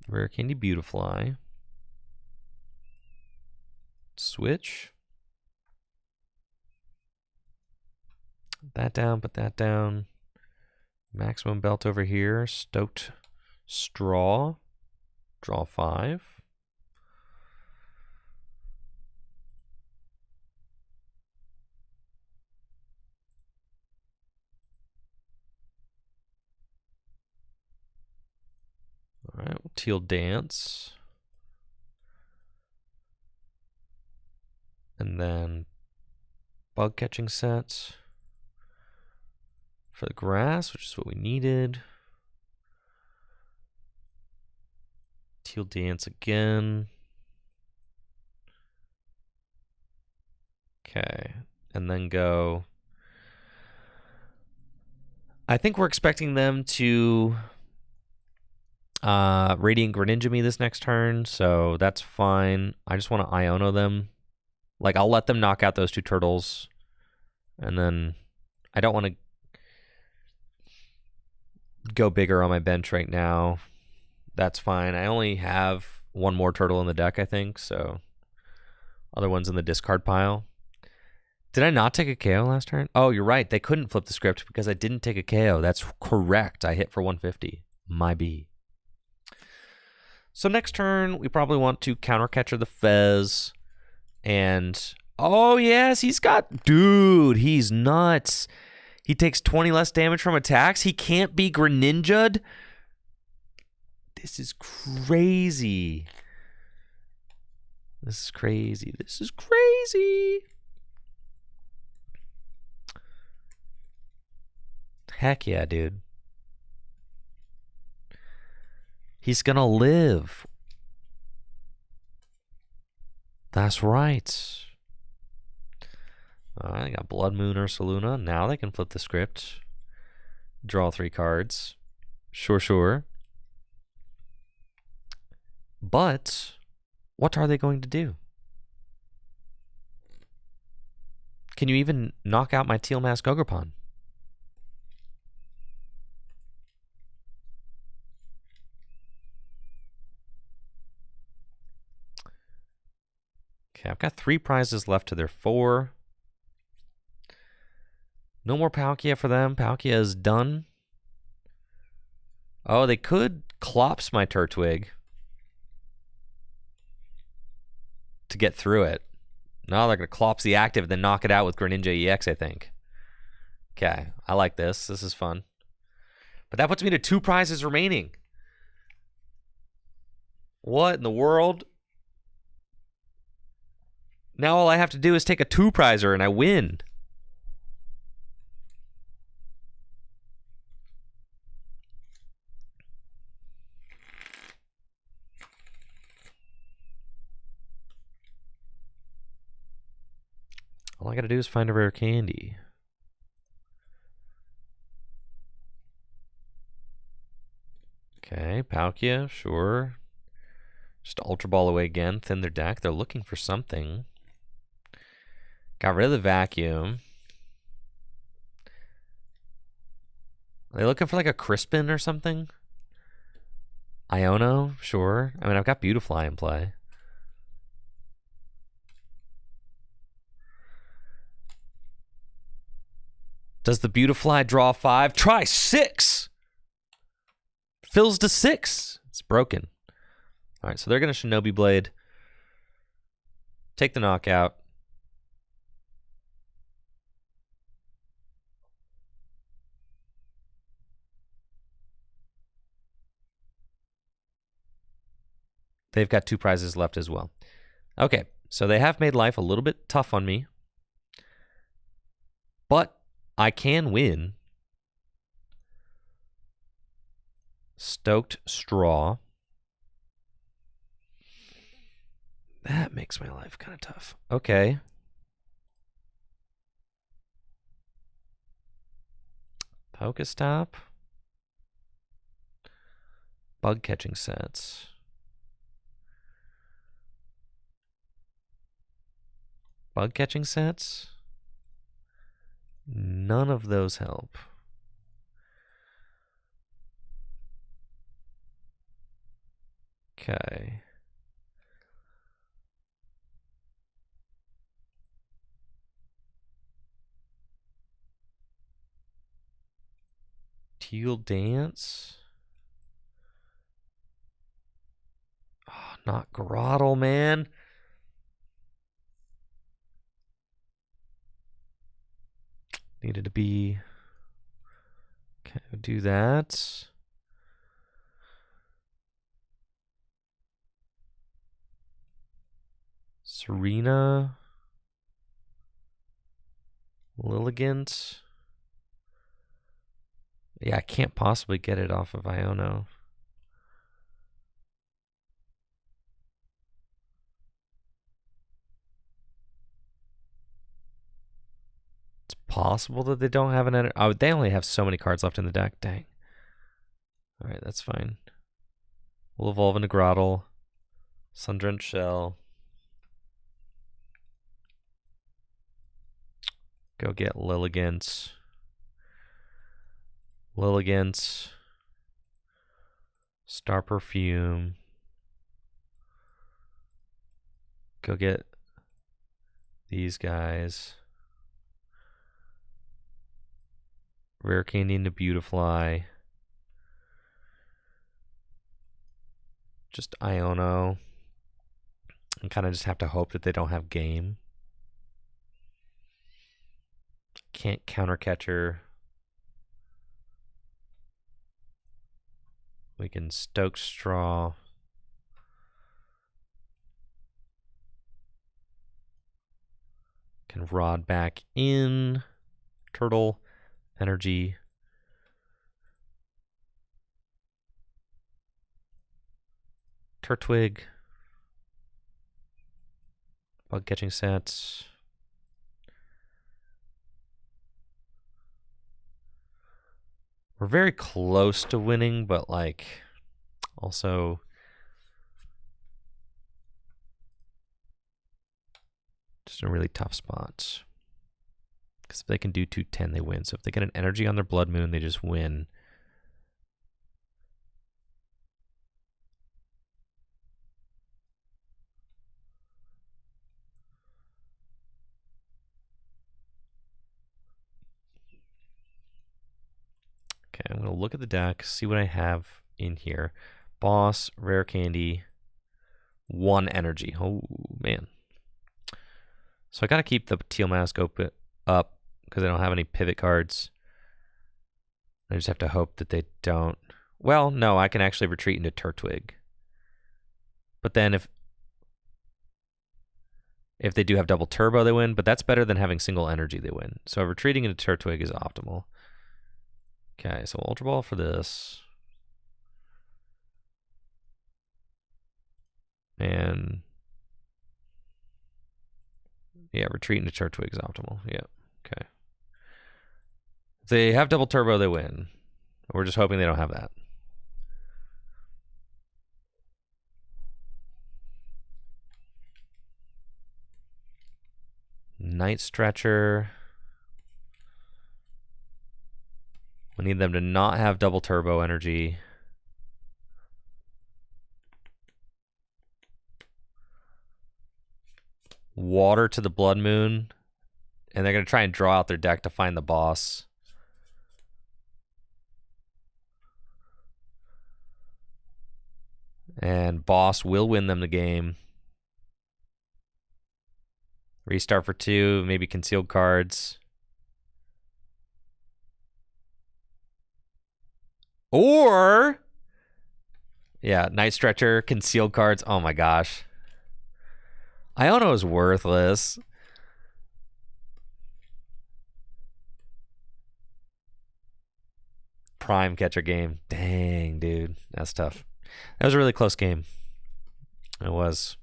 Rare Candy Beautifly. Switch. Put that down, put that down. Maximum belt over here. Stoked straw. Draw 5. All right, teal dance. And then bug catching sets for the grass, which is what we needed. Teal dance again. Okay, and then go. I think we're expecting them to Radiant Greninja me this next turn, so that's fine. I just want to Iono them. Like, I'll let them knock out those 2 turtles, and then I don't want to go bigger on my bench right now. That's fine. I only have 1 more turtle in the deck, I think, so other one's in the discard pile. Did I not take a KO last turn? Oh, you're right. They couldn't flip the script because I didn't take a KO. That's correct. I hit for 150. My B. So next turn, we probably want to counter catcher the Fez. And, oh yes, he's got, dude, he's nuts. He takes 20 less damage from attacks. He can't be Greninja'd. This is crazy. This is crazy. This is crazy. Heck yeah, dude. He's gonna live. That's right. All right, I got Blood Moon or Ursaluna. Now they can flip the script. Draw 3 cards. Sure, sure. But what are they going to do? Can you even knock out my Teal Mask Ogerpon? Okay, I've got 3 prizes left to their 4. No more Palkia for them. Palkia is done. Oh, they could Clops my Turtwig to get through it. No, they're going to Clops the active, then knock it out with Greninja EX, I think. Okay, I like this. This is fun. But that puts me to 2 prizes remaining. What in the world? Now all I have to do is take a 2-prizer and I win. All I gotta do is find a rare candy. Okay, Palkia, sure. Just Ultra Ball away again, thin their deck. They're looking for something. Got rid of the vacuum. Are they looking for like a Crispin or something? Iono, sure. I mean, I've got Beautifly in play. Does the Beautifly draw 5? Try 6! Fills to 6. It's broken. All right, so they're going to Shinobi Blade. Take the knockout. They've got 2 prizes left as well. Okay, so they have made life a little bit tough on me. But I can win. Stoked Straw. That makes my life kind of tough. Okay. Pokestop. Bug catching sets. Bug catching sets? None of those help. Okay. Teal Dance. Oh, not Grottle, man. Needed to be... Okay, do that. Serena. Lilligant. Yeah, I can't possibly get it off of Iono. It's possible that they don't have an... Oh, they only have so many cards left in the deck. Dang. Alright, that's fine. We'll evolve into Grottle. Sundrenched Shell. Go get Lilligant. Lilligant. Star Perfume. Go get these guys. Rare Candy into Beautifly. Just Iono. And kind of just have to hope that they don't have game. Can't counter catcher. We can Stoke Straw. Can Rod back in. Turtle. Energy. Turtwig. Bug catching sets. We're very close to winning, but like also just in a really tough spot. Because if they can do 210, they win. So if they get an energy on their Blood Moon, they just win. Okay, I'm going to look at the deck, see what I have in here. Boss, Rare Candy, 1 energy. Oh, man. So I got to keep the Teal Mask up because I don't have any pivot cards. I just have to hope that they don't. Well, no, I can actually retreat into Turtwig. But then if they do have double turbo, they win. But that's better than having single energy, they win. So retreating into Turtwig is optimal. Okay, so Ultra Ball for this. And yeah, retreat into Turtwig is optimal. Yeah, okay. If they have double turbo, they win. We're just hoping they don't have that. Night Stretcher. We need them to not have double turbo energy. Water to the Blood Moon. And they're going to try and draw out their deck to find the boss. And boss will win them the game. Restart for 2, maybe concealed cards. Or, yeah, Night Stretcher, concealed cards. Oh my gosh. Iono is worthless. Prime catcher game. Dang, dude. That's tough. That was a really close game. It was.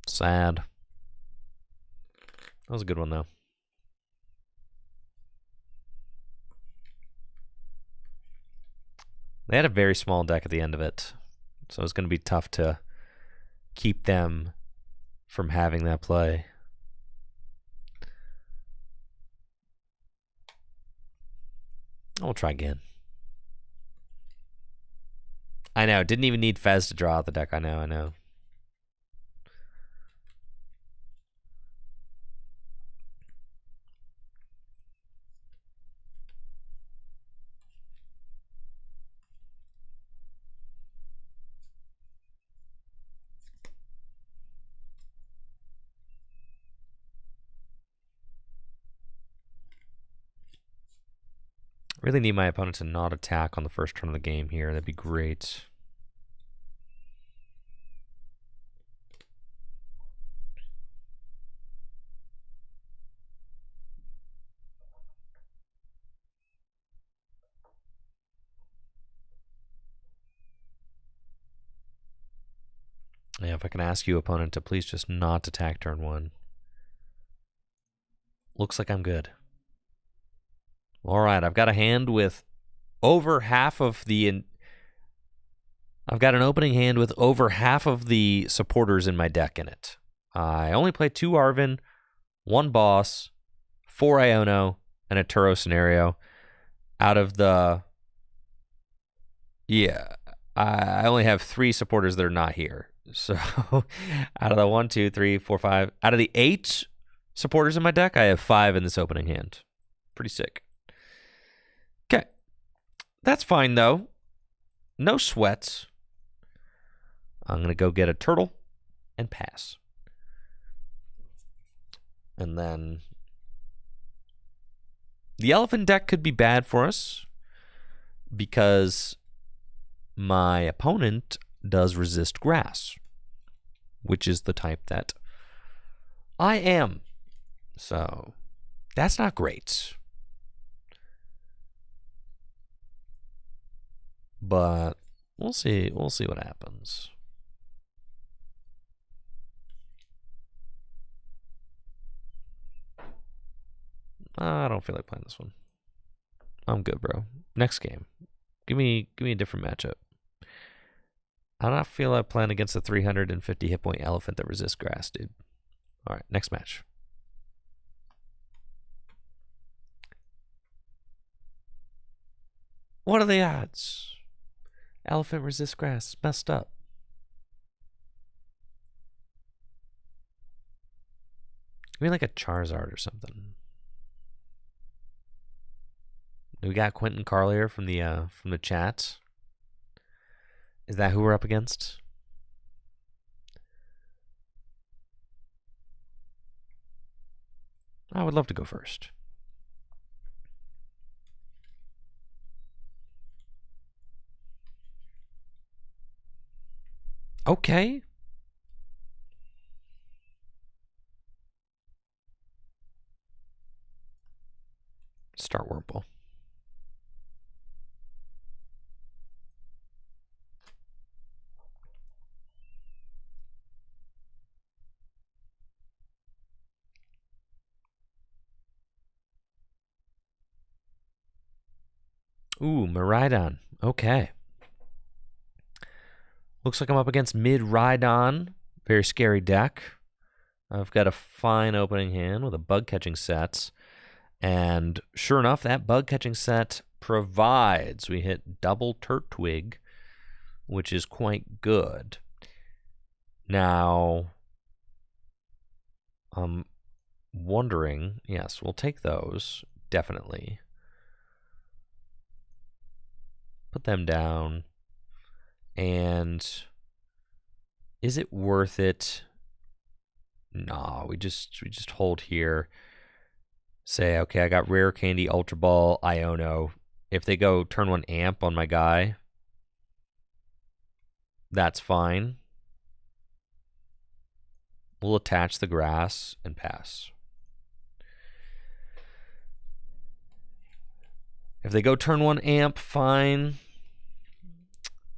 Sad. That was a good one, though. They had a very small deck at the end of it. So it's going to be tough to keep them from having that play. We'll try again. I know. Didn't even need Fez to draw out the deck. I know. Really need my opponent to not attack on the first turn of the game here. That'd be great. Yeah, if I can ask you, opponent, to please just not attack turn 1. Looks like I'm good. All right, I've got a hand with over half of the... I've got an opening hand with over half of the supporters in my deck in it. I only play 2 Arvin, 1 Boss, 4 Iono, and a Turo scenario. Out of the... Yeah, I only have 3 supporters that are not here. So out of the 1, 2, 3, 4, 5... Out of the 8 supporters in my deck, I have 5 in this opening hand. Pretty sick. Okay. That's fine, though. No sweats. I'm going to go get a turtle and pass. And then the elephant deck could be bad for us because my opponent does resist grass, which is the type that I am. So that's not great. But we'll see. We'll see what happens. I don't feel like playing this one. I'm good, bro. Next game. Give me a different matchup. I don't feel like playing against a 350 hit point elephant that resists grass, dude. All right, next match. What are the odds? Elephant resists grass. Messed up. Give me like a Charizard or something. We got Quentin Carlier from the chat. Is that who we're up against? I would love to go first. Okay. Start Wurmple. Ooh, Miraidon. Okay. Looks like I'm up against mid-Rhydon. Very scary deck. I've got a fine opening hand with a bug-catching set. And sure enough, that bug-catching set provides. We hit double Turtwig, which is quite good. Now, I'm wondering... Yes, we'll take those. Definitely. Put them down. And is it worth it? No, we just hold here. Say, okay, I got Rare Candy, Ultra Ball, Iono. If they go turn 1 Amp on my guy, that's fine. We'll attach the grass and pass. If they go turn 1 Amp, fine.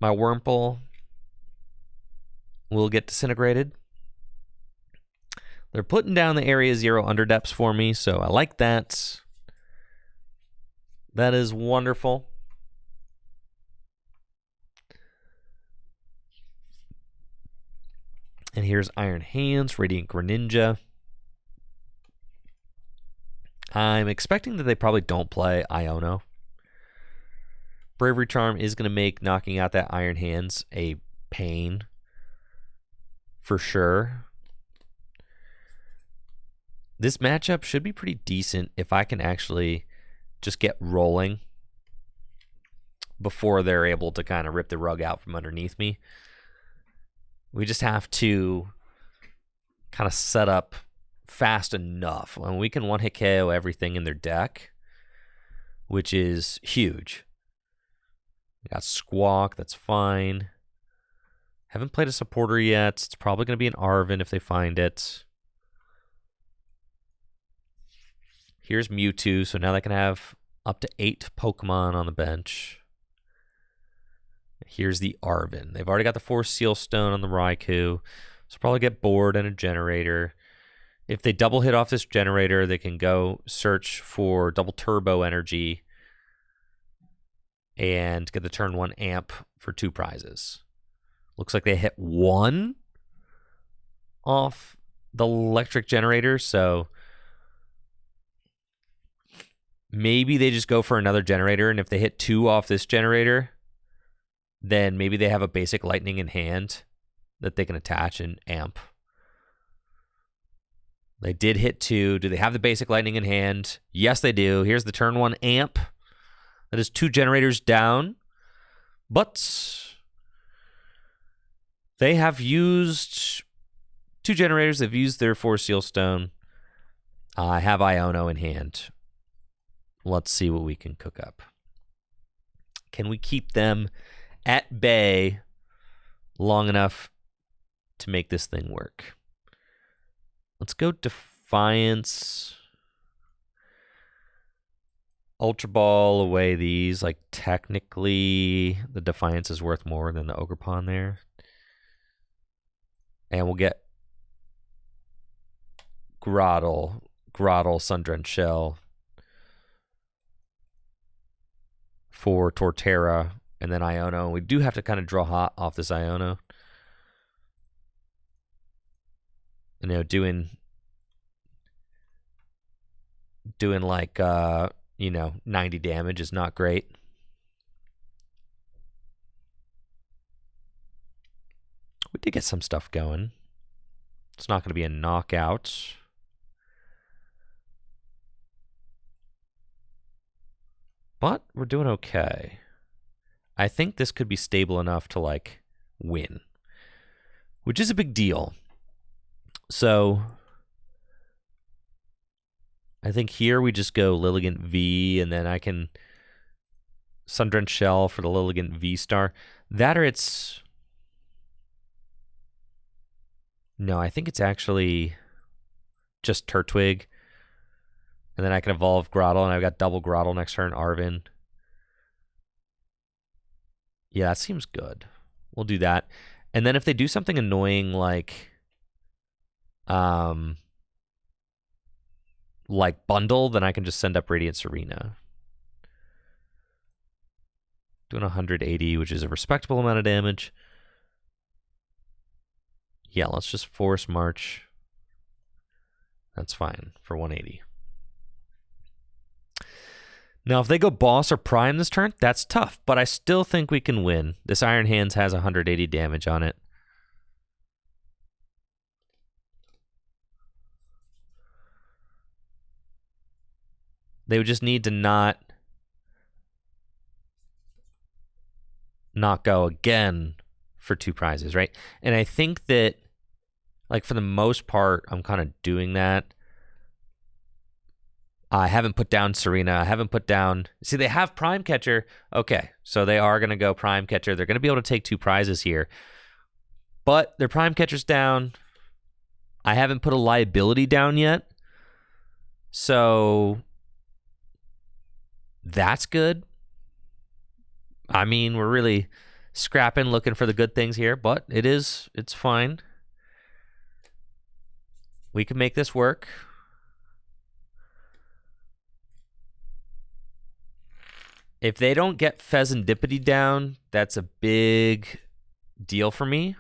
My Wurmple will get disintegrated. They're putting down the area 0 underdepths for me, so I like that. That is wonderful. And here's Iron Hands, Radiant Greninja. I'm expecting that they probably don't play Iono. Bravery Charm is going to make knocking out that Iron Hands a pain. For sure. This matchup should be pretty decent if I can actually just get rolling before they're able to kind of rip the rug out from underneath me. We just have to kind of set up fast enough. And we can one-hit KO everything in their deck. which is huge. We got Squawk, that's fine. Haven't played a supporter yet. It's probably going to be an Arven if they find it. Here's Mewtwo, so now they can have up to 8 Pokemon on the bench. Here's the Arven. They've already got the 4 Seal Stone on the Raikou, so probably get bored and a generator. If they double hit off this generator, they can go search for double turbo energy and get the turn 1 amp for 2 prizes. Looks like they hit 1 off the electric generator, so maybe they just go for another generator, and if they hit 2 off this generator, then maybe they have a basic lightning in hand that they can attach and amp. They did hit 2. Do they have the basic lightning in hand? Yes, they do. Here's the turn 1 amp. That is 2 generators down. But they have used 2 generators. They've used their 4 Seal Stone. I have Iono in hand. Let's see what we can cook up. Can we keep them at bay long enough to make this thing work? Let's go Defiance. Ultra Ball away these. Like, technically, the Defiance is worth more than the Ogerpon there. And we'll get Grotle, Sundren Shell for Torterra, and then Iono. We do have to kind of draw hot off this Iono. You know, doing like, 90 damage is not great. We did get some stuff going. It's not going to be a knockout. But we're doing okay. I think this could be stable enough to, like, win, which is a big deal. So I think here we just go Lilligant V, and then I can Sundren Shell for the Lilligant V-Star. That or it's... No, I think it's actually just Turtwig. And then I can evolve Grotle, and I've got double Grotle next turn, Arven. Yeah, that seems good. We'll do that. And then if they do something annoying like Bundle, then I can just send up Radiant Serena. Doing 180, which is a respectable amount of damage. Yeah, let's just Force March. That's fine for 180. Now, if they go Boss or Prime this turn, that's tough, but I still think we can win. This Iron Hands has 180 damage on it. They would just need to not go again for 2 prizes, right? And I think that, like, for the most part, I'm kind of doing that. I haven't put down Serena. I haven't put down... See, they have Prime Catcher. Okay, so they are going to go Prime Catcher. They're going to be able to take 2 prizes here. But their Prime Catcher's down. I haven't put a liability down yet. So that's good. I mean, we're really scrapping, looking for the good things here, but it's fine. We can make this work. If they don't get Pheasantipity down, that's a big deal for me.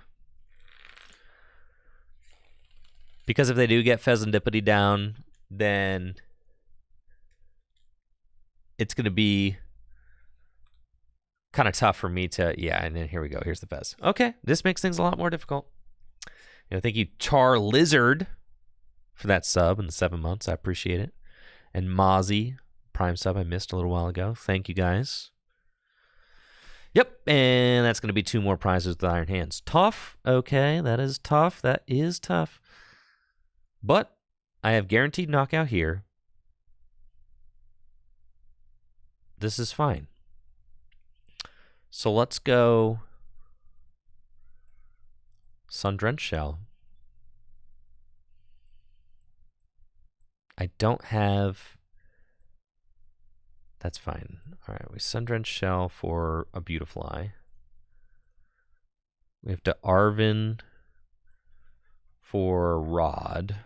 Because if they do get Pheasantipity down, then it's going to be kind of tough for me to... Yeah, and then here we go. Here's the Fez. Okay, this makes things a lot more difficult. Thank you, Char Lizard, for that sub in the 7 months. I appreciate it. And Mozzie, Prime sub I missed a little while ago. Thank you, guys. Yep, and that's going to be 2 more prizes with Iron Hands. Tough. Okay, that is tough. That is tough. But I have guaranteed knockout here. This is fine. So let's go Sun-Drenched Shell. I don't have... That's fine. All right, we Sun-Drenched Shell for a Beautifly. We have to Arven for Rod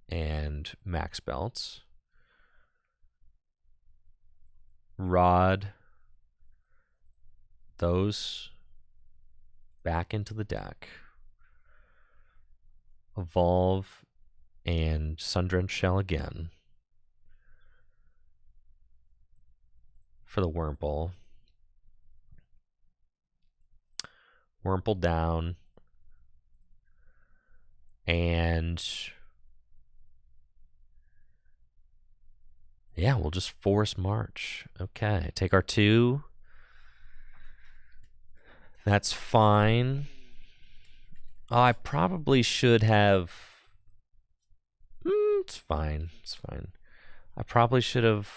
and Max Belts. Rod those back into the deck. Evolve and Sun-Drenched Shell again for the Wurmple. Wurmple down. And yeah, we'll just Force March. Okay, take our 2. That's fine. Oh, I probably should have... it's fine. It's fine. I probably should have...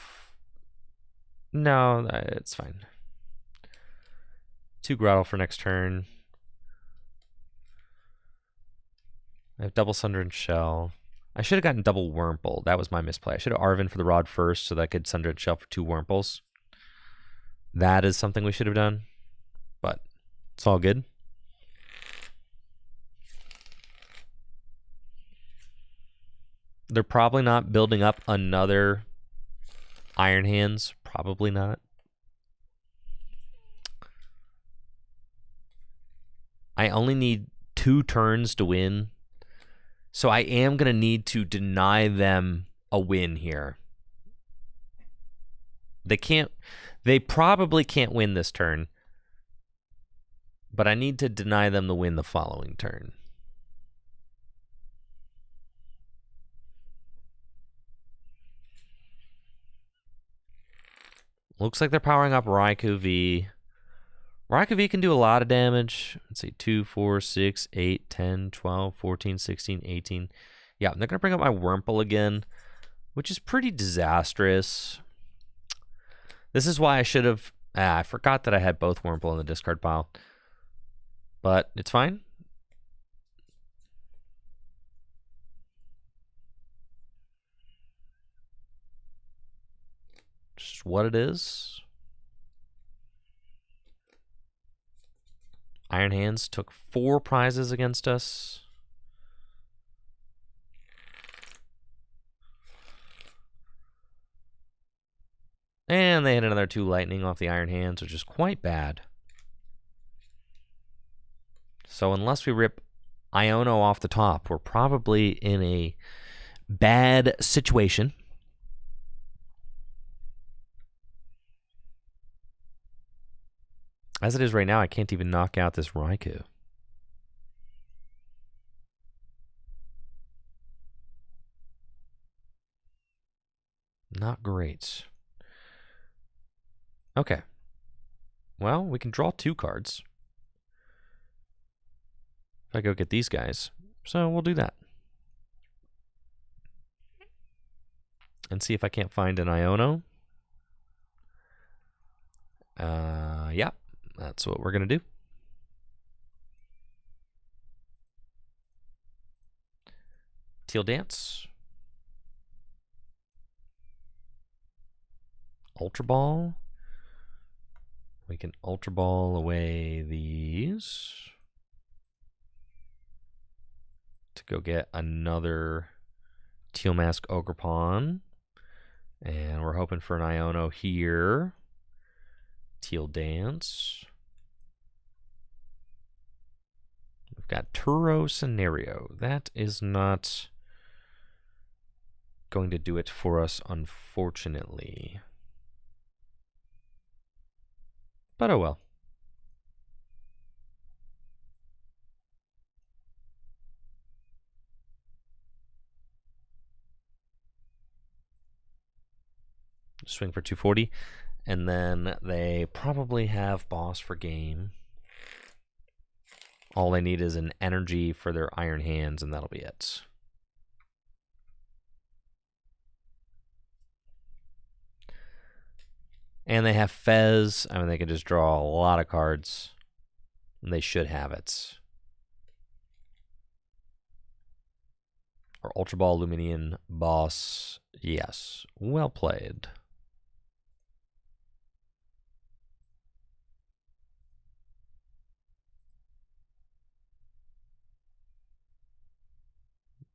No, it's fine. 2 Grottle for next turn. I have double Sun-Drenched Shell. I should have gotten double Wurmple. That was my misplay. I should have Arven for the Rod first so that I could Sun-Drenched Shell for 2 Wurmples. That is something we should have done. But it's all good. They're probably not building up another Iron Hands. Probably not. I only need 2 turns to win. So I am going to need to deny them a win here. They probably can't win this turn. But I need to deny them the win the following turn. Looks like they're powering up Raikou V. Raikou V can do a lot of damage. Let's see, 2, 4, 6, 8, 10, 12, 14, 16, 18. Yeah, they're going to bring up my Wurmple again, which is pretty disastrous. This is why I should have... I forgot that I had both Wurmple in the discard pile. But it's fine. Just what it is. Iron Hands took 4 prizes against us. And they hit another 2 lightning off the Iron Hands, which is quite bad. So unless we rip Iono off the top, we're probably in a bad situation. As it is right now, I can't even knock out this Raikou. Not great. Okay. Well, we can draw 2 cards. If I go get these guys. So we'll do that. And see if I can't find an Iono. Yeah. That's what we're going to do. Teal Dance. Ultra Ball. We can Ultra Ball away these. To go get another Teal Mask Ogre Pawn. And we're hoping for an Iono here. Teal Dance. We've got Turo Scenario. That is not going to do it for us, unfortunately. But oh well. Swing for 240. And then they probably have Boss for game. All they need is an energy for their Iron Hands, and that'll be it. And they have Fez. I mean, they can just draw a lot of cards. And they should have it. Or Ultra Ball, Luminian, Boss. Yes. Well played.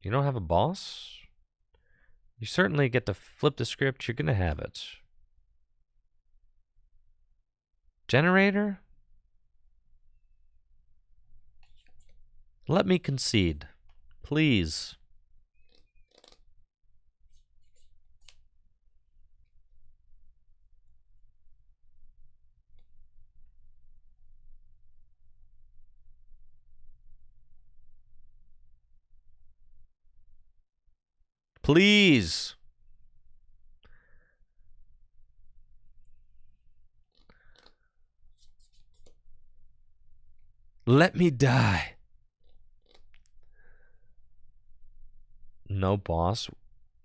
You don't have a boss? You certainly get to flip the script. You're going to have it. Generator? Let me concede. Please. Please. Let me die. No boss.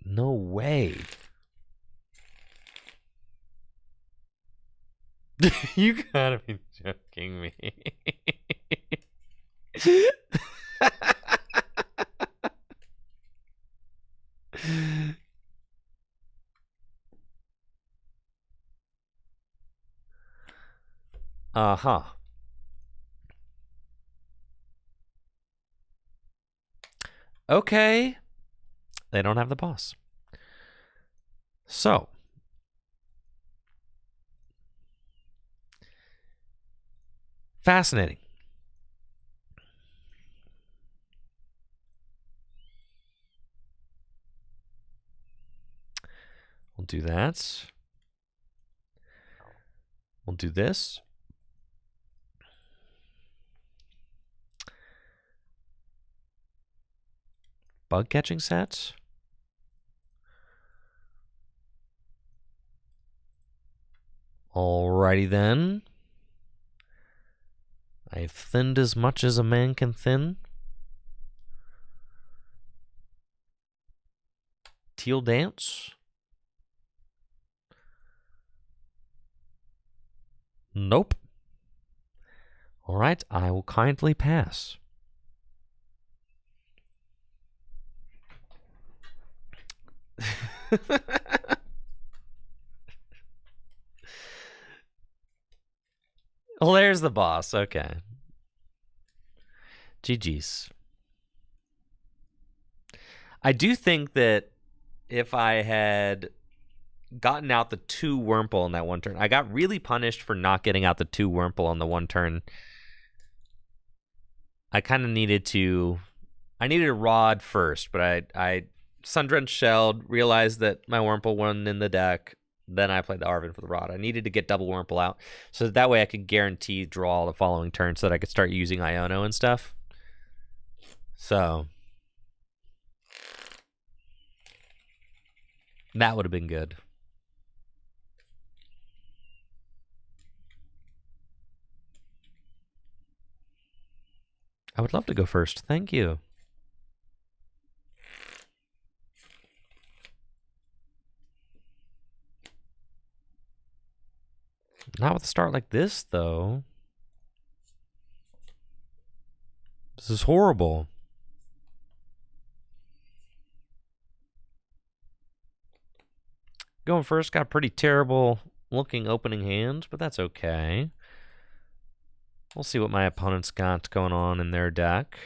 No way. You gotta be joking me. Uh-huh. Okay. They don't have the boss. So. Fascinating. We'll do that. We'll do this. Bug catching sets. Alrighty then. I've thinned as much as a man can thin. Teal Dance. Nope. All right, I will kindly pass. Well, there's the boss. Okay. GG's. I do think that if I had gotten out the 2 Wurmple on that one turn, I got really punished for not getting out the 2 Wurmple on the one turn. I kind of needed to... I needed a Rod first, but I Sundrenched Shelled, realized that my Wurmple wasn't in the deck. Then I played the Arvin for the Rod. I needed to get double Wurmple out, so that way I could guarantee draw the following turn so that I could start using Iono and stuff. So... that would have been good. I would love to go first. Thank you. Not with a start like this, though. This is horrible. Going first, got a pretty terrible looking opening hand, but that's okay. We'll see what my opponent's got going on in their deck.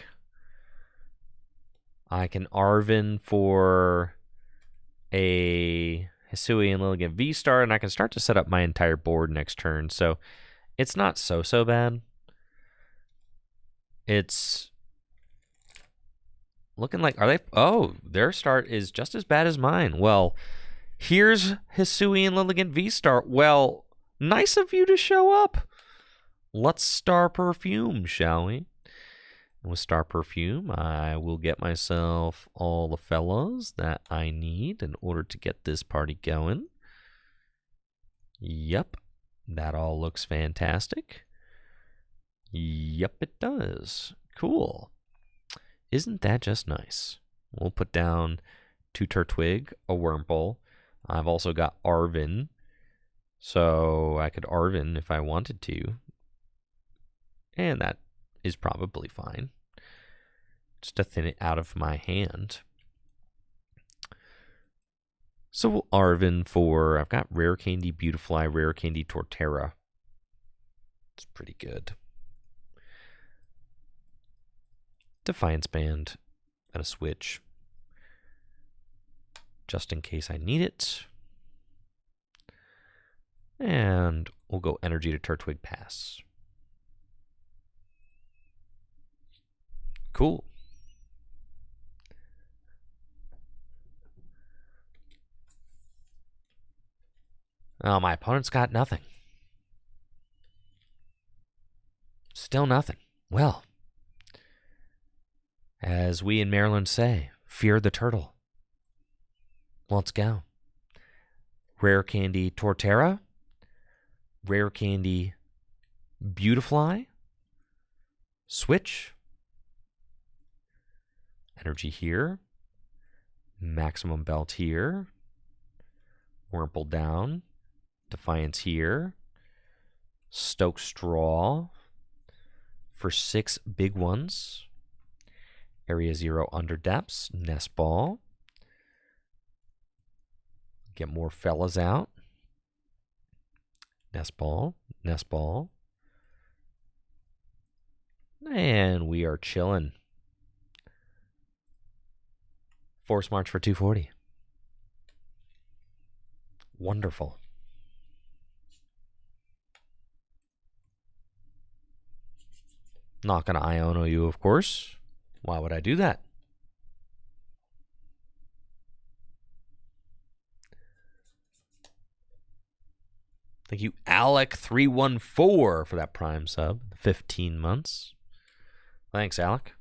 I can Arvin for a Hisui and Lilligant V-Star, and I can start to set up my entire board next turn. So it's not so bad. It's looking like, are they? Oh, their start is just as bad as mine. Well, here's Hisui and Lilligant V-Star. Well, nice of you to show up. Let's Star Perfume, shall we? And with Star Perfume, I will get myself all the fellas that I need in order to get this party going. Yep, that all looks fantastic. Yep, it does. Cool. Isn't that just nice? We'll put down 2 Turtwig, a Wurmple. I've also got Arvin. So I could Arvin if I wanted to. And that is probably fine. Just to thin it out of my hand. So we'll Arvin for, I've got Rare Candy Beautifly, Rare Candy Torterra. It's pretty good. Defiance Band and a switch. Just in case I need it. And we'll go Energy to Turtwig Pass. Cool. Oh, my opponent's got nothing. Still nothing. Well, as we in Maryland say, fear the turtle. Let's go. Rare Candy Torterra. Rare Candy Beautifly. Switch. Energy here. Maximum Belt here. Wurmple down. Defiance here. Stoke Straw for 6 big ones. Area 0 under depths. Nest Ball. Get more fellas out. Nest Ball. Nest Ball. And we are chilling. Force March for 240. Wonderful. Not going to Iono you, of course. Why would I do that? Thank you, Alec314, for that Prime sub. 15 months. Thanks, Alec.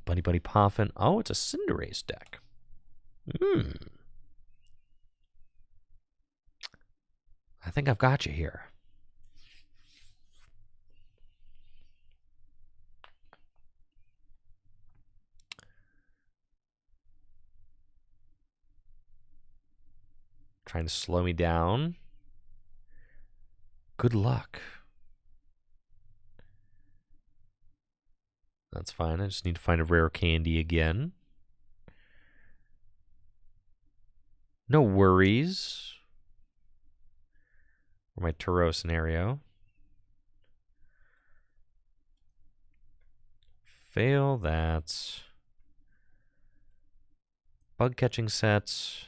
Buddy Buddy Poffin. Oh, it's a Cinderace deck. I think I've got you here. Trying to slow me down. Good luck. That's fine. I just need to find a rare candy again. No worries. For my Turo scenario. Fail that. Bug catching sets.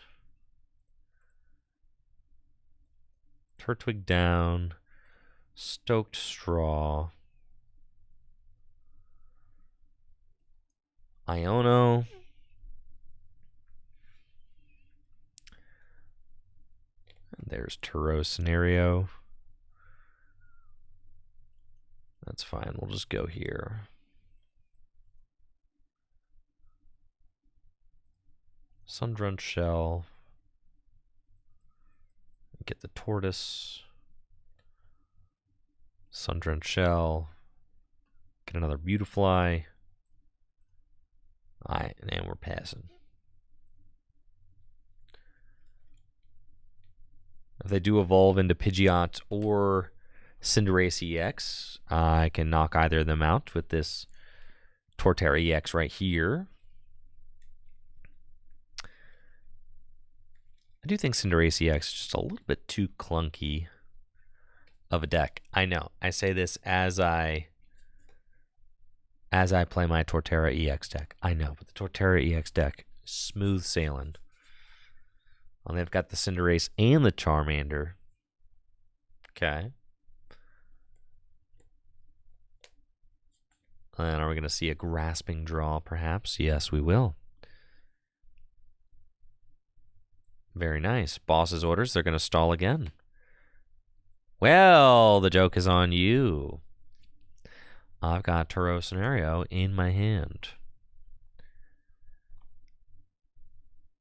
Turtwig down. Stoked Straw. Iono. And there's Turo scenario. That's fine. We'll just go here. Sundrunch Shell. Get the Tortoise. Sundrunch Shell. Get another Beautifly. Alright, and we're passing. If they do evolve into Pidgeot or Cinderace EX, I can knock either of them out with this Torterra EX right here. I do think Cinderace EX is just a little bit too clunky of a deck. I know. I say this as I play my Torterra EX deck. I know, but the Torterra EX deck, smooth sailing. And they've got the Cinderace and the Charmander. Okay. And are we going to see a grasping draw, perhaps? Yes, we will. Very nice. Boss's orders, they're going to stall again. Well, the joke is on you. I've got Turo scenario in my hand.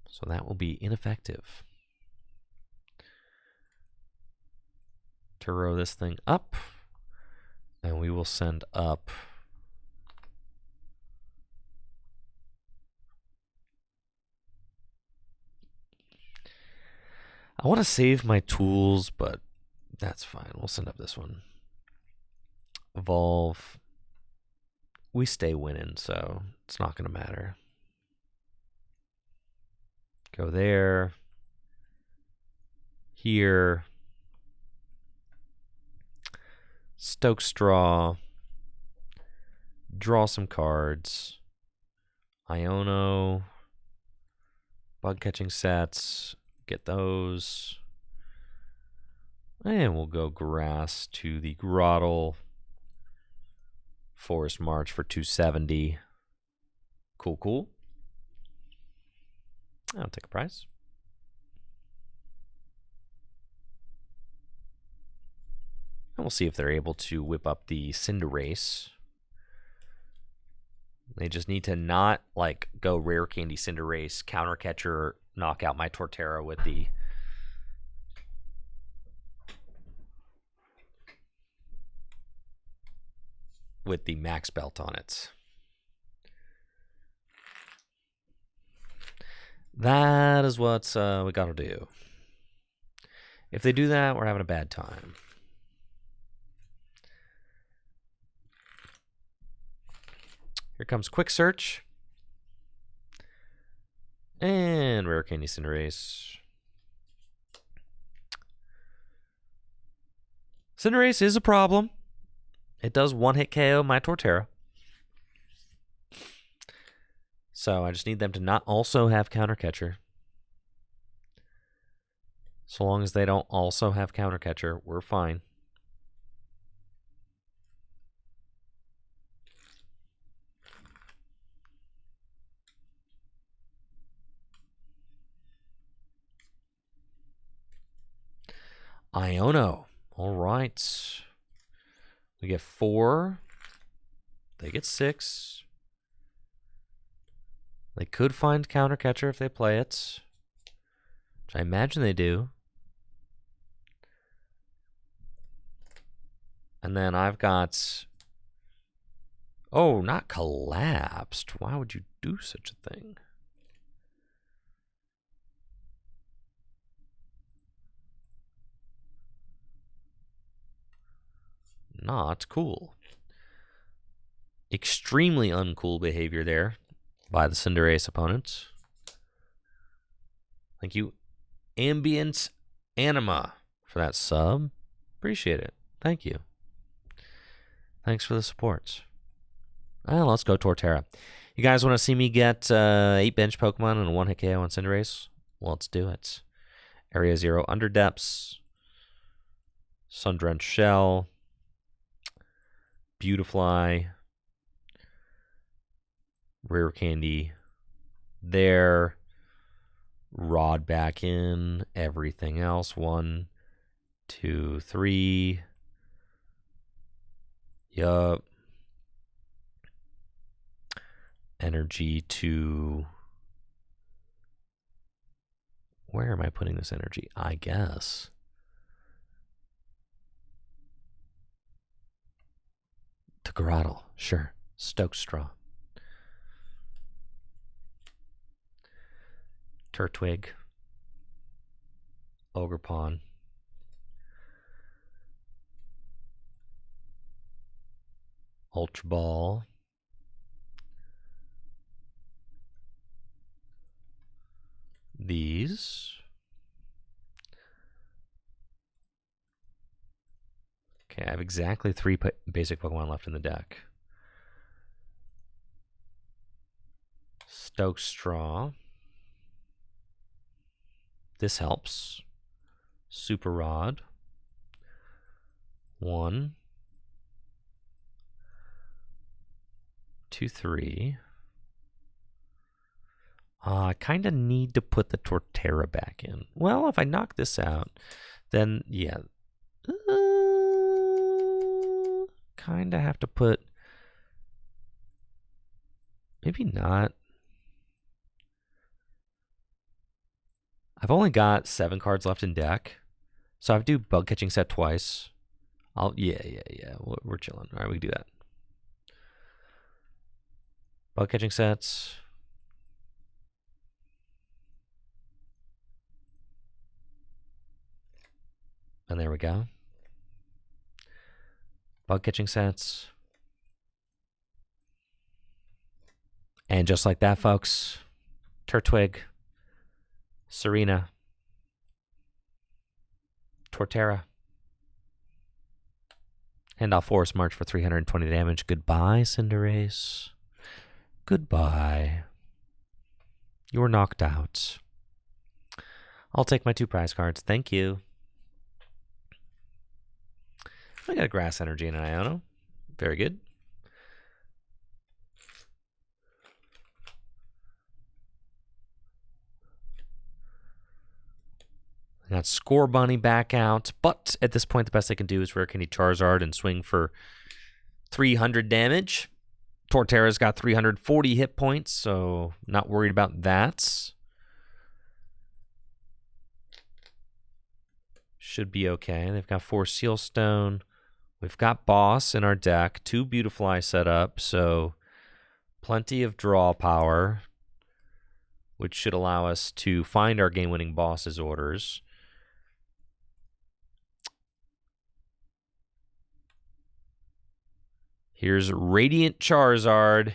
So that will be ineffective. row this thing up, and we will send up I want to save my tools, but that's fine. We'll send up this one. Evolve. We stay winning, so it's not going to matter. Go there. Here. Stoke Straw. Draw some cards. Iono. Bug catching sets. Get those. And we'll go grass to the Grottle. Forest March for 270. Cool, cool. I'll take a prize. And we'll see if they're able to whip up the Cinderace. They just need to not like go Rare Candy Cinderace, Counter Catcher, knock out my Torterra with the max belt on it. That is what we gotta do. If they do that, we're having a bad time. Here comes Quick Search. And Rare Candy Cinderace. Cinderace is a problem. It does one-hit KO my Torterra. So I just need them to not also have Counter Catcher. So long as they don't also have Counter Catcher, we're fine. Iono. All right. We get 4. They get 6. They could find Counter Catcher if they play it, which I imagine they do. And then I've got... Oh, not collapsed. Why would you do such a thing? Not cool. Extremely uncool behavior there by the Cinderace opponents. Thank you, Ambient Anima, for that sub. Appreciate it. Thank you. Thanks for the support. Well, let's go Torterra. You guys want to see me get 8 bench Pokemon and a 1-hit KO on Cinderace? Let's do it. Area 0 Underdepths. Sundrenched Shell. Beautifly. Rare Candy there. Rod back in. Everything else. 1, 2, 3. Yup. Energy to... Where am I putting this energy? I guess. To Grottle. Sure. Stoke Straw. Turtwig. Ogre Pawn. Ultra Ball. These. Okay, I have exactly 3 basic Pokemon left in the deck. Stoke Straw. This helps. Super Rod. 1, 2, 3. I kind of need to put the Torterra back in. Well, if I knock this out, then yeah. Kind of have to put... Maybe not. I've only got 7 cards left in deck. So I do Bug Catching Set twice. Yeah. We're chilling. All right, we can do that. Bug catching sets. And there we go. Bug catching sets. And just like that, folks, Turtwig, Serena, Torterra, and I'll force march for 320 damage. Goodbye, Cinderace. Goodbye. You're knocked out. I'll take my 2 prize cards. Thank you. I got a Grass Energy and an Iono. Very good. I got Score Bunny back out, but at this point, the best I can do is Rare Candy Charizard and swing for 300 damage. Torterra's got 340 hit points, so not worried about that. Should be okay. They've got 4 Sealstone. We've got Boss in our deck, 2 Beautifly set up, so plenty of draw power, which should allow us to find our game-winning Boss's orders. Here's Radiant Charizard,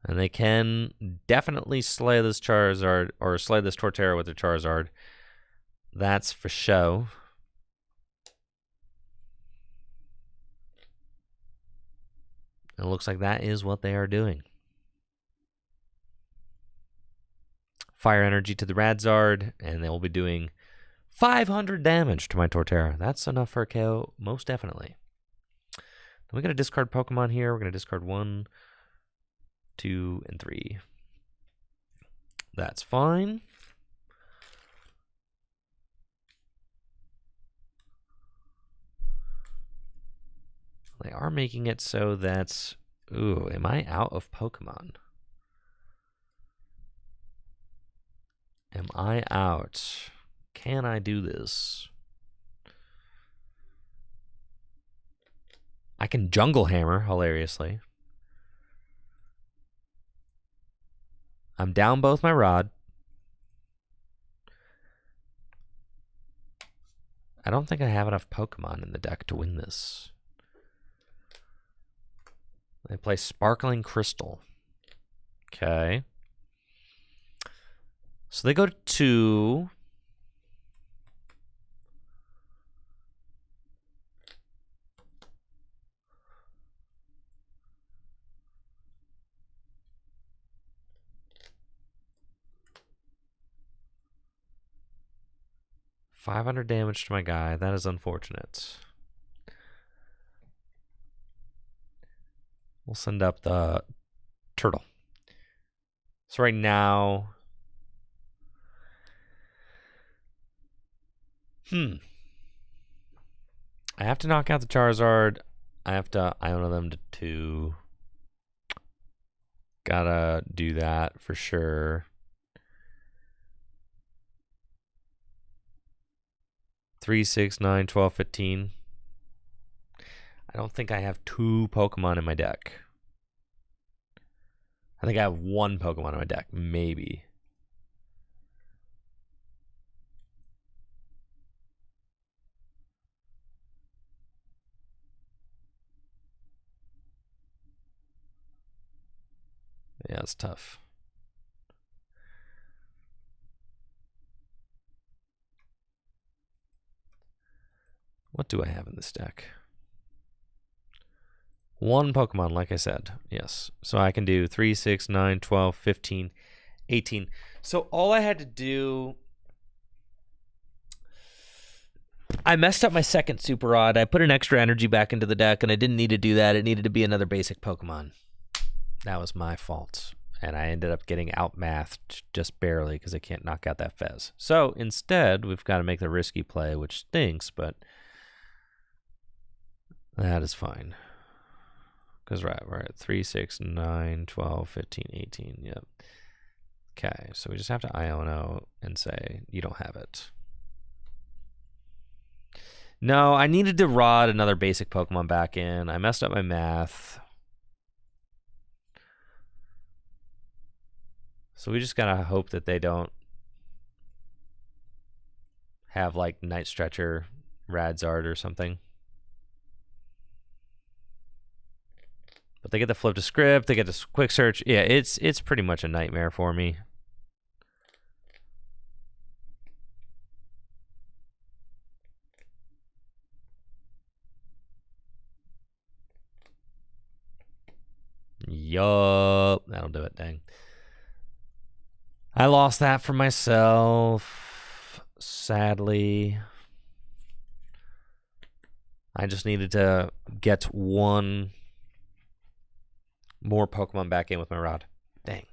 and they can definitely slay this Charizard, or slay this Torterra with their Charizard. That's for show. It looks like that is what they are doing. Fire Energy to the Radzard, and they'll be doing 500 damage to my Torterra. That's enough for a KO, most definitely. Then we're going to discard Pokemon here. We're going to discard 1, 2, and 3. That's fine. They are making it so that... Ooh, am I out of Pokemon? Am I out? Can I do this? I can Jungle Hammer, hilariously. I'm down both my Rod. I don't think I have enough Pokemon in the deck to win this. They play Sparkling Crystal. Okay. So they go to 2. $500 damage to my guy. That is unfortunate. We'll send up the turtle. So right now... I have to knock out the Charizard. I have to Iono them to 2. Gotta do that for sure. 3, 6, 9, 12, 15. I don't think I have 2 Pokemon in my deck. I think I have 1 Pokemon in my deck, maybe. Yeah, it's tough. What do I have in this deck? 1 Pokemon, like I said. Yes. So I can do 3, 6, 9, 12, 15, 18. So all I had to do... I messed up my second Super Rod. I put an extra energy back into the deck, and I didn't need to do that. It needed to be another basic Pokemon. That was my fault. And I ended up getting outmathed just barely because I can't knock out that Fez. So instead, we've got to make the risky play, which stinks, but that is fine. Because we're at 3, 6, 9, 12, 15, 18. Yep. Okay, so we just have to Iono and say, you don't have it. No, I needed to rod another basic Pokemon back in. I messed up my math. So we just gotta hope that they don't have like Night Stretcher, Radzard, or something. But they get the flip to script, they get this quick search. Yeah, it's pretty much a nightmare for me. Yup, that'll do it, dang. I lost that for myself, sadly. I just needed to get one more Pokemon back in with my rod. Dang.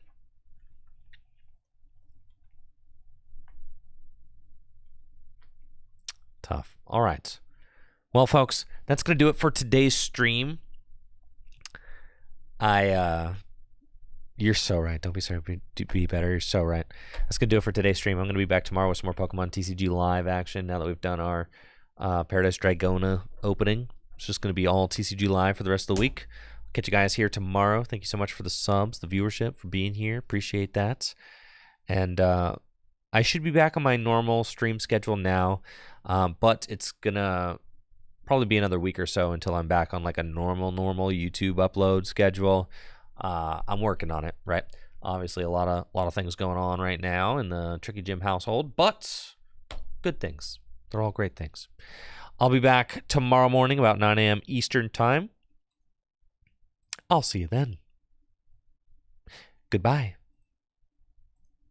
Tough. All right. Well, folks, that's going to do it for today's stream. You're so right. Don't be sorry to be better. You're so right. That's going to do it for today's stream. I'm going to be back tomorrow with some more Pokemon TCG live action now that we've done our Paradise Dragona opening. It's just going to be all TCG live for the rest of the week. I'll catch you guys here tomorrow. Thank you so much for the subs, the viewership, for being here. Appreciate that. And I should be back on my normal stream schedule now, but it's going to probably be another week or so until I'm back on like a normal YouTube upload schedule. I'm working on it, right? Obviously, a lot of things going on right now in the Tricky Jim household, but good things. They're all great things. I'll be back tomorrow morning about 9 a.m. Eastern Time. I'll see you then. Goodbye.